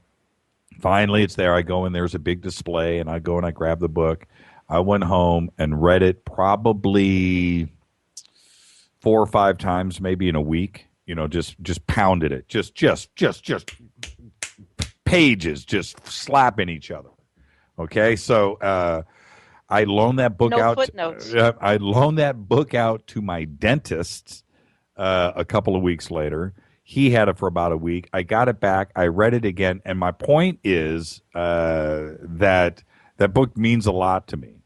Finally, it's there. I go in. There's a big display, and I go and I grab the book. I went home and read it probably 4 or 5 times, maybe in a week. Just pounded it. Just pages just slapping each other. Okay, so I loaned that book No out. footnotes. I loaned that book out to my dentist a couple of weeks later. He had it for about a week. I got it back. I read it again, and my point is that book means a lot to me.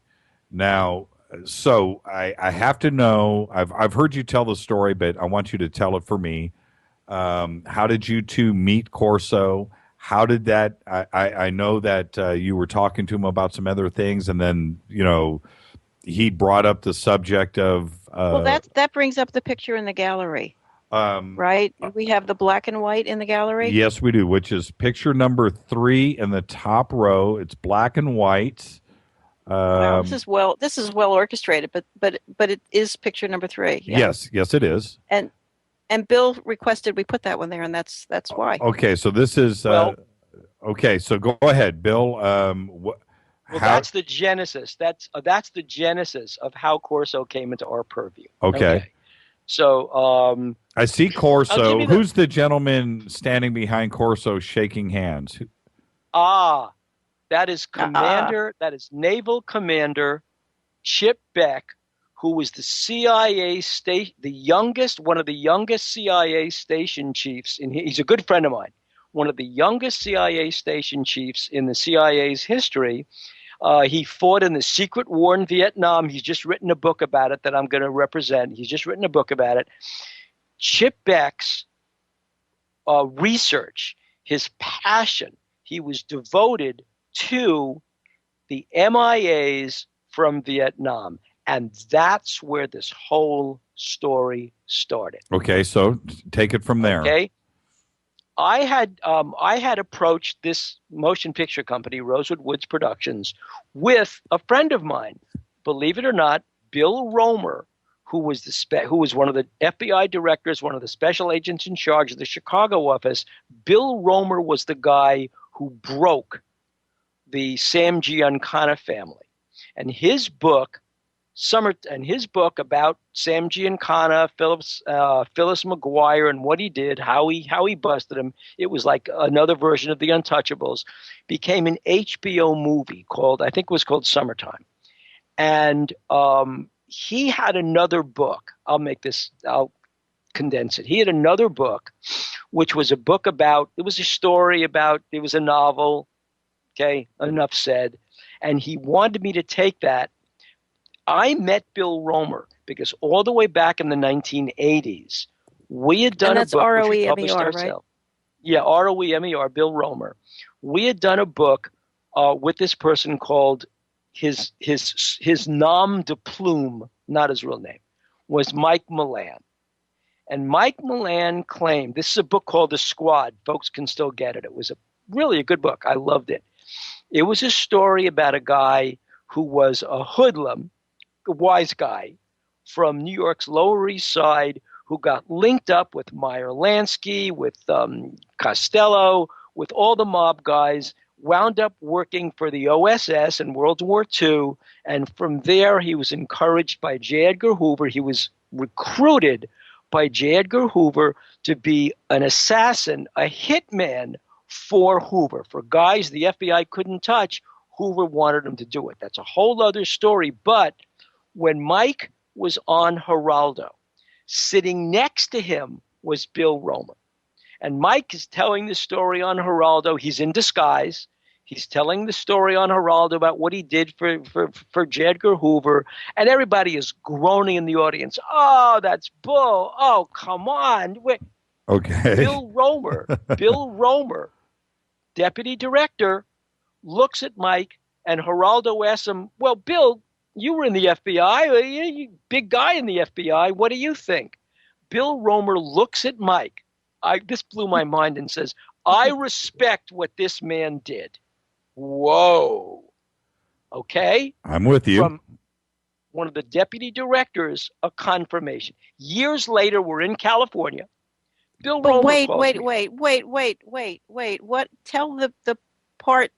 Now, so I have to know. I've heard you tell the story, but I want you to tell it for me. How did you two meet Corso? How did that? I know that you were talking to him about some other things, and then he brought up the subject of. Well, that brings up the picture in the gallery, right? We have the black and white in the gallery. Yes, we do. Which is picture number 3 in the top row. It's black and white. Wow, this is well orchestrated, but it is picture number 3. Yeah. Yes, it is. And Bill requested we put that one there, and that's why. Okay, so this is okay. So go ahead, Bill. Well, that's the genesis. That's the genesis of how Corso came into our purview. Okay. So I see Corso. the- Who's the gentleman standing behind Corso shaking hands? that is Commander. That is Naval Commander Chip Beck, who was the CIA one of the youngest CIA station chiefs. He's a good friend of mine. One of the youngest CIA station chiefs in the CIA's history. He fought in the secret war in Vietnam. He's just written a book about it that I'm going to represent. He's just written a book about it. Chip Beck's research, his passion, he was devoted to the MIAs from Vietnam. And that's where this whole story started. Okay, so take it from there. Okay. I had approached this motion picture company, Rosewood Woods Productions, with a friend of mine, believe it or not, Bill Romer, who was one of the FBI directors, one of the special agents in charge of the Chicago office. Bill Romer was the guy who broke the Sam Giancana family, and his book about Sam Giancana, Phyllis McGuire, and what he did, how he busted him. It was like another version of The Untouchables. Became an HBO movie called Summertime, and he had another book. I'll condense it. He had another book, which was a book about. It was a story about. It was a novel. Okay, enough said. And he wanted me to take that. I met Bill Romer because all the way back in the 1980s, we had done a book. ROEMER, which we published right? ourselves. Yeah, ROEMER, Bill Romer. We had done a book with this person called his nom de plume, not his real name, was Mike Milan. And Mike Milan claimed, this is a book called The Squad. Folks can still get it. It was really a good book. I loved it. It was a story about a guy who was a hoodlum, a wise guy from New York's Lower East Side who got linked up with Meyer Lansky, with Costello, with all the mob guys, wound up working for the OSS in World War II. And from there, he was encouraged by J. Edgar Hoover. He was recruited by J. Edgar Hoover to be an assassin, a hitman for Hoover. For guys the FBI couldn't touch, Hoover wanted him to do it. That's a whole other story. But when Mike was on Geraldo, sitting next to him was Bill Romer. And Mike is telling the story on Geraldo. He's in disguise. He's telling the story on Geraldo about what he did for J. Edgar Hoover, and everybody is groaning in the audience. Oh, that's bull. Oh, come on. Wait. Okay. Bill Romer, deputy director, looks at Mike, and Geraldo asks him, well, Bill, you were in the FBI. You big guy in the FBI. What do you think? Bill Romer looks at Mike. This blew my mind and says, I respect what this man did. Whoa. Okay? I'm with you. From one of the deputy directors, a confirmation. Years later, we're in California. Bill Romer wait. What? Tell the part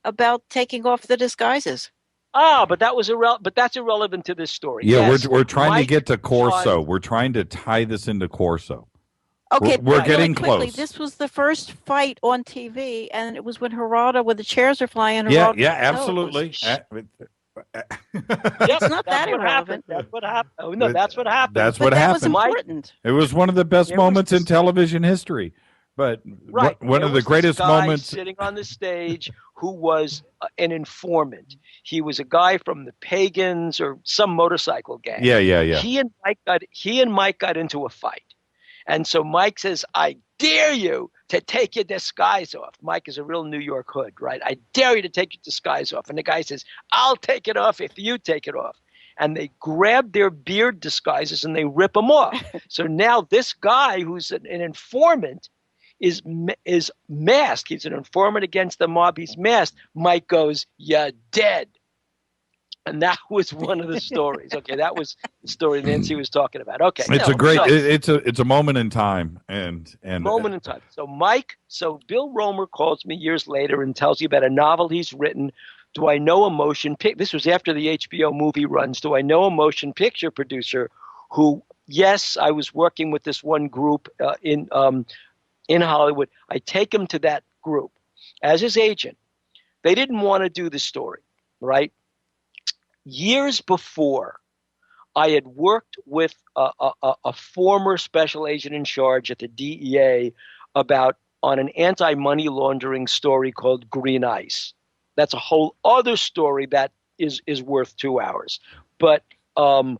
about taking off the disguises. But that's irrelevant to this story. Yeah, yes, we're trying Mike to get to Corso. We're trying to tie this into Corso. Okay, we're getting close. This was the first fight on TV, and it was when Geraldo, when the chairs are flying. Yeah, absolutely. It's not that irrelevant. That's what happened. Oh no, that's what happened. That's what happened. That was important. It was one of the best moments in television history. But one of the greatest moments sitting on the stage who was an informant. He was a guy from the Pagans or some motorcycle gang. Yeah. He and Mike got into a fight. And so Mike says, I dare you to take your disguise off. Mike is a real New York hood, right? I dare you to take your disguise off. And the guy says, I'll take it off if you take it off. And they grab their beard disguises and they rip them off. So now this guy who's an informant is masked. He's an informant against the mob. He's masked. Mike goes, you're dead. And that was one of the stories. Okay, that was the story Nancy was talking about. Okay, it's a moment in time, and moment in time. So Bill Romer calls me years later and tells me about a novel he's written. Do I know a motion This was after the HBO movie runs. Do I know a motion picture producer who? Yes, I was working with this one group in Hollywood. I take him to that group as his agent. They didn't want to do the story, right? Years before, I had worked with a former special agent in charge at the DEA on an anti-money laundering story called Green Ice. That's a whole other story that is worth 2 hours. But the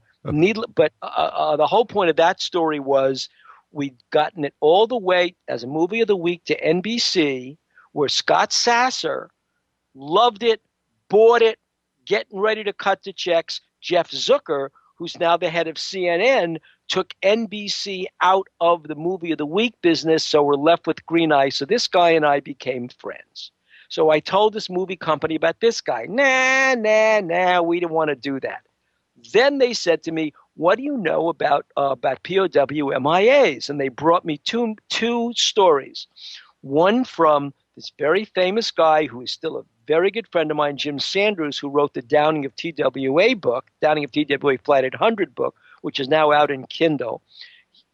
whole point of that story was we'd gotten it all the way as a movie of the week to NBC, where Scott Sasser loved it, bought it, getting ready to cut the checks. Jeff Zucker, who's now the head of CNN, took NBC out of the movie of the week business, so we're left with Green Eye. So this guy and I became friends. So I told this movie company about this guy. Nah, we didn't want to do that. Then they said to me, what do you know about POW MIAs? And they brought me two stories. One from this very famous guy who is still a very good friend of mine, Jim Sanders, who wrote the Downing of TWA book, Downing of TWA Flight 800 book, which is now out in Kindle.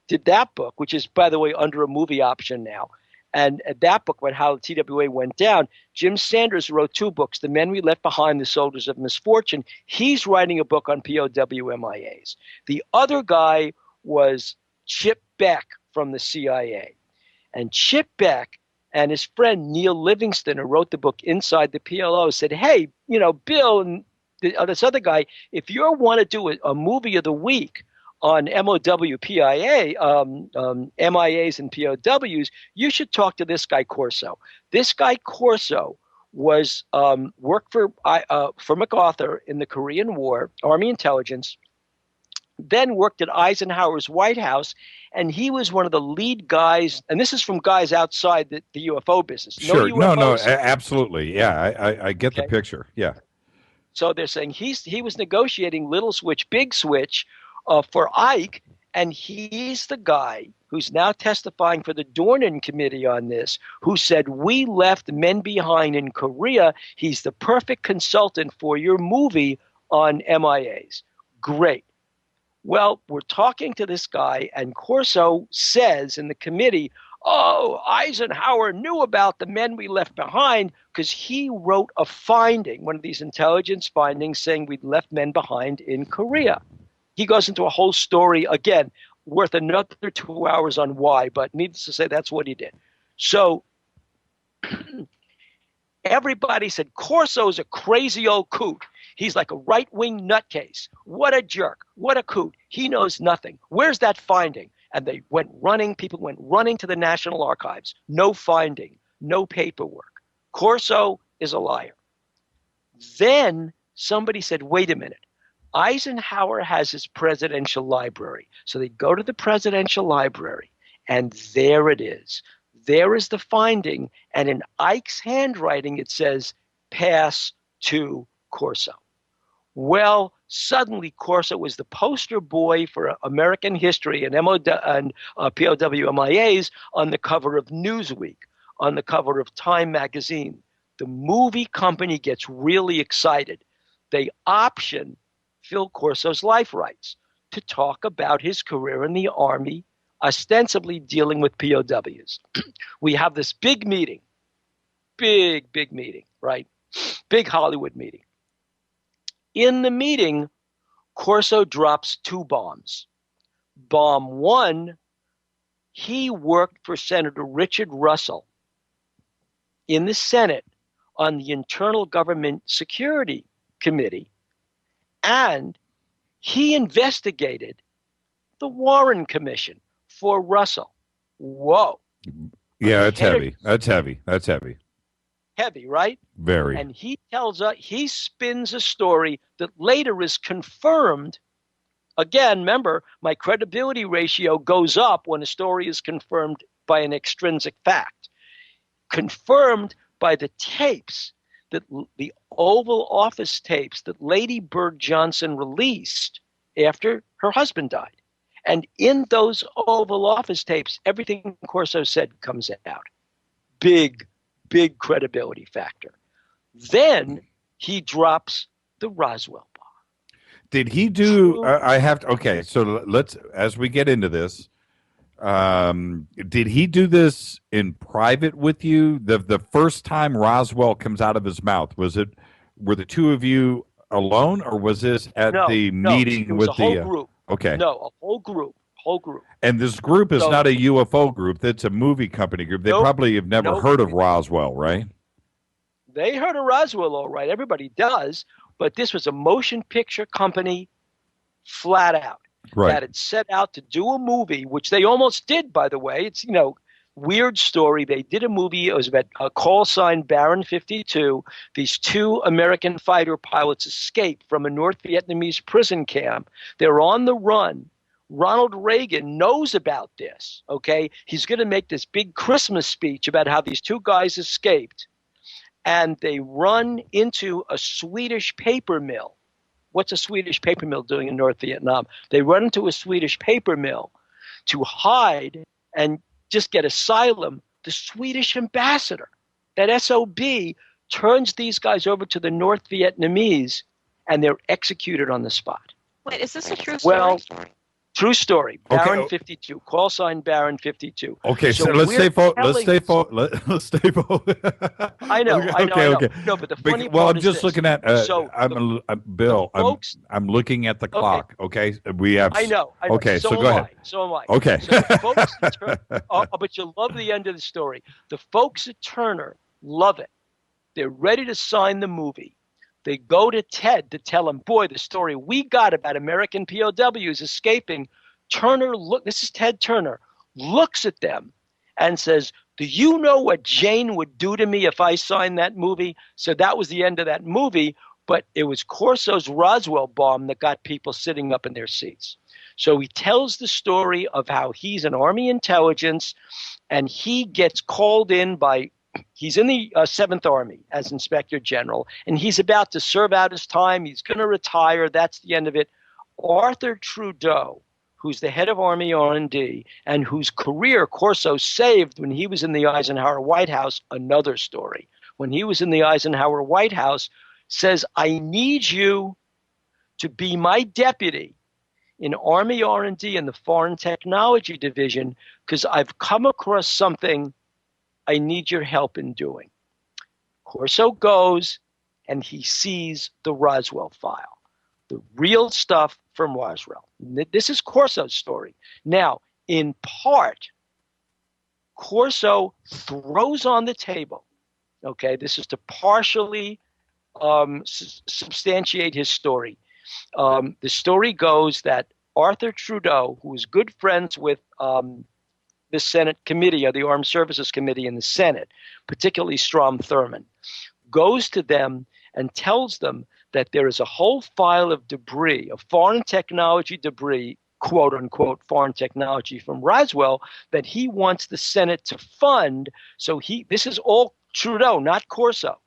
Did that book, which is, by the way, under a movie option now. And that book about how the TWA went down. Jim Sanders wrote 2 books, The Men We Left Behind, The Soldiers of Misfortune. He's writing a book on POW MIAs. The other guy was Chip Beck from the CIA. And Chip Beck and his friend Neil Livingston, who wrote the book Inside the PLO, said, hey, Bill and this other guy, if you want to do a movie of the week on MOWPIA, MIAs and POWs, you should talk to this guy Corso. This guy Corso was worked for MacArthur in the Korean War, Army intelligence, then worked at Eisenhower's White House, and he was one of the lead guys, and this is from guys outside the UFO business. Sure, no, absolutely. Yeah, I get the picture, yeah. So they're saying he was negotiating Little Switch, Big Switch for Ike, and he's the guy who's now testifying for the Dornan committee on this, who said, we left men behind in Korea. He's the perfect consultant for your movie on MIAs. Great. Well, we're talking to this guy, and Corso says in the committee, oh, Eisenhower knew about the men we left behind because he wrote a finding, one of these intelligence findings, saying we'd left men behind in Korea. He goes into a whole story, again, worth another 2 hours on why, but needless to say, that's what he did. So Everybody said, Corso's a crazy old coot. He's like a right-wing nutcase. What a jerk. What a coot. He knows nothing. Where's that finding? And they went running. People went running to the National Archives. No finding. No paperwork. Corso is a liar. Then somebody said, wait a minute. Eisenhower has his presidential library. So they go to the presidential library, and there it is. There is the finding, and in Ike's handwriting, it says, pass to Corso. Well, suddenly Corso was the poster boy for American history and POWMIAs on the cover of Newsweek, on the cover of Time magazine. The movie company gets really excited. They option Phil Corso's life rights to talk about his career in the Army, ostensibly dealing with POWs. We have this big meeting, big meeting, right? Big Hollywood meeting. In the meeting, Corso drops 2 bombs. Bomb 1, he worked for Senator Richard Russell in the Senate on the Internal Government Security Committee, and he investigated the Warren Commission for Russell. Whoa. Yeah, that's heavy. That's heavy. That's heavy. Heavy, right? Very. And he tells us, he spins a story that later is confirmed. Again, remember, my credibility ratio goes up when a story is confirmed by an extrinsic fact. Confirmed by the tapes, that the Oval Office tapes that Lady Bird Johnson released after her husband died. And in those Oval Office tapes, everything Corso said comes out. Big credibility factor. Then he drops the Roswell bomb. Did he do? I have to. Okay, so let's, as we get into this, did he do this in private with you? The first time Roswell comes out of his mouth, were the two of you alone, or was this at the meeting it was with a whole the group? Okay, no, a whole group. And this group is not a UFO group; it's a movie company group. They probably have never heard of Roswell, right? They heard of Roswell, all right. Everybody does, but this was a motion picture company, flat out. Right. That had set out to do a movie, which they almost did, by the way. It's, weird story. They did a movie. It was about a call sign Baron 52. These 2 American fighter pilots escaped from a North Vietnamese prison camp. They're on the run. Ronald Reagan knows about this, okay? He's going to make this big Christmas speech about how these 2 guys escaped. And they run into a Swedish paper mill. What's a Swedish paper mill doing in North Vietnam? They run into a Swedish paper mill to hide and just get asylum. The Swedish ambassador, that SOB, turns these guys over to the North Vietnamese, and they're executed on the spot. Wait, is this a true story? Well, true story. Baron Okay. 52. Call sign Baron 52. Okay, so let's stay focused. Let's stay focused. I know. Okay. No, but the funny Well, part I'm is just this. looking at. Bill. I'm looking at the clock. Okay, we have. I know. Okay, so go ahead. So am I. Okay. So the folks at Turner, but you'll love the end of the story. The folks at Turner love it. They're ready to sign the movie. They go to Ted to tell him, boy, the story we got about American POWs escaping. Turner, this is Ted Turner, looks at them and says, do you know what Jane would do to me if I signed that movie? So that was the end of that movie, but it was Corso's Roswell bomb that got people sitting up in their seats. So he tells the story of how he's an Army intelligence, and he gets called in he's in the 7th Army as Inspector General, and he's about to serve out his time. He's going to retire. That's the end of it. Arthur Trudeau, who's the head of Army R&D, and whose career Corso saved when he was in the Eisenhower White House, another story. When he was in the Eisenhower White House, says, I need you to be my deputy in Army R&D in the Foreign Technology Division, because I've come across something I need your help in doing. Corso goes, and he sees the Roswell file, the real stuff from Roswell. This is Corso's story. Now, in part, Corso throws on the table, Okay, this is to partially substantiate his story. The story goes that Arthur Trudeau, who was good friends with the Senate committee, or the Armed Services Committee in the Senate, particularly Strom Thurmond, goes to them and tells them that there is a whole file of debris, of foreign technology debris, quote unquote, foreign technology from Roswell, that he wants the Senate to fund. So this is all Trudeau, not Corso,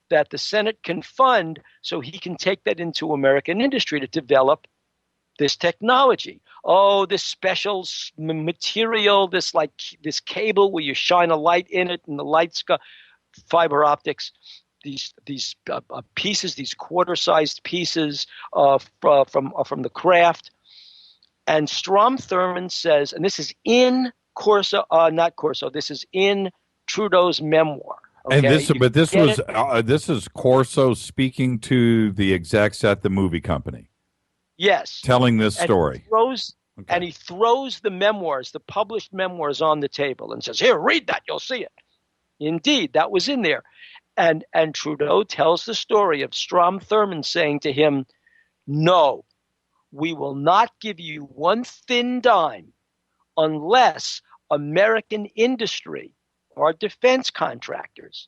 that the Senate can fund so he can take that into American industry to develop this technology. Oh, this special material, this cable where you shine a light in it and the lights go, fiber optics, these pieces, these quarter-sized pieces from the craft. And Strom Thurmond says, and this is in Corso, not Corso, this is in Trudeau's memoir. Okay? And this is Corso speaking to the execs at the movie company. Yes. Telling this story. And he throws the memoirs, the published memoirs, on the table and says, here, read that, you'll see it. Indeed, that was in there. And Trudeau tells the story of Strom Thurmond saying to him, no, we will not give you one thin dime unless American industry, our defense contractors,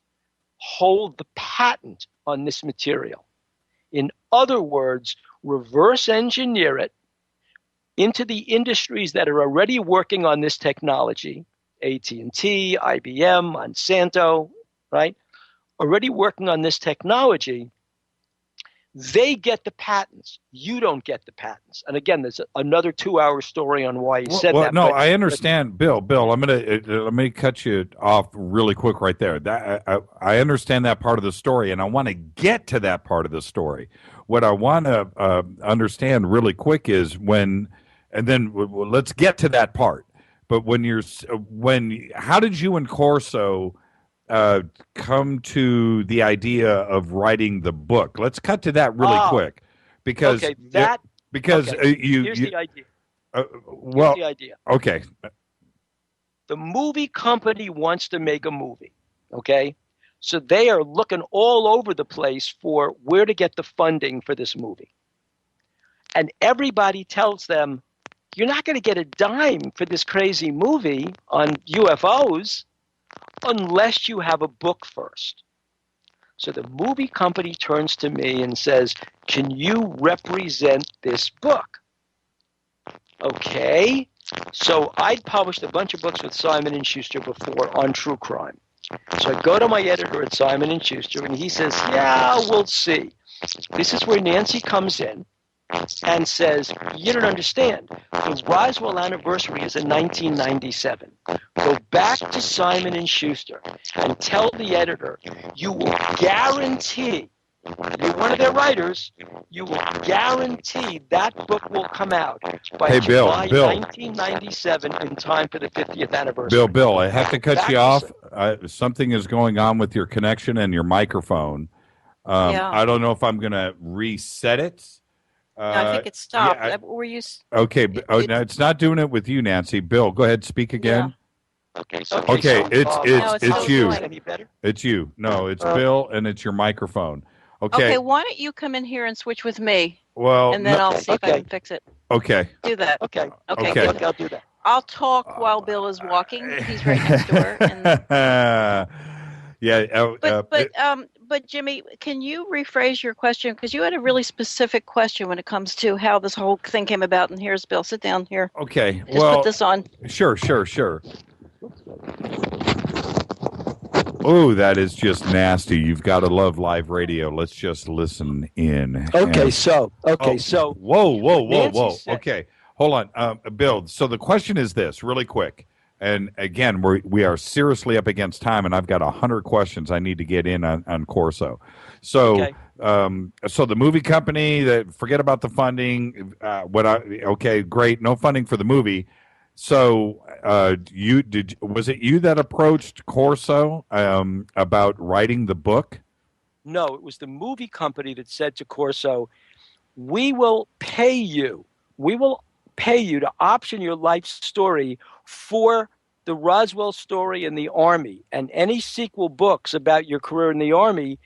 hold the patent on this material. In other words, reverse engineer it into the industries that are already working on this technology, AT&T, IBM, Monsanto, right? Already working on this technology. They get the patents. You don't get the patents. And again, there's another 2-hour story on why he said that. No, I understand, Bill. Let me cut you off really quick right there. I understand that part of the story, and I want to get to that part of the story. What I want to understand really quick is let's get to that part. But how did you and Corso come to the idea of writing the book? Let's cut to that really quick, because here's the idea. Here's the idea. Okay. The movie company wants to make a movie. Okay, so they are looking all over the place for where to get the funding for this movie, and everybody tells them, "You're not going to get a dime for this crazy movie on UFOs." Unless you have a book first. So the movie company turns to me and says, can you represent this book? Okay. So I'd published a bunch of books with Simon & Schuster before on true crime. So I go to my editor at Simon & Schuster, and he says, yeah, we'll see. This is where Nancy comes in and says, you don't understand. The Roswell anniversary is in 1997. Go back to Simon & Schuster and tell the editor, you will guarantee, you're one of their writers, you will guarantee that book will come out by July 1997 in time for the 50th anniversary. Bill, I have to cut you off. Something is going on with your connection and your microphone. I don't know if I'm going to reset it. No, I think it stopped. Okay, no, it's not doing it with you, Nancy. Bill, go ahead, speak again. Yeah. Okay, it's you. Any better? It's you. No, it's Bill, and it's your microphone. Okay, why don't you come in here and switch with me? Well, and then I'll see if I can fix it. Okay. Do that. Okay. I'll do that. I'll talk while Bill is walking. He's right next door. But Jimmy, can you rephrase your question? Because you had a really specific question when it comes to how this whole thing came about. And here's Bill. Sit down here. Okay. Just put this on. Sure. Oh, that is just nasty. You've got to love live radio. Let's just listen in. So. Whoa. Okay. Hold on. Bill, so the question is this, really quick. And again, we are seriously up against time, and I've got 100 questions I need to get in on Corso. So, so the movie company, forget about the funding. Great, no funding for the movie. So, was it you that approached Corso about writing the book? No, it was the movie company that said to Corso, "We will pay you. We will pay you to option your life story for the Roswell story in the Army and any sequel books about your career in the Army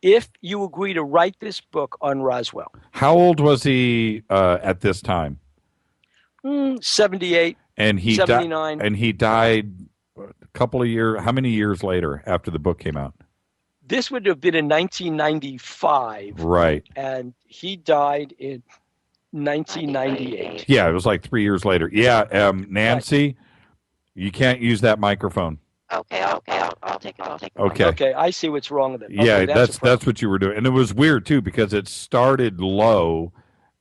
if you agree to write this book on Roswell. How old was he at this time? 78, and he 79. And he died a couple of years. How many years later after the book came out? This would have been in 1995. Right. And he died in 1998. Yeah, it was like 3 years later. Yeah, Nancy, right. You can't use that microphone. Okay, I'll take it. Okay, I see what's wrong with it. Yeah, okay, that's what you were doing. And it was weird, too, because it started low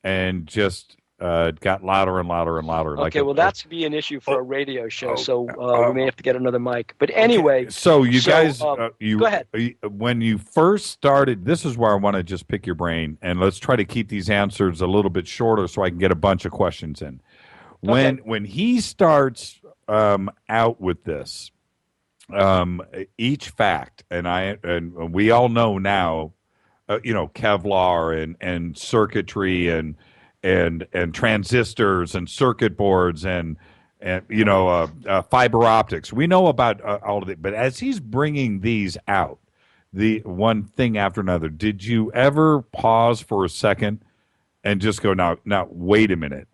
and just got louder and louder and louder. Okay, that's be an issue for a radio show, so we may have to get another mic. But anyway. Okay. So you guys, go ahead. When you first started, this is where I want to just pick your brain, and let's try to keep these answers a little bit shorter so I can get a bunch of questions in. When he starts out with this, each fact, and we all know now, Kevlar and circuitry and transistors and circuit boards and fiber optics. We know about all of it, but as he's bringing these out, the one thing after another, did you ever pause for a second and just go, now wait a minute?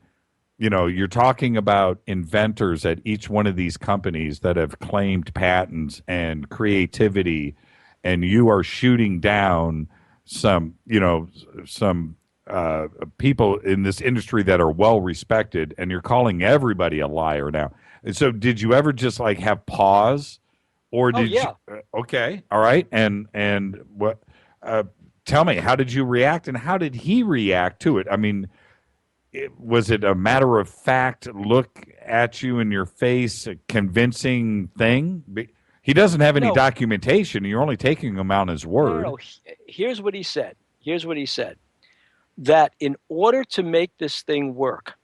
You're talking about inventors at each one of these companies that have claimed patents and creativity, and you are shooting down some people in this industry that are well respected, and you're calling everybody a liar now. And so, did you ever just like have pause, or did you? Okay, all right, and what? Tell me, how did you react, and how did he react to it? I mean, was it a matter of fact look at you in your face, a convincing thing? He doesn't have any documentation. You're only taking him on his word. No. Here's what he said. That in order to make this thing work,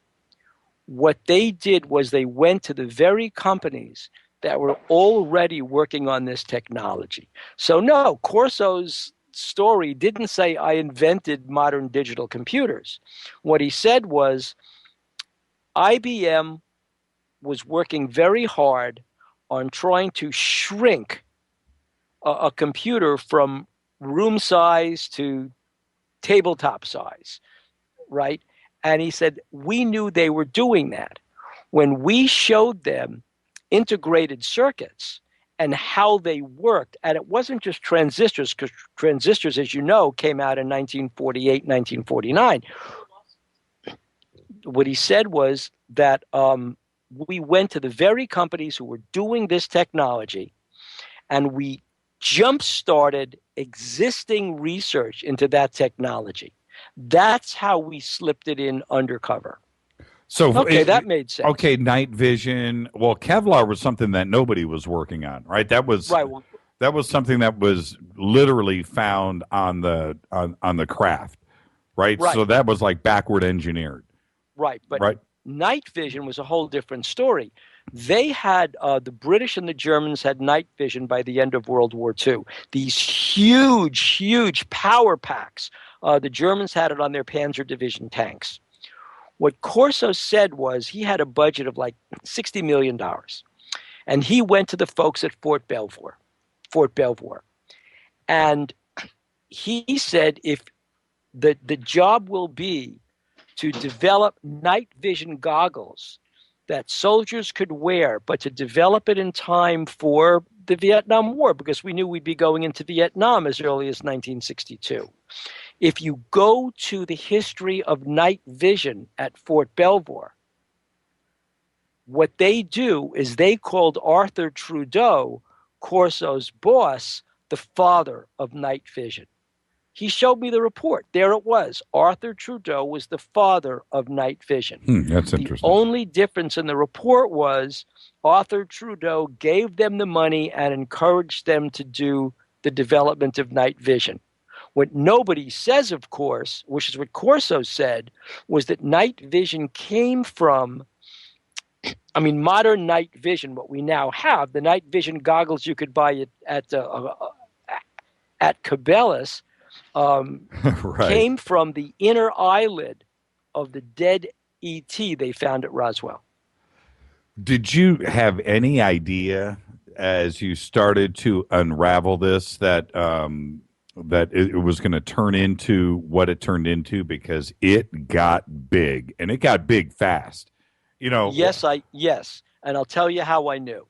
what they did was they went to the very companies that were already working on this technology. So no, Corso's story didn't say I invented modern digital computers. What he said was IBM was working very hard on trying to shrink a computer from room size to tabletop size, right? And he said, we knew they were doing that. When we showed them integrated circuits and how they worked, and it wasn't just transistors, because transistors, as you know, came out in 1948, 1949. What he said was that we went to the very companies who were doing this technology, and we jump-started existing research into that technology. That's how we slipped it in undercover. So that made sense. Okay, night vision. Well, Kevlar was something that nobody was working on, right? That was right. Well, that was something that was literally found on the craft, right? So that was like backward engineered. Right, but night vision was a whole different story. They had, the British and the Germans had night vision by the end of World War II. These huge, huge power packs. The Germans had it on their Panzer Division tanks. What Corso said was he had a budget of like $60 million. And he went to the folks at Fort Belvoir. And he said, if the job will be to develop night vision goggles that soldiers could wear, but to develop it in time for the Vietnam War, because we knew we'd be going into Vietnam as early as 1962. If you go to the history of night vision at Fort Belvoir, what they do is they called Arthur Trudeau, Corso's boss, the father of night vision. He showed me the report. There it was. Arthur Trudeau was the father of night vision. That's interesting. The only difference in the report was Arthur Trudeau gave them the money and encouraged them to do the development of night vision. What nobody says, of course, which is what Corso said, was that night vision came from, modern night vision, what we now have, the night vision goggles you could buy at Cabela's, came from the inner eyelid of the dead ET they found at Roswell. Did you have any idea as you started to unravel this that that it was going to turn into what it turned into, because it got big and it got big fast? You know, Yes, and I'll tell you how I knew.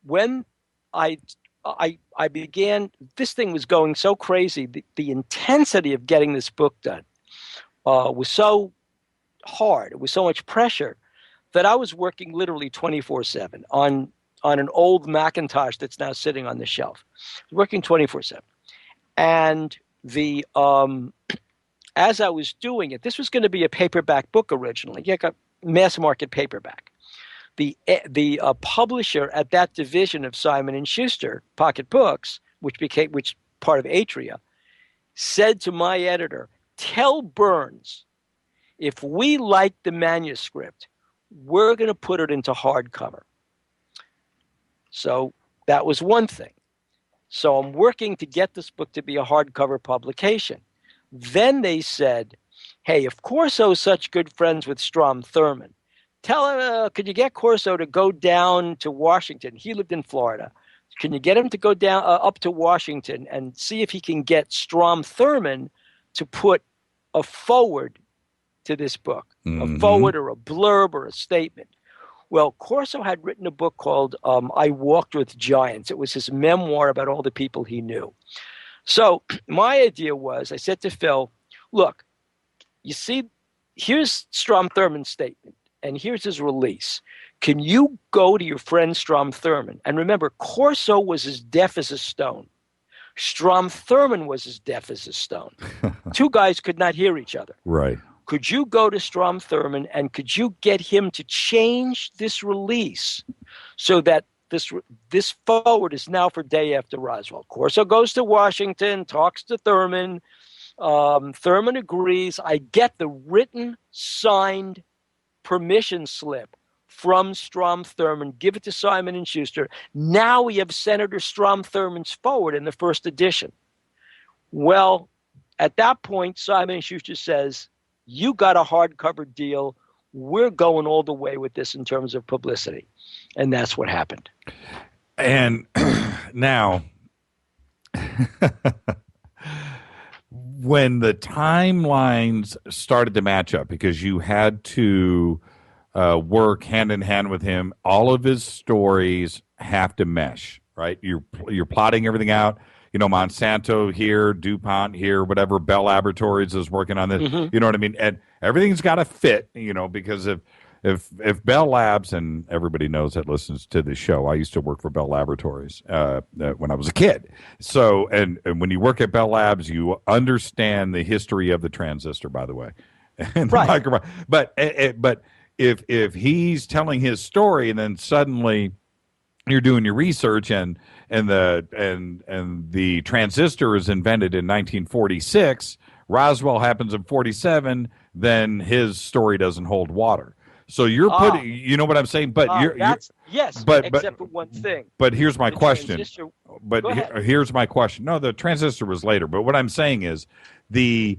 When I I began, this thing was going so crazy. The intensity of getting this book done was so hard. It was so much pressure that I was working literally 24/7 on an old Macintosh that's now sitting on the shelf. Working 24/7, and the as I was doing it, this was going to be a paperback book originally. Yeah, got mass market paperback. The publisher at that division of Simon and Schuster Pocket Books, which part of Atria, said to my editor, "Tell Birnes, if we like the manuscript, we're going to put it into hardcover." So that was one thing. So I'm working to get this book to be a hardcover publication. Then they said, "Hey, if Corso's such good friends with Strom Thurmond, tell him, could you get Corso to go down to Washington?" He lived in Florida. "Can you get him to go down up to Washington and see if he can get Strom Thurmond to put a forward to this book, a forward or a blurb or a statement?" Well, Corso had written a book called I Walked with Giants. It was his memoir about all the people he knew. So my idea was, I said to Phil, "Look, you see, here's Strom Thurmond's statement, and here's his release. Can you go to your friend Strom Thurmond?" And remember, Corso was as deaf as a stone. Strom Thurmond was as deaf as a stone. Two guys could not hear each other. right. Could you go to Strom Thurmond and could you get him to change this release so that this forward is now for Day After Roswell? Corso goes to Washington, talks to Thurmond. Thurmond agrees. I get the written, signed permission slip from Strom Thurmond, give it to Simon and Schuster. Now we have Senator Strom Thurmond's forward in the first edition. Well, at that point, Simon and Schuster says, "You got a hardcover deal. We're going all the way with this in terms of publicity." And that's what happened. And now, when the timelines started to match up, because you had to work hand in hand with him, all of his stories have to mesh, right? You're plotting everything out. You know, Monsanto here, DuPont here, whatever, Bell Laboratories is working on this. You know what I mean? And everything's got to fit, you know, because if Bell Labs, and everybody knows that listens to the show, I used to work for Bell Laboratories when I was a kid. So, and when you work at Bell Labs, you understand the history of the transistor, by the way. And right. But if he's telling his story and then suddenly you're doing your research and the transistor is invented in 1946, Roswell happens in 47, then his story doesn't hold water. So you're putting, you know what I'm saying? But yes, but except for one thing. But here's my question. Here's my question. No, the transistor was later. But what I'm saying is, the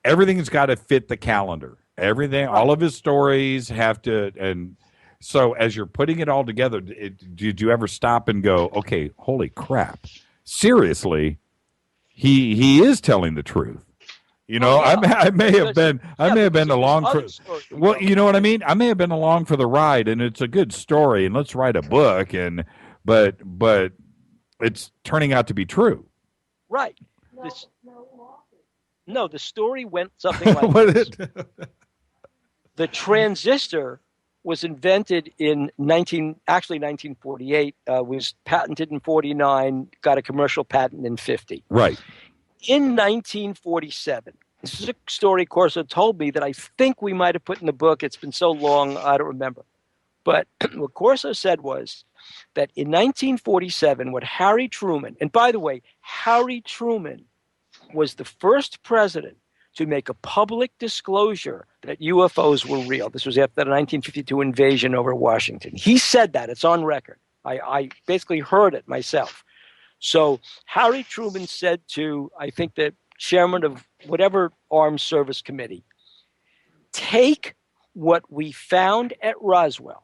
everything's got to fit the calendar. Everything, all of his stories have to, and so as you're putting it all together, did you ever stop and go, okay, holy crap, seriously, he is telling the truth? You know, I may have been along for, well, you know what I mean? I may have been along for the ride, and it's a good story, and let's write a book, but it's turning out to be true. Right. No, the story went something like this. The transistor was invented in 1948, was patented in 49, got a commercial patent in 50. Right. In 1947, this is a story Corso told me that I think we might have put in the book. It's been so long, I don't remember. But what Corso said was that in 1947, what Harry Truman, and by the way, Harry Truman was the first president to make a public disclosure that UFOs were real. This was after the 1952 invasion over Washington. He said that. It's on record. I basically heard it myself. So Harry Truman said to, I think, the chairman of whatever armed service committee, take what we found at Roswell,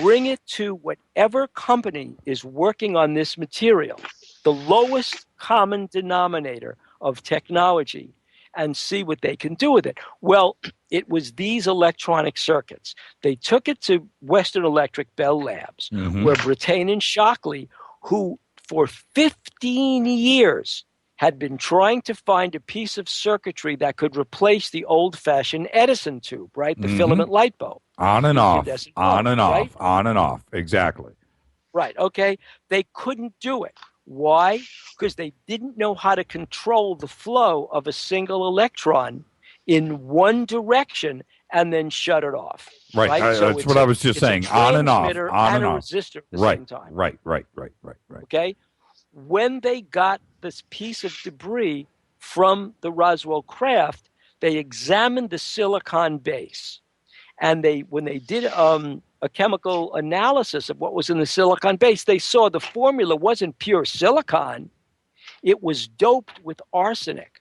bring it to whatever company is working on this material, the lowest common denominator of technology, and see what they can do with it. Well, it was these electronic circuits. They took it to Western Electric Bell Labs, where Brattain and Shockley, who for 15 years had been trying to find a piece of circuitry that could replace the old-fashioned Edison tube, right? The filament light bulb. On and off, on and right? off, on and off. Exactly. Right, okay. They couldn't do it. Why? Because they didn't know how to control the flow of a single electron in one direction and then shut it off. Right. So that's what I was just saying. On and off, on and off. Resistor at the Right. same time. Right. Okay? When they got this piece of debris from the Roswell craft, they examined the silicon base. And when they did a chemical analysis of what was in the silicon base, they saw the formula wasn't pure silicon. It was doped with arsenic.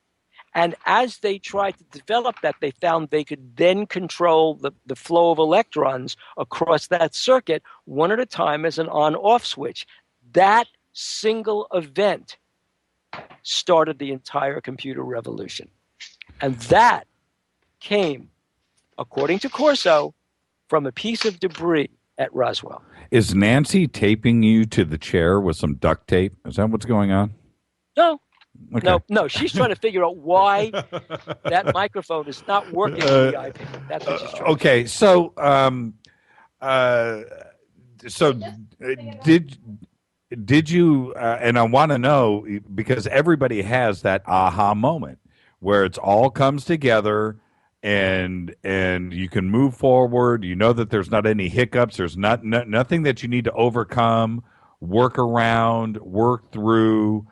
And as they tried to develop that, they found they could then control the flow of electrons across that circuit one at a time as an on-off switch. That single event started the entire computer revolution. And that came, according to Corso, from a piece of debris at Roswell. Is Nancy taping you to the chair with some duct tape? Is that what's going on? No. Okay. No. She's trying to figure out why that microphone is not working on the iPad. That's what she's trying okay, to did you, and I want to know, because everybody has that aha moment where it's all comes together and you can move forward. You know that there's not any hiccups. There's nothing that you need to overcome, work around, work through.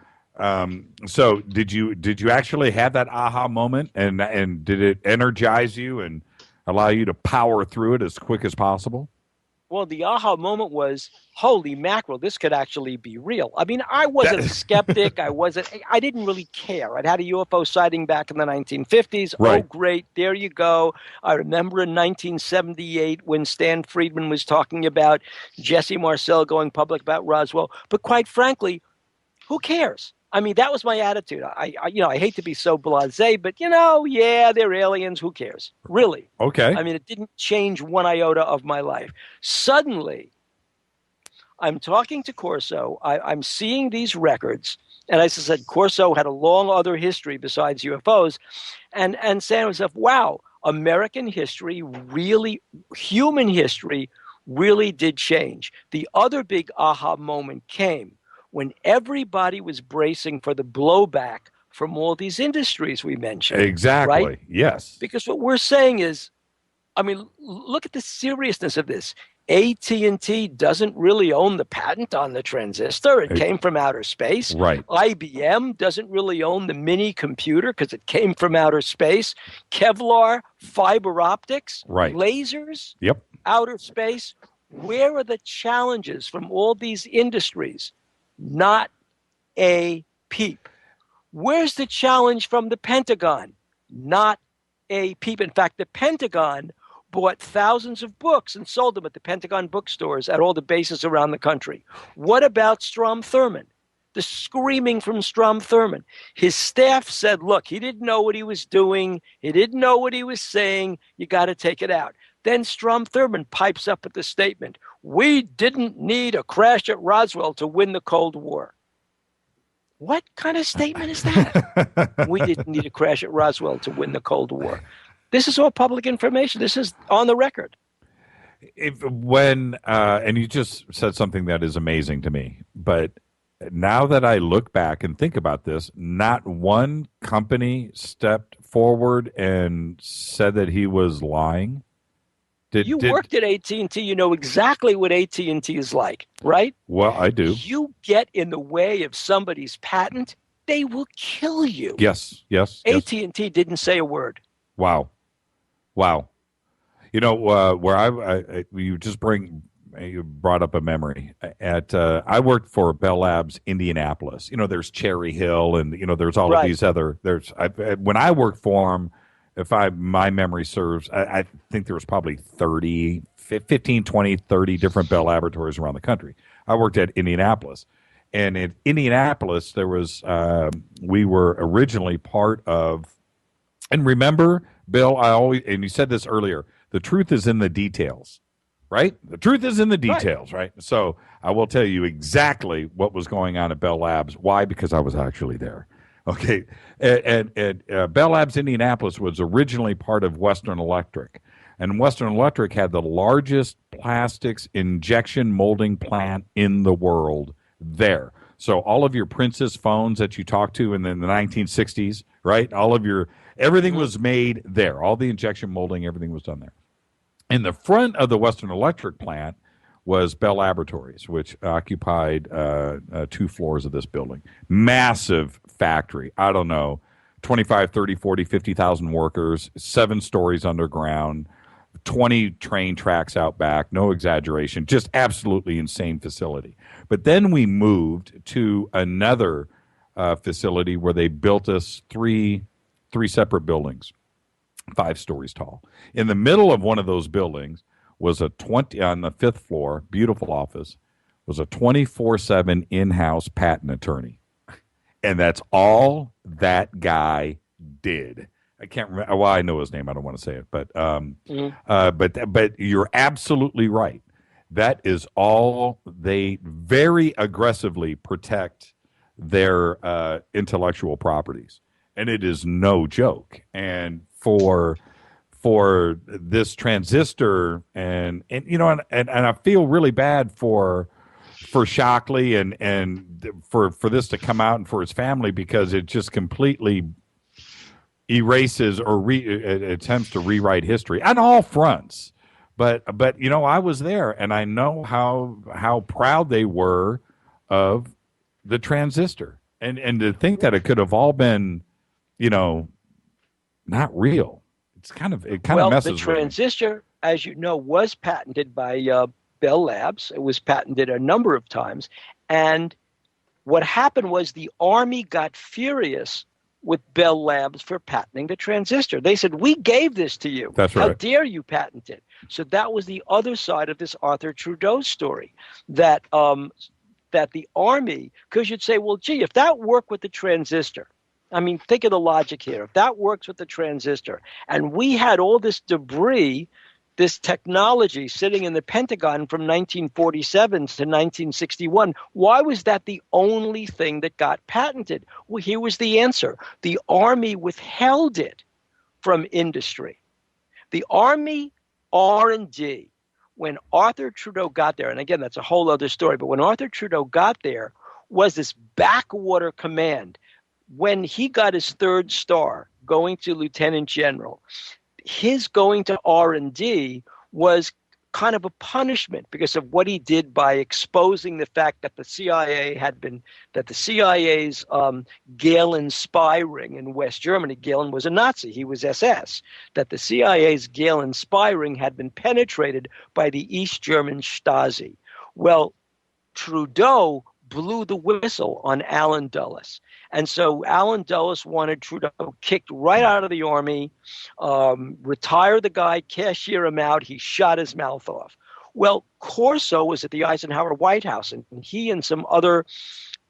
So did you actually have that aha moment, and did it energize you and allow you to power through it as quick as possible? Well, the aha moment was, holy mackerel, this could actually be real. I mean, I wasn't a skeptic. I didn't really care. I'd had a UFO sighting back in the 1950s. Right. Oh, great. There you go. I remember in 1978 when Stan Friedman was talking about Jesse Marcel going public about Roswell. But quite frankly, who cares? I mean, that was my attitude. I hate to be so blasé, but yeah, they're aliens. Who cares? Really? Okay. I mean, it didn't change one iota of my life. Suddenly, I'm talking to Corso. I'm seeing these records, and as I said, Corso had a long other history besides UFOs, and saying to myself, wow, American history really, human history really did change. The other big aha moment came when everybody was bracing for the blowback from all these industries we mentioned. Exactly. Right? Yes. Because what we're saying is, I mean, look at the seriousness of this. AT&T doesn't really own the patent on the transistor. It came from outer space. Right. IBM doesn't really own the mini computer because it came from outer space. Kevlar, fiber optics, right. Lasers, yep. outer space. Where are the challenges from all these industries? Not a peep. Where's the challenge from the Pentagon? Not a peep. In fact, the Pentagon bought thousands of books and sold them at the Pentagon bookstores at all the bases around the country. What about Strom Thurmond? The screaming from Strom Thurmond. His staff said, look, he didn't know what he was doing. He didn't know what he was saying. You got to take it out. Then Strom Thurmond pipes up at the statement, we didn't need a crash at Roswell to win the Cold War. What kind of statement is that? We didn't need a crash at Roswell to win the Cold War. This is all public information. This is on the record. And you just said something that is amazing to me, but now that I look back and think about this, not one company stepped forward and said that he was lying. You worked at AT&T. You know exactly what AT&T is like, right? Well, I do. You get in the way of somebody's patent, they will kill you. Yes. AT&T didn't say a word. Wow. You know, where you brought up a memory. I worked for Bell Labs Indianapolis. You know, there's Cherry Hill, and there's all of these other. When I worked for them, my memory serves, I think there was probably 15, 20, 30 different Bell Laboratories around the country. I worked at Indianapolis. And in Indianapolis, there was, we were originally part of, and remember, Bill, and you said this earlier, the truth is in the details, right? The truth is in the details, right? So I will tell you exactly what was going on at Bell Labs. Why? Because I was actually there. Okay. And Bell Labs Indianapolis was originally part of Western Electric. And Western Electric had the largest plastics injection molding plant in the world there. So all of your Princess phones that you talked to in the 1960s, right? Everything was made there. All the injection molding, everything was done there. In the front of the Western Electric plant was Bell Laboratories, which occupied 2 floors of this building. Massive factory. I don't know, 25, 30, 40, 50,000 workers, 7 stories underground, 20 train tracks out back, no exaggeration, just absolutely insane facility. But then we moved to another facility where they built us three separate buildings, 5 stories tall. In the middle of one of those buildings was on the 5th floor, beautiful office, was a 24/7 in-house patent attorney. And that's all that guy did. I can't remember. Well, I know his name. I don't want to say it, but but you're absolutely right. That is all. They very aggressively protect their intellectual properties, and it is no joke. And for this transistor, and I feel really bad for Shockley and for this to come out and for his family, because it just completely erases or attempts to rewrite history on all fronts. But I was there, and I know how proud they were of the transistor, and to think that it could have all been, not real. It kind of messes the transistor, as you know, was patented by Bell Labs. It was patented a number of times, and what happened was the Army got furious with Bell Labs for patenting the transistor. They said, "We gave this to you. That's right. How dare you patent it?" So that was the other side of this Arthur Trudeau story, that the Army, because you'd say, well, gee, if that worked with the transistor, I mean, think of the logic here. If that works with the transistor, and we had all this debris, this technology sitting in the Pentagon from 1947 to 1961, why was that the only thing that got patented? Well, here was the answer. The Army withheld it from industry. The Army R&D, when Arthur Trudeau got there, and again, that's a whole other story, but when Arthur Trudeau got there, was this backwater command. When he got his 3rd star, going to lieutenant general, his going to R&D was kind of a punishment because of what he did by exposing the fact that the CIA's Gehlen spy ring in West Germany, Gehlen was a Nazi, he was SS, that the CIA's Gehlen spy ring had been penetrated by the East German Stasi. Well, Trudeau blew the whistle on Allen Dulles. And so Allen Dulles wanted Trudeau kicked right out of the Army, retire the guy, cashier him out. He shot his mouth off. Well, Corso was at the Eisenhower White House, and he and some other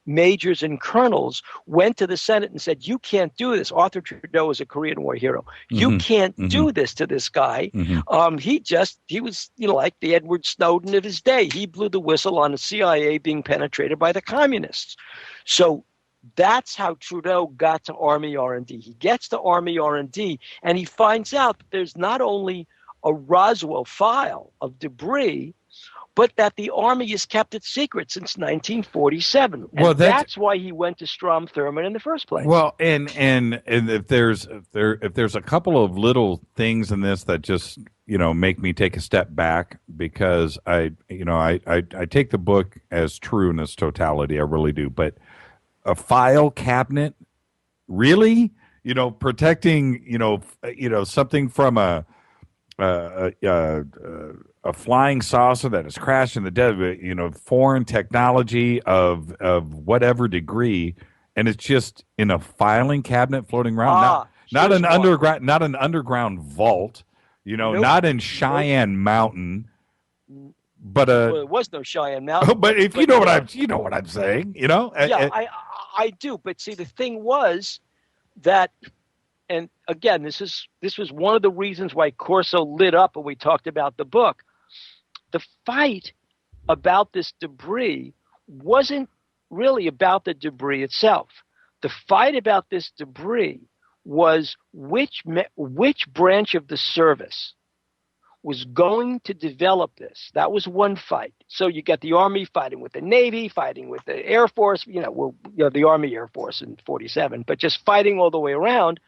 majors and colonels went to the Senate and said, you can't do this. Arthur Trudeau is a Korean War hero. You can't do this to this guy. He was, like the Edward Snowden of his day. He blew the whistle on the CIA being penetrated by the communists. So that's how Trudeau got to Army R&D. He gets to Army R&D, and he finds out that there's not only a Roswell file of debris, but that the Army has kept it secret since 1947. And that's why he went to Strom Thurmond in the first place. Well, and if there's a couple of little things in this that just make me take a step back, because I take the book as true in its totality. I really do. But a file cabinet, really, protecting something from a flying saucer that has crashed in the desert, foreign technology of whatever degree, and it's just in a filing cabinet floating around. not an underground vault, Nope. not in Cheyenne Mountain, but well, it was no Cheyenne Mountain. but if you know what I'm saying, Yeah, I do. But see, the thing was that, and again, this was one of the reasons why Corso lit up when we talked about the book. The fight about this debris wasn't really about the debris itself. The fight about this debris was which branch of the service was going to develop this. That was one fight. So you got the Army fighting with the Navy, fighting with the Air Force, the Army Air Force in 47, but just fighting all the way around.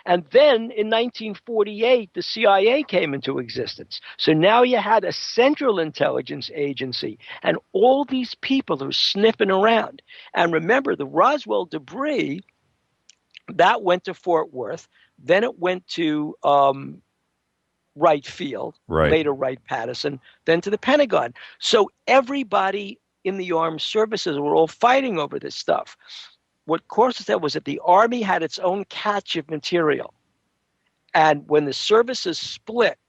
And then in 1948, the CIA came into existence. So now you had a central intelligence agency, and all these people are sniffing around. And remember, the Roswell debris, that went to Fort Worth. Then it went to Wright Field, later Wright-Patterson, then to the Pentagon. So everybody in the armed services were all fighting over this stuff. What Corso said was that the Army had its own catch of material. And when the services split,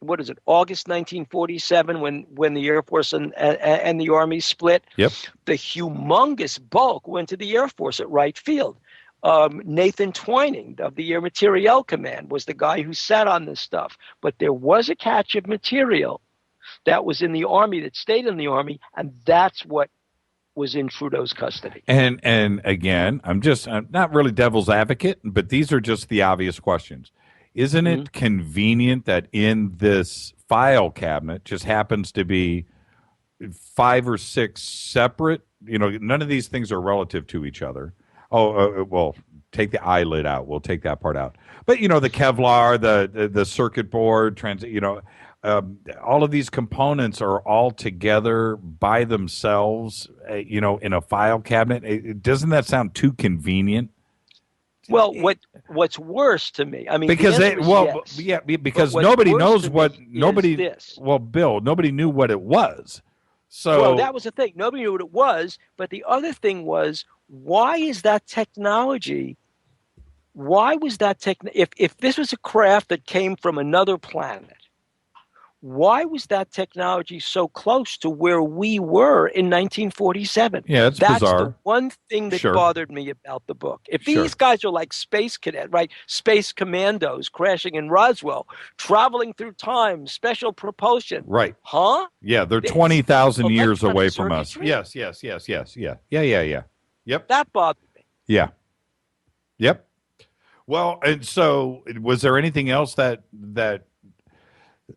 August 1947, when the Air Force and the Army split, the humongous bulk went to the Air Force at Wright Field. Nathan Twining of the Air Materiel Command was the guy who sat on this stuff. But there was a catch of material that was in the Army, that stayed in the Army, and that's what was in Trudeau's custody. And again, I'm not really devil's advocate, but these are just the obvious questions. Isn't it convenient that in this file cabinet just happens to be 5 or 6 separate, none of these things are relative to each other. Well, take the eyelid out. We'll take that part out. But, the Kevlar, the circuit board, all of these components are all together by themselves, in a file cabinet. Doesn't that sound too convenient? Well, what's worse to me, because because nobody knows what Bill, nobody knew what it was. So that was the thing. Nobody knew what it was. But the other thing was, why is that technology? Why was that if this was a craft that came from another planet, why was that technology so close to where we were in 1947? Yeah, that's bizarre. That's the one thing that bothered me about the book. If these guys are like space cadet, space commandos crashing in Roswell, traveling through time, special propulsion, huh? Yeah, they're 20,000 years away from us. Yes. Yeah. Yep. That bothered me. Yeah. Yep. Well, and so was there anything else that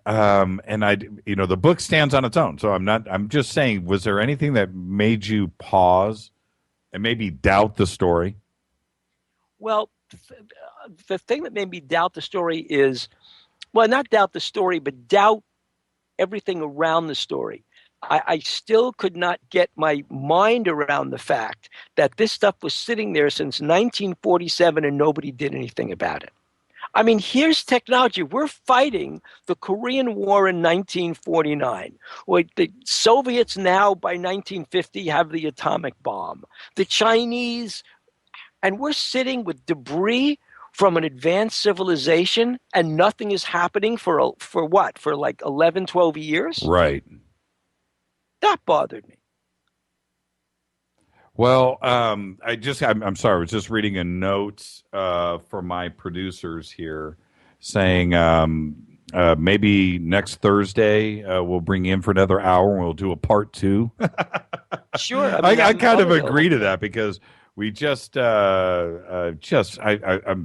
and the book stands on its own. So I'm just saying, was there anything that made you pause and maybe doubt the story? Well, the thing that made me doubt the story is, well, not doubt the story, but doubt everything around the story. I still could not get my mind around the fact that this stuff was sitting there since 1947 and nobody did anything about it. Here's technology. We're fighting the Korean War in 1949. The Soviets now, by 1950, have the atomic bomb. The Chinese, and we're sitting with debris from an advanced civilization, and nothing is happening for what? For like 11, 12 years? Right. That bothered me. Well, I'm sorry. I was just reading a note from my producers here saying maybe next Thursday we'll bring you in for another hour and we'll do a part 2. Sure. I kind of agree to that because we I'm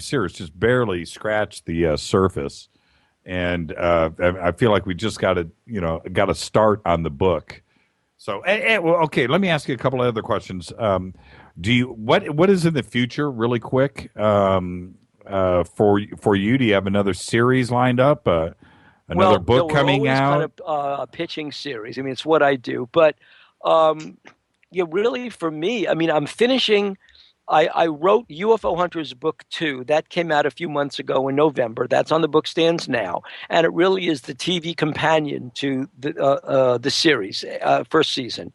serious, just barely scratched the surface, and I feel like we just got to start on the book. So, okay, let me ask you a couple of other questions. What is in the future, really quick, for you? Do you have another series lined up? Another book coming out? Kind of a pitching series. It's what I do. But really, for me, I'm finishing I wrote UFO Hunters Book 2. That came out a few months ago in November. That's on the book stands now. And it really is the TV companion to the series, first season.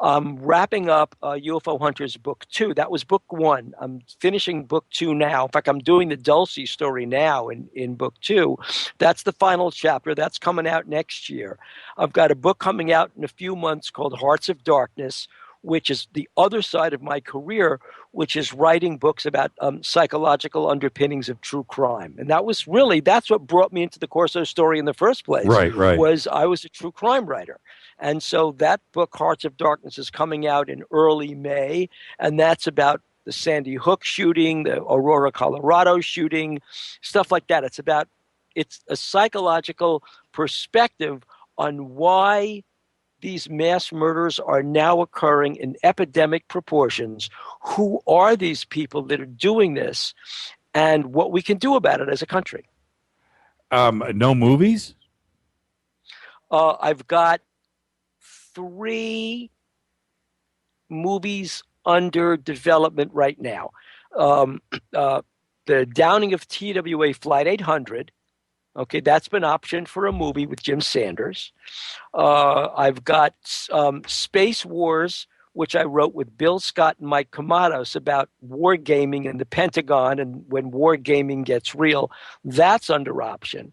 I'm wrapping up UFO Hunters Book 2. That was Book 1. I'm finishing Book 2 now. In fact, I'm doing the Dulcie story now in Book 2. That's the final chapter. That's coming out next year. I've got a book coming out in a few months called Hearts of Darkness, which is the other side of my career, which is writing books about psychological underpinnings of true crime. And that's what brought me into the Corso story in the first place. Right. Was I was a true crime writer. And so that book, Hearts of Darkness, is coming out in early May. And that's about the Sandy Hook shooting, the Aurora, Colorado shooting, stuff like that. It's a psychological perspective on why these mass murders are now occurring in epidemic proportions. Who are these people that are doing this, and what we can do about it as a country? No movies? I've got 3 movies under development right now. The Downing of TWA Flight 800. Okay, that's been optioned for a movie with Jim Sanders. I've got Space Wars, which I wrote with Bill Scott and Mike Kamados about wargaming in the Pentagon and when wargaming gets real. That's under option.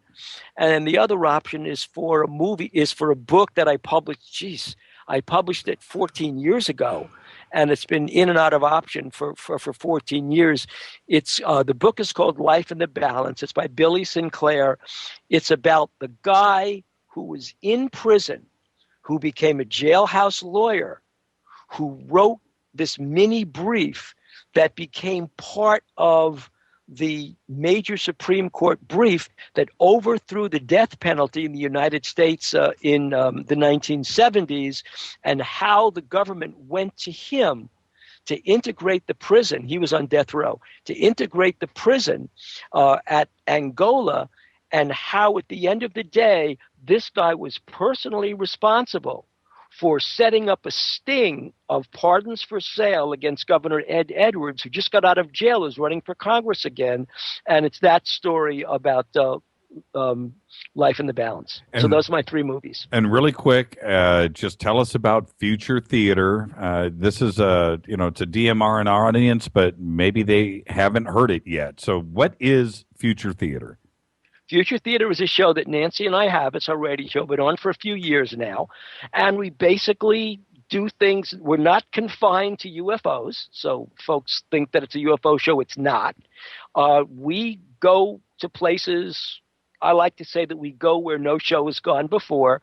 And then the other option is for a book that I published. I published it 14 years ago, and it's been in and out of option for 14 years. The book is called Life in the Balance. It's by Billy Sinclair. It's about the guy who was in prison, who became a jailhouse lawyer, who wrote this mini brief that became part of the major Supreme Court brief that overthrew the death penalty in the United States in the 1970s, and how the government went to him to integrate the prison. He was on death row, to integrate the prison at Angola, and how at the end of the day, this guy was personally responsible for setting up a sting of pardons for sale against Governor Ed Edwards, who just got out of jail, is running for Congress again. And it's that story about Life in the Balance. So those are my 3 movies. And really quick, just tell us about Future Theater. This is it's a DMR in our audience, but maybe they haven't heard it yet. So what is Future Theater? Future Theater is a show that Nancy and I have. It's our radio show, been on for a few years now. And we basically do things. We're not confined to UFOs. So folks think that it's a UFO show. It's not. We go to places. I like to say that we go where no show has gone before,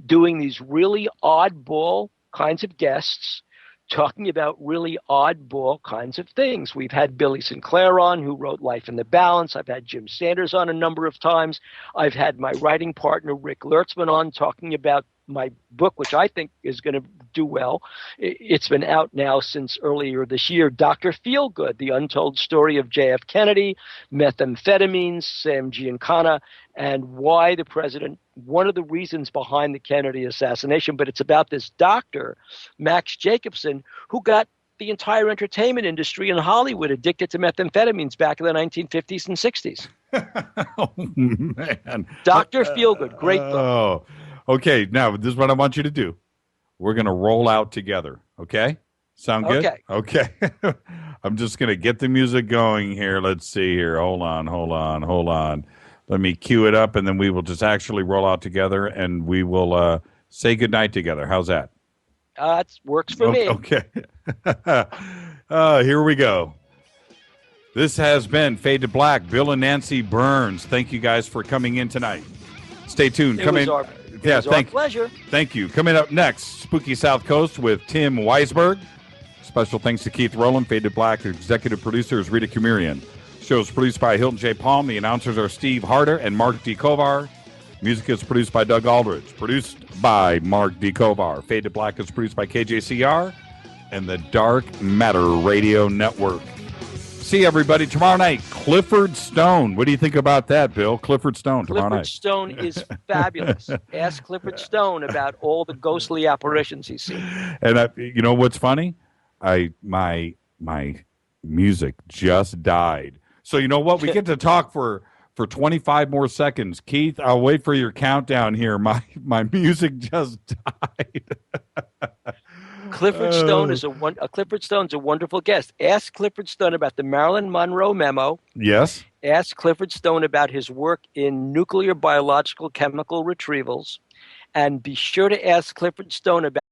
doing these really oddball kinds of guests, talking about really oddball kinds of things. We've had Billy Sinclair on, who wrote Life in the Balance. I've had Jim Sanders on a number of times. I've had my writing partner, Rick Lertzman, on talking about my book, which I think is going to do well. It's been out now since earlier this year. Dr. Feelgood, The Untold Story of J.F. Kennedy, Methamphetamines, Sam Giancana, and why the president, one of the reasons behind the Kennedy assassination. But it's about this doctor, Max Jacobson, who got the entire entertainment industry in Hollywood addicted to methamphetamines back in the 1950s and 60s. Oh, man. Dr. Feelgood, great book. Oh, okay. Now, this is what I want you to do. We're going to roll out together. Okay? Sound good? Okay. Okay. I'm just going to get the music going here. Let's see here. Hold on. Let me cue it up, and then we will just actually roll out together, and we will say goodnight together. How's that? It works for me. Okay. Here we go. This has been Fade to Black. Bill and Nancy Birnes. Thank you guys for coming in tonight. Stay tuned. It was our pleasure. Thank you. Coming up next, Spooky South Coast with Tim Weisberg. Special thanks to Keith Rowland. Fade to Black executive producer is Rita Kumirian. Show is produced by Hilton J. Palm. The announcers are Steve Harder and Mark D. Kovar. Music is produced by Doug Aldrich. Produced by Mark D. Kovar. Fade to Black is produced by KJCR and the Dark Matter Radio Network. See everybody tomorrow night. Clifford Stone. What do you think about that, Bill? Clifford Stone tomorrow night. Clifford Stone is fabulous. Ask Clifford Stone about all the ghostly apparitions he's seen. And you know what's funny? My music just died. So you know what? We get to talk for 25 more seconds. Keith, I'll wait for your countdown here. My music just died. Clifford Stone is Clifford Stone's a wonderful guest. Ask Clifford Stone about the Marilyn Monroe memo. Yes. Ask Clifford Stone about his work in nuclear biological chemical retrievals. And be sure to ask Clifford Stone about